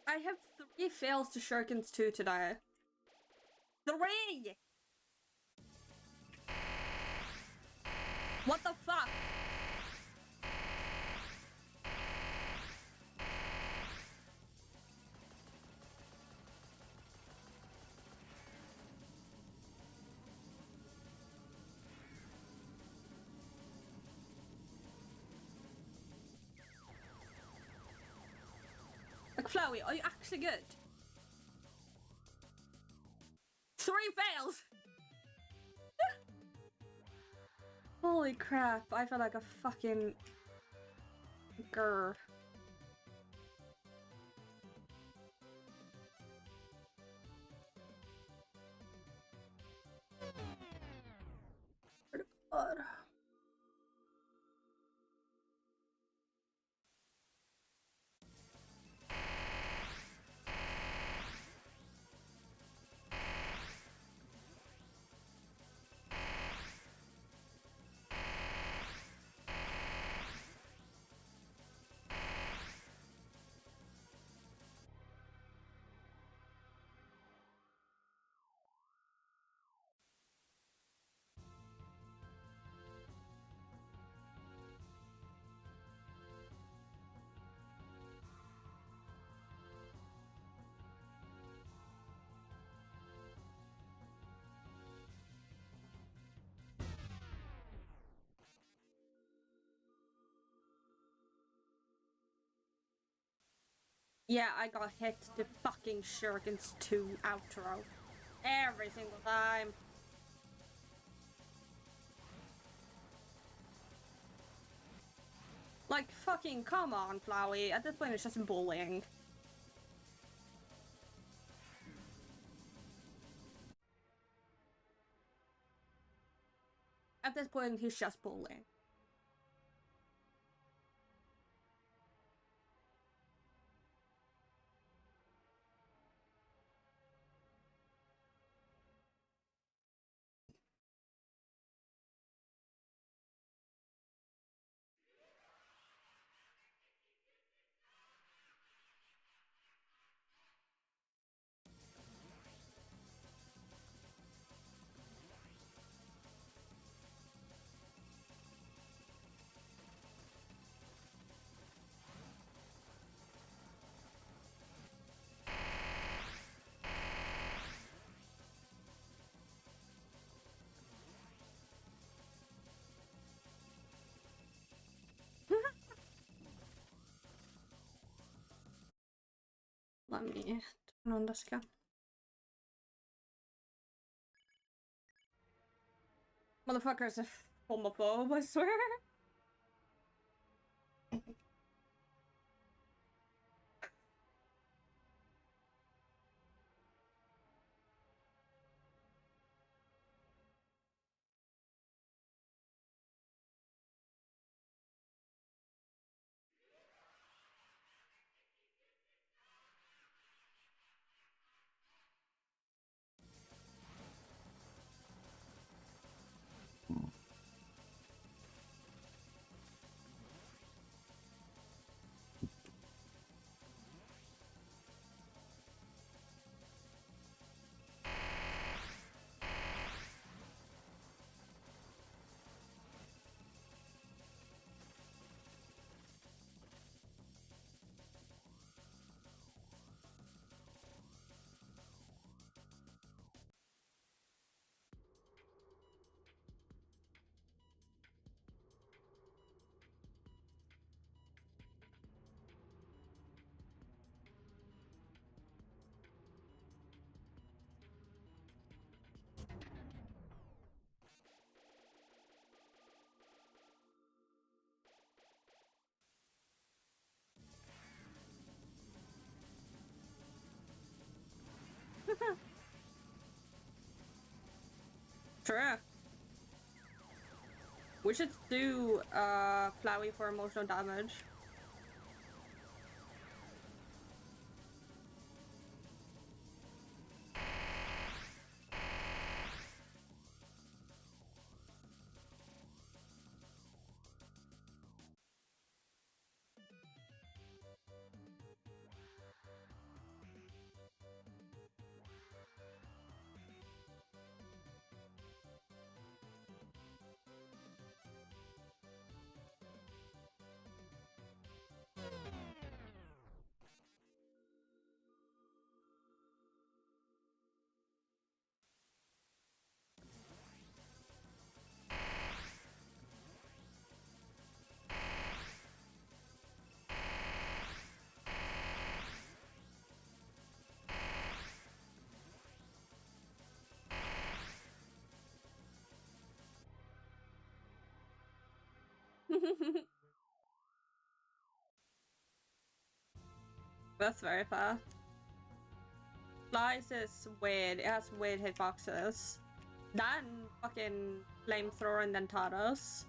I have 3 fails to Shurikens 2 today. 3! What the fuck? Like, Flowey, are you actually good? 3 fails! Holy crap, I feel like a fucking... grr. God. Yeah, I got hit the fucking Shurikens 2 outro. Every single time. Like, fucking come on, Flowey. At this point, it's just bullying. At this point, he's just bullying. Let me turn on this guy. Motherfucker's a homophobe, I swear. True. We should do Flowey for emotional damage. That's very fair. Slice is weird. It has weird hitboxes. That and fucking flamethrower and dentados.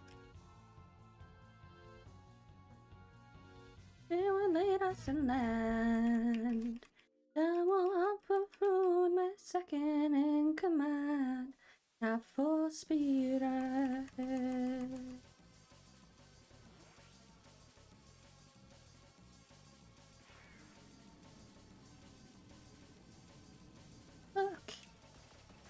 It will lead us in land. That will help for food, my second in command. Now full speed ahead. Look,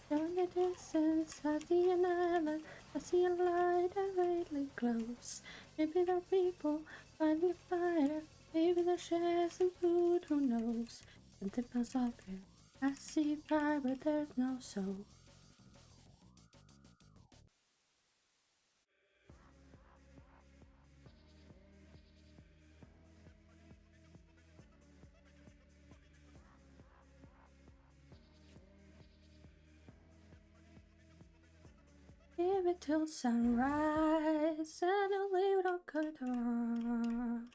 down the distance, I see an island. I see a light that faintly glows. Maybe there are people fighting a fire. Maybe they'll share some food, who knows? Something feels up here. I see fire, but there's no soul. Give it till sunrise, and I'll leave it all cut on.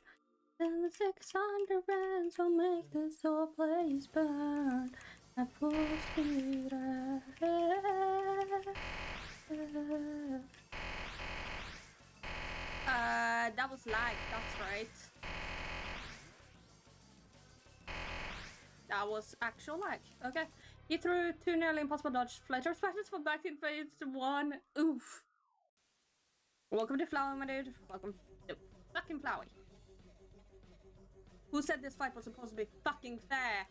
And the 600 brands will make this whole place burn at full speed ahead. That was lag, that's right. That was actual lag, okay. He threw 2 nearly impossible dodge flitter splashes for back in phase 1. Oof. Welcome to Flowey, my dude. Welcome to fucking Flowey. Who said this fight was supposed to be fucking fair?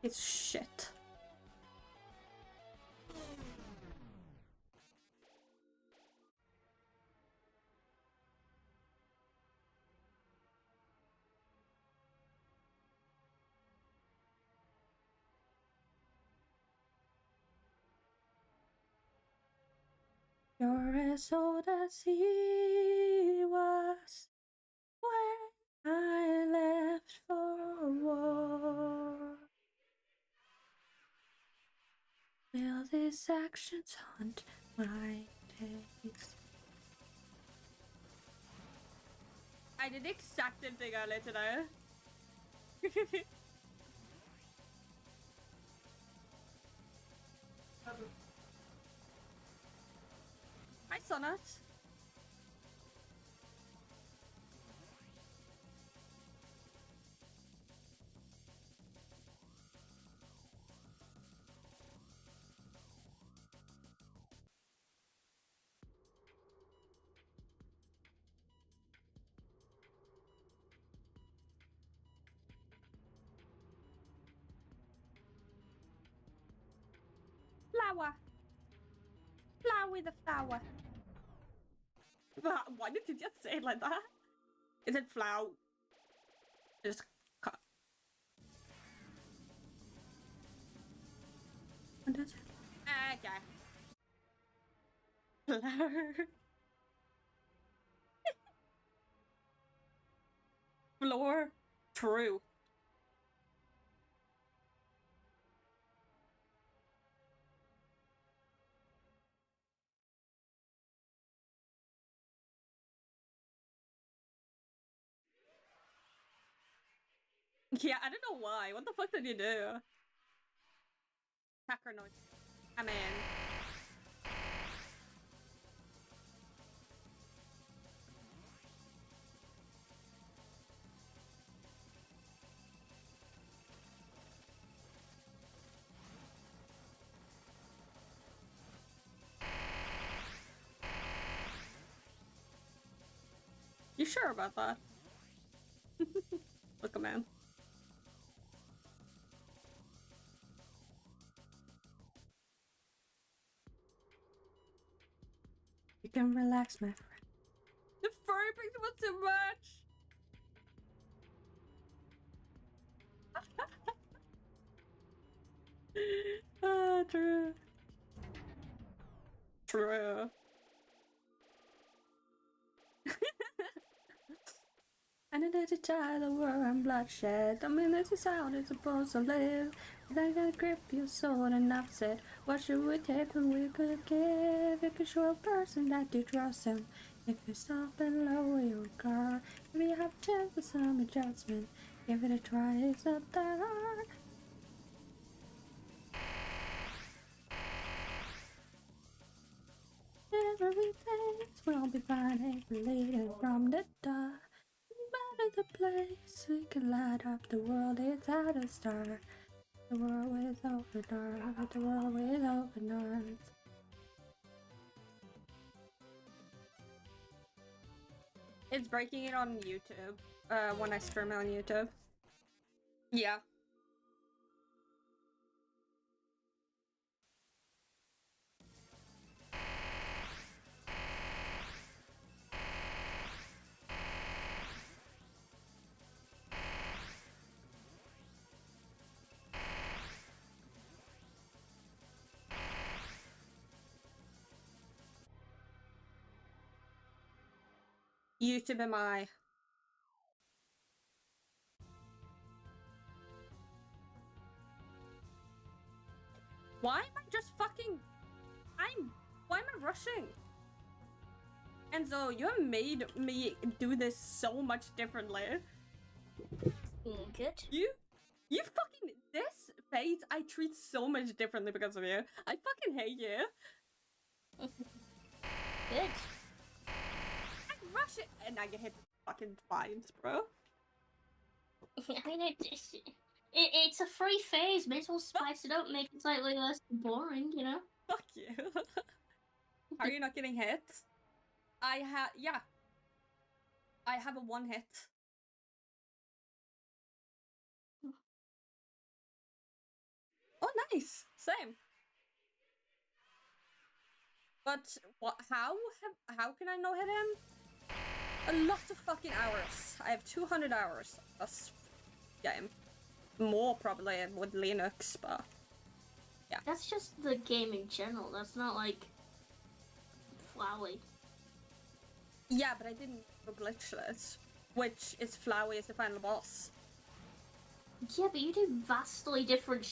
It's shit. You're as old as he was. his actions haunt my days. I did the exact same thing earlier today. Hi, Sonnet. Flower. Flower the flower. Why did you just say it like that? Is it flow? Just cut. What does it? Okay. Flower. Floor. True. Yeah, I don't know why. What the fuck did you do? Hacker noise. I'm in. You sure about that? Look, a man. You can relax, my friend. The furry picture was too much! Ah, true. True. And it is a child of war and bloodshed. I mean, it's a sound it's supposed to live. But I gotta grip your sword and upset. What should we take when we could give? You can show a person that you trust him. If you stop and lower your guard, maybe you have a chance for some adjustment. Give it a try, it's not that hard. Everything will be fine if we lead it from the dark. Better the place we can light up the world. It's how to start. The world with open arms. The world with open arms. It's breaking it on YouTube. When I stream on YouTube. Yeah. YouTube am I. Why am I just fucking... Why am I rushing? Enzo, you have made me do this so much differently. Good. You fucking... This phase I treat so much differently because of you. I fucking hate you. Good. I rush it and I get hit fucking times, bro. I mean, it's a free phase. May as well spice it up, make it slightly less boring, you know? Fuck you. How are you not getting hit? Yeah. I have a one hit. Oh, nice. Same. But what? How can I no hit him? A lot of fucking hours. I have 200 hours. That's game. More probably with Linux, but yeah. That's just the game in general. That's not like flowey. Yeah, but I didn't do glitchless, which is Flowey as the final boss. Yeah, but you do vastly different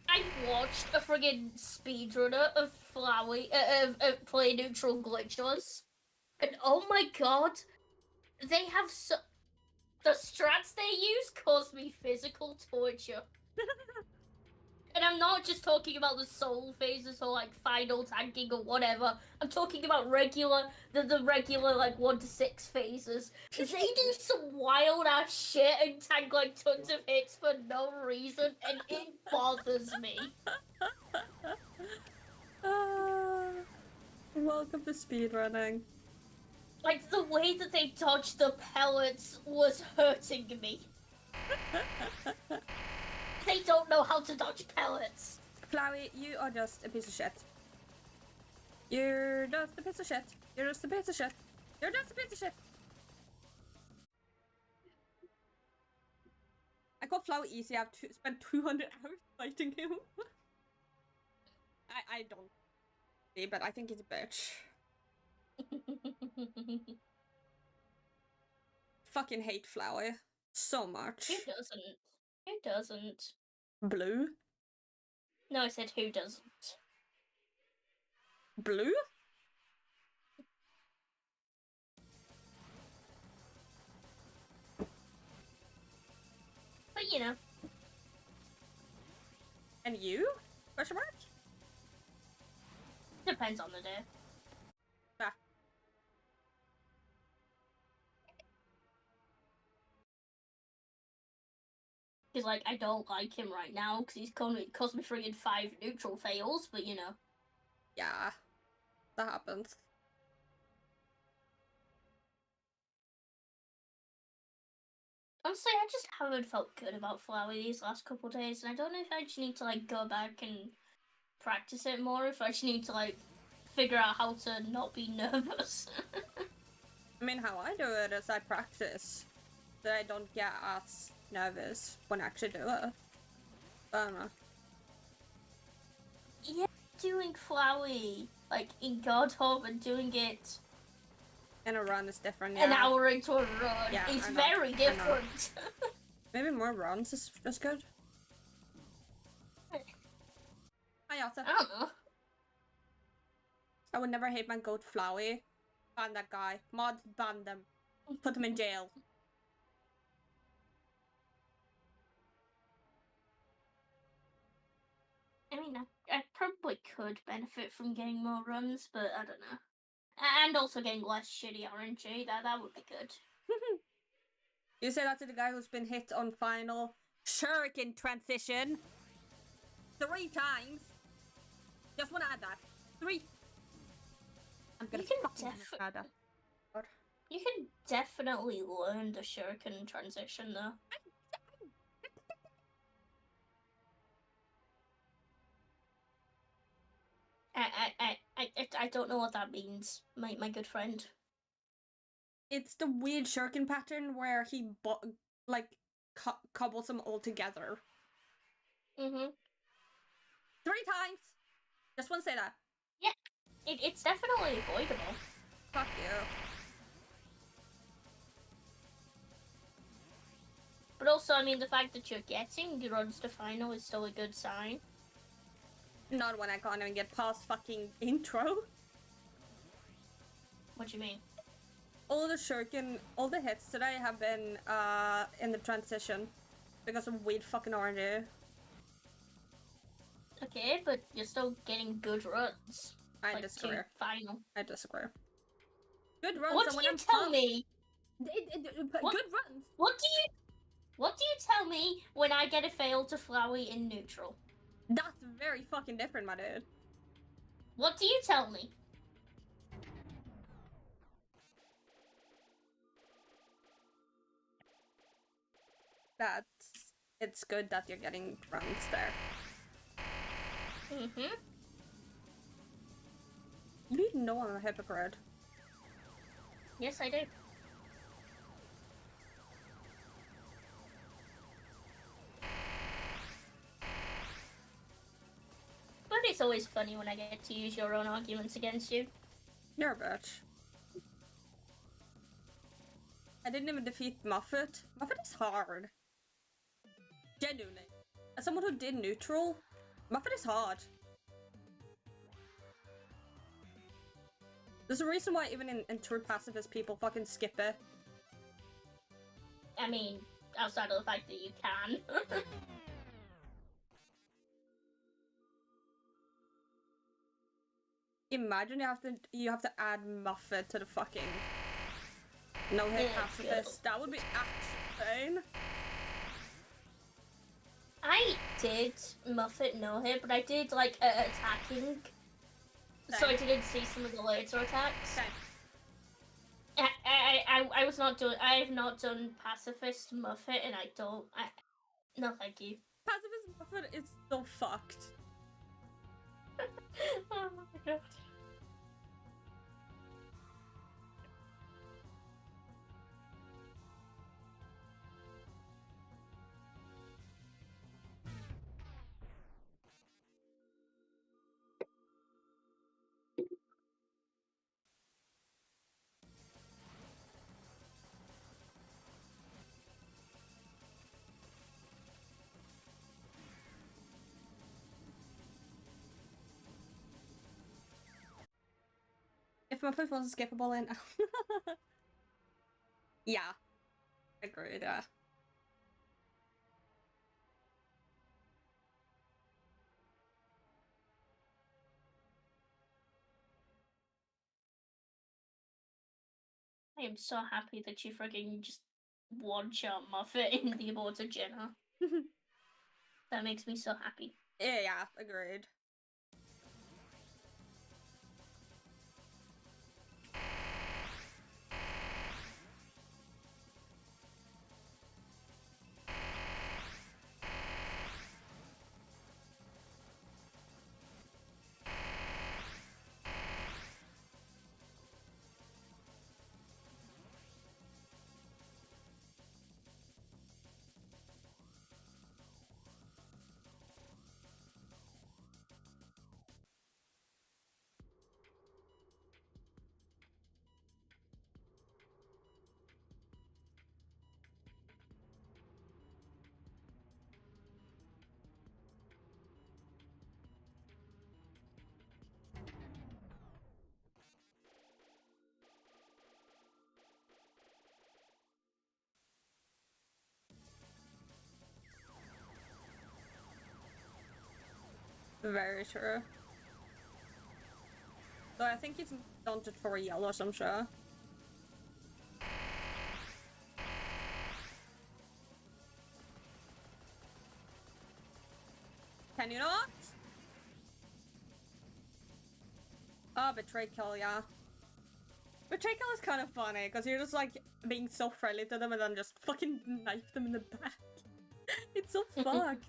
I watched a friggin' speedrunner of Flowey, play neutral glitchless, and oh my god, they have the strats they use cause me physical torture. And I'm not just talking about the soul phases or like final tanking or whatever. I'm talking about the regular like 1 to 6 phases. They do some wild ass shit and tank like tons of hits for no reason, and it bothers me. Welcome to speedrunning. Like the way that they dodged the pellets was hurting me. They don't know how to dodge pellets. Flowey, you are just a piece of shit. You're just a piece of shit. You're just a piece of shit. You're just a piece of shit. I call Flowey easy. I've spent 200 hours fighting him. I don't see, but I think he's a bitch. Fucking hate Flowey so much. Who doesn't? Who doesn't? Blue? No, I said who doesn't. Blue? But you know. And you? Question mark? Depends on the day. Ah. Because, like, I don't like him right now because he's cost me friggin' 5 neutral fails, but you know. Yeah. That happens. Honestly, I just haven't felt good about Flowey these last couple of days, and I don't know if I just need to, like, go back and practice it more, if I just need to, like, figure out how to not be nervous. I mean, how I do it is I practice, so I don't get as nervous when I actually do it. I don't know. Yeah, doing Flowey, like, in God Home and doing it And a run is different, yeah. an hour into a run Yeah, is I know, very different. Maybe more runs is just good. Hi, Yasa. I don't know. I would never hate my goat Flowey. Ban that guy. Mods ban them. Put them in jail. I mean, I probably could benefit from getting more runs, but I don't know. And also getting less shitty RNG, that would be good. You say that to the guy who's been hit on final shuriken transition 3 times. Just want to add that. 3. I'm gonna fucking add that. You can definitely learn the shuriken transition, though. I don't know what that means, my good friend. It's the weird shuriken pattern where he cobbles them all together. 3 times. Just want to say that. Yeah, it's definitely avoidable. Fuck you. But also, I mean, the fact that you're getting the runs to final is still a good sign. Not when I can't even get past fucking intro. What do you mean? All the shuriken, all the hits today have been in the transition because of weird fucking RNG. Okay, but you're still getting good runs. I like, disagree. to final. I disagree. Good runs. What do you tell me? Good runs. What do you tell me when I get a fail to Flowey in neutral? That's very fucking different, my dude. What do you tell me? That it's good that you're getting runs there. You know I'm a hypocrite. Yes, I do. But it's always funny when I get to use your own arguments against you. You're a bitch. I didn't even defeat Muffet. Muffet is hard. Genuinely. As someone who did neutral, Muffin is hard. There's a reason why even in true pacifist people fucking skip it. I mean, outside of the fact that you can. Imagine you have to add Muffet to the fucking no-hit pacifist. That would be insane. I did Muffet no-hit, but I did like attacking. Same. So I didn't see some of the later attacks. Same. I was not doing. I have not done pacifist Muffet, and I don't. No, thank you. Pacifist Muffet is so fucked. Oh my god. If Muffet was skippable in... Yeah. Agreed, yeah. I am so happy that you friggin' just one-shot Muffet in the aborted Jenna. That makes me so happy. Yeah, agreed. Very true. So I think it's down to 4 yellows, I'm sure. Can you not? Oh, betray kill, yeah. Betray kill is kind of funny, because you're just like being so friendly to them and then just fucking knife them in the back. It's so fucked.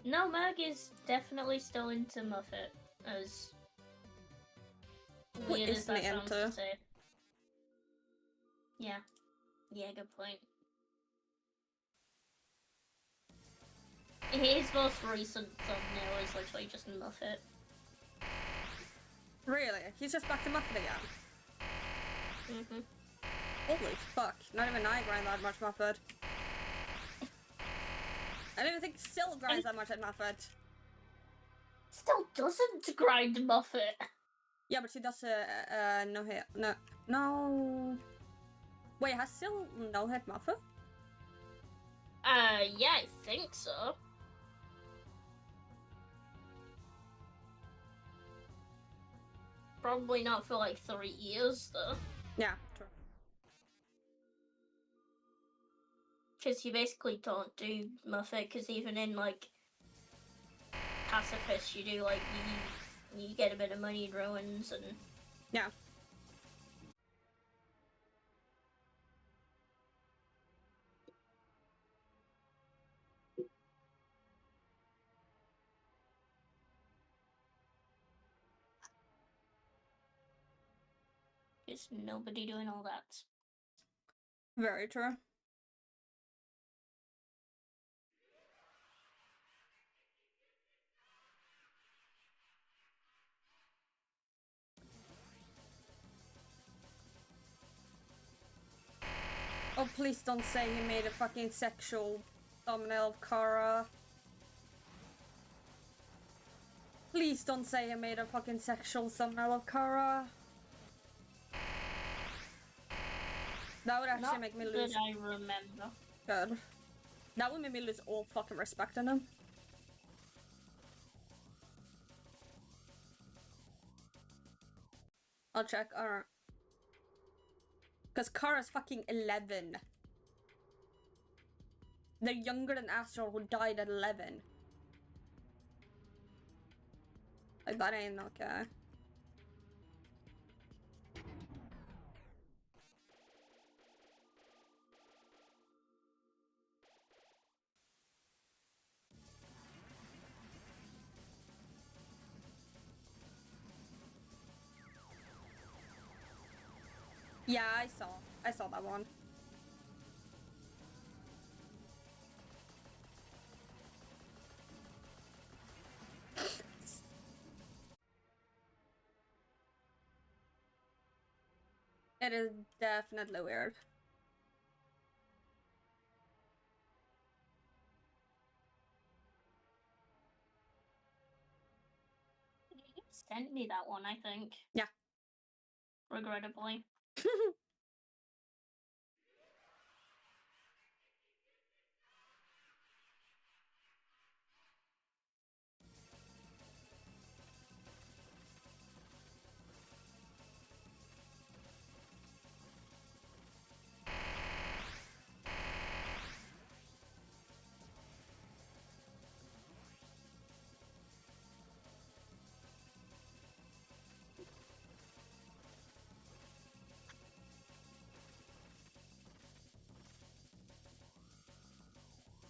No, Meg is definitely still into Muffet, as weird as that sounds to say. Yeah. Yeah, good point. His most recent thumbnail is literally just Muffet. Really? He's just back to Muffet again? Mm-hmm. Holy fuck. Not even I grind that much Muffet. I don't even think Syl grinds that much at Muffet. Still doesn't grind Muffet. Yeah, but she does no hit. No. Wait, has Syl no hit Muffet? Yeah, I think so. Probably not for like 3 years though. Yeah, true. Because you basically don't do Muffet, because even in like pacifist you do like you get a bit of money in ruins and yeah. there's nobody doing all that. Very true. Oh, please don't say he made a fucking sexual thumbnail of Kara. Please don't say he made a fucking sexual thumbnail of Kara. That would actually make me lose. That I remember. Good. That would make me lose all fucking respect in him. I'll check. Alright. Because Kara's fucking 11. They're younger than Astral, who died at 11. Like, that ain't okay. Yeah, I saw that one. It is definitely weird. You sent me that one, I think. Yeah. Regrettably.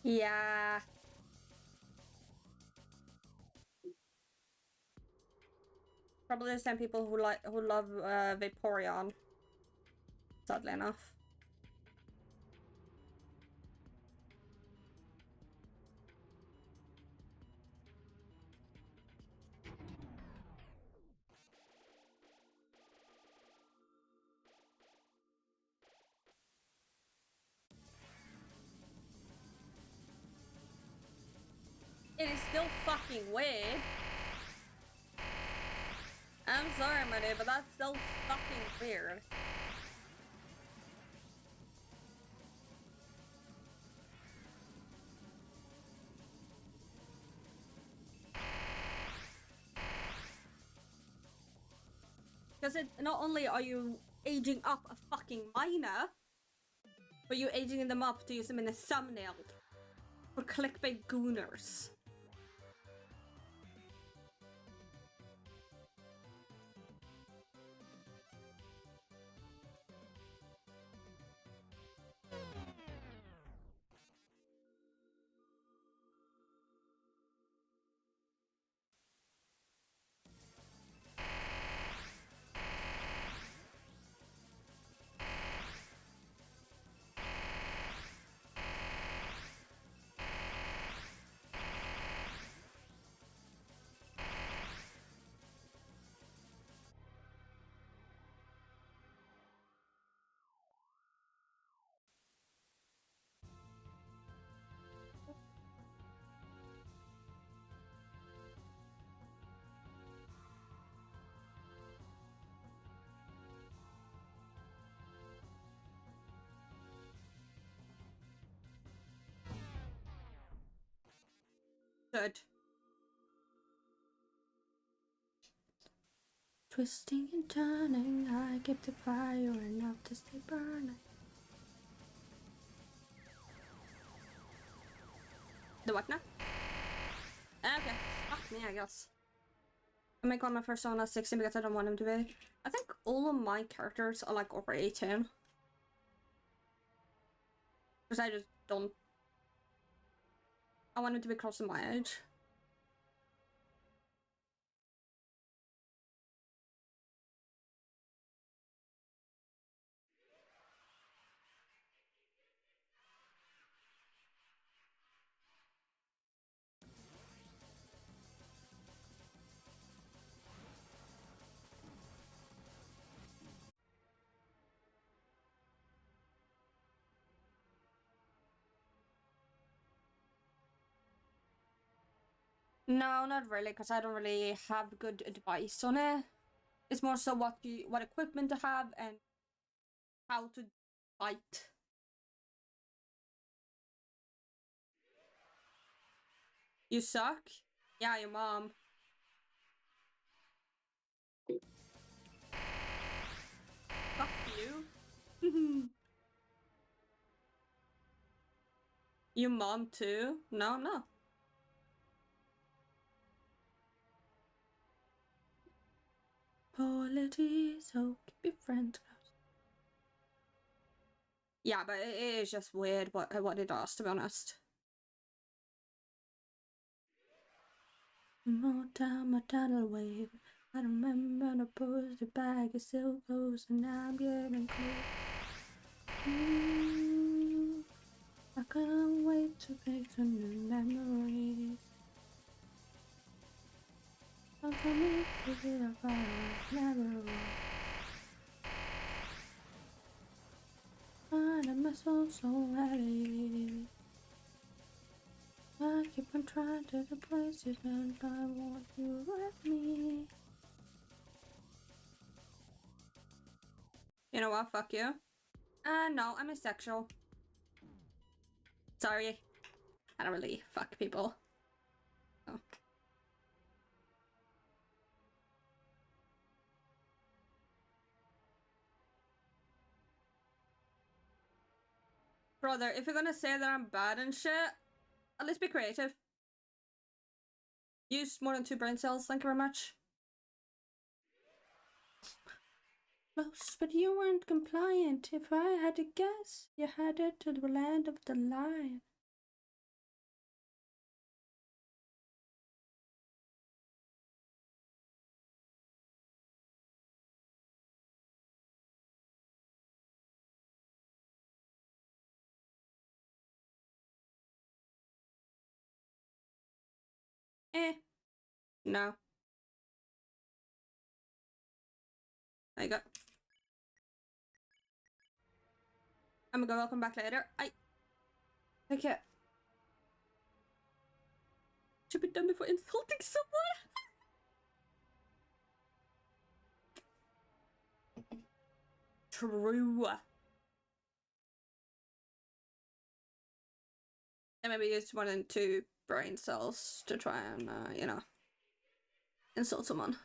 Yeah. Probably the same people who love Vaporeon. Sadly enough. It is still fucking weird. I'm sorry, my dude, but that's still fucking weird. Because not only are you aging up a fucking minor, but you're aging them up to use them in a thumbnail for clickbait gooners. Good. Twisting and turning, I keep the fire enough to stay burning. The what now? Okay, fuck me, I guess. I make one of my first one at 16 because I don't want him to be. I think all of my characters are like over 18. Because I just don't. I want him to be close to my age. No, not really, because I don't really have good advice on it. It's more so what equipment to have and how to fight. You suck? Yeah, your mom. Fuck you. Your mom too? No, no. Quality, so keep your friends close. Yeah, but it is just weird what it does, to be honest. More time, my tidal wave. I remember to push the bag, it's still close, and now I'm getting close. I can't wait to make some new memories. I'm coming to get a fire, never and my soul so heavy. I keep on trying to the places and I want you with me. You know what? Fuck you. No, I'm asexual. Sorry. I don't really fuck people. Oh. Brother, if you're gonna say that I'm bad and shit, at least be creative. Use more than 2 brain cells, thank you very much. Close, but you weren't compliant. If I had to guess, you headed to the land of the lion. No. There you go. I'm gonna welcome back later. Take care. Should be done before insulting someone. True. And maybe use more than 2 brain cells to try and, you know, insult someone.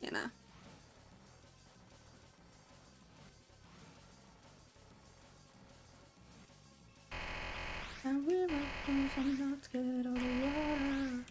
You know. And we're up to some not scared of the water.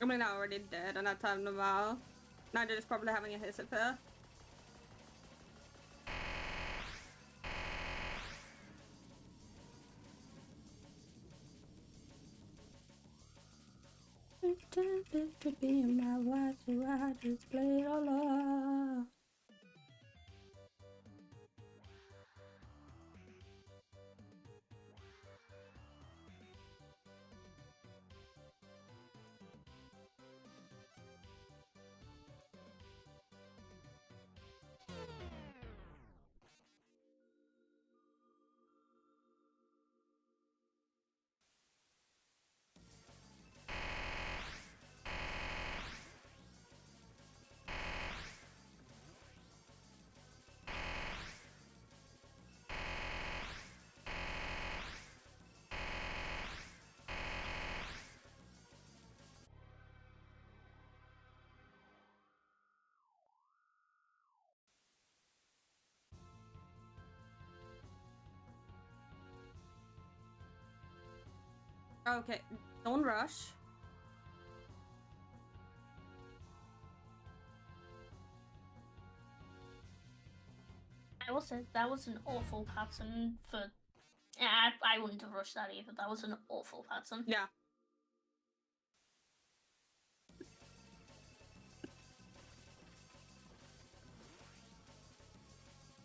I mean, I already did, and I timed them out. Now they're just probably having a hiss at her. Pretended to be my wife, so I just played along. Okay, don't rush. I will say that was an awful pattern for. I wouldn't have rushed that either. That was an awful pattern. Yeah.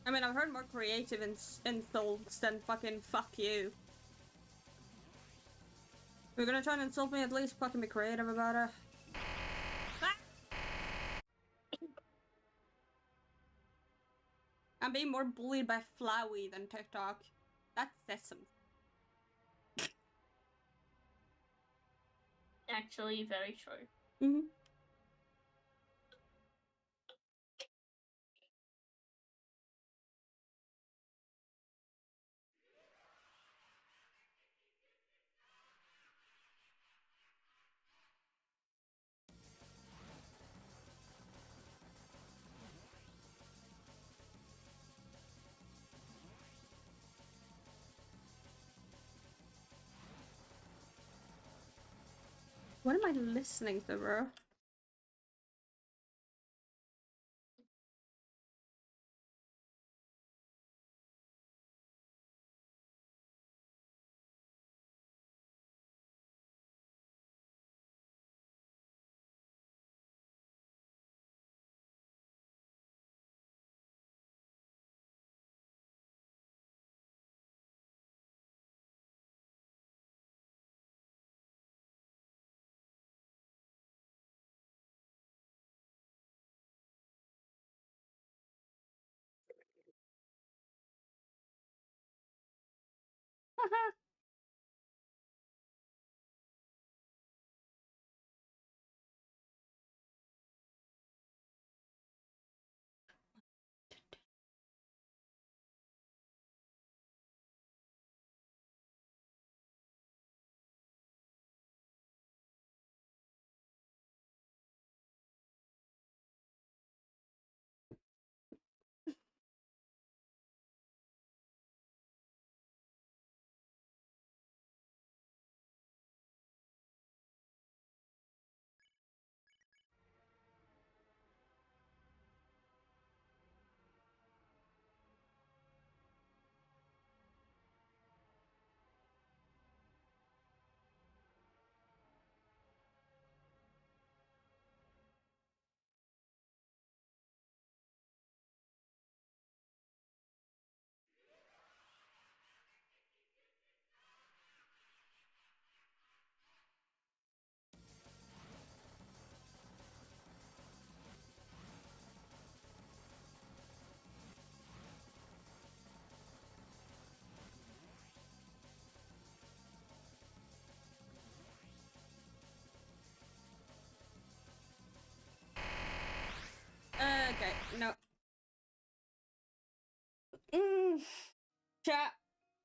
I mean, I've heard more creative insults than fucking fuck you. If you're gonna try and insult me, at least fucking be creative about it. Ah! I'm being more bullied by Flowey than TikTok. That says something. Actually, very true. Mm-hmm. What am I listening to, bro? Okay, no. Chat,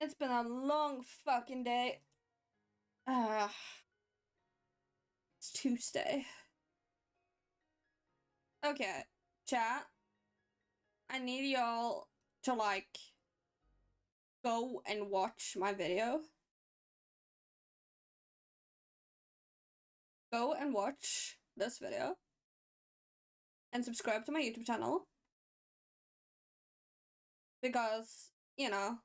it's been a long fucking day. It's Tuesday. Okay, chat. I need y'all to, like, go and watch my video. Go and watch this video. And subscribe to my YouTube channel. Because, you know,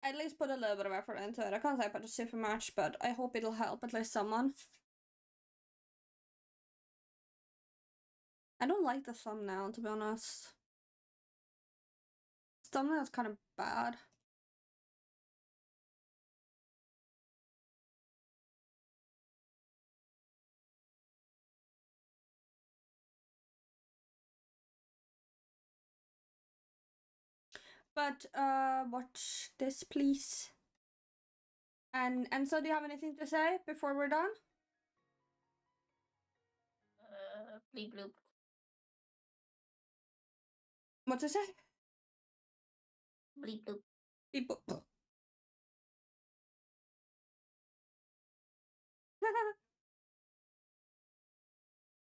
I at least put a little bit of effort into it. I can't say I put super much, but I hope it'll help at least someone. I don't like the thumbnail, to be honest. The thumbnail's kind of bad. But watch this, please. And so, do you have anything to say before we're done? Bleep bloop. What to say? Bleep bloop. Beep boop.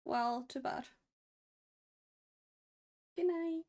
Well, too bad. Good night.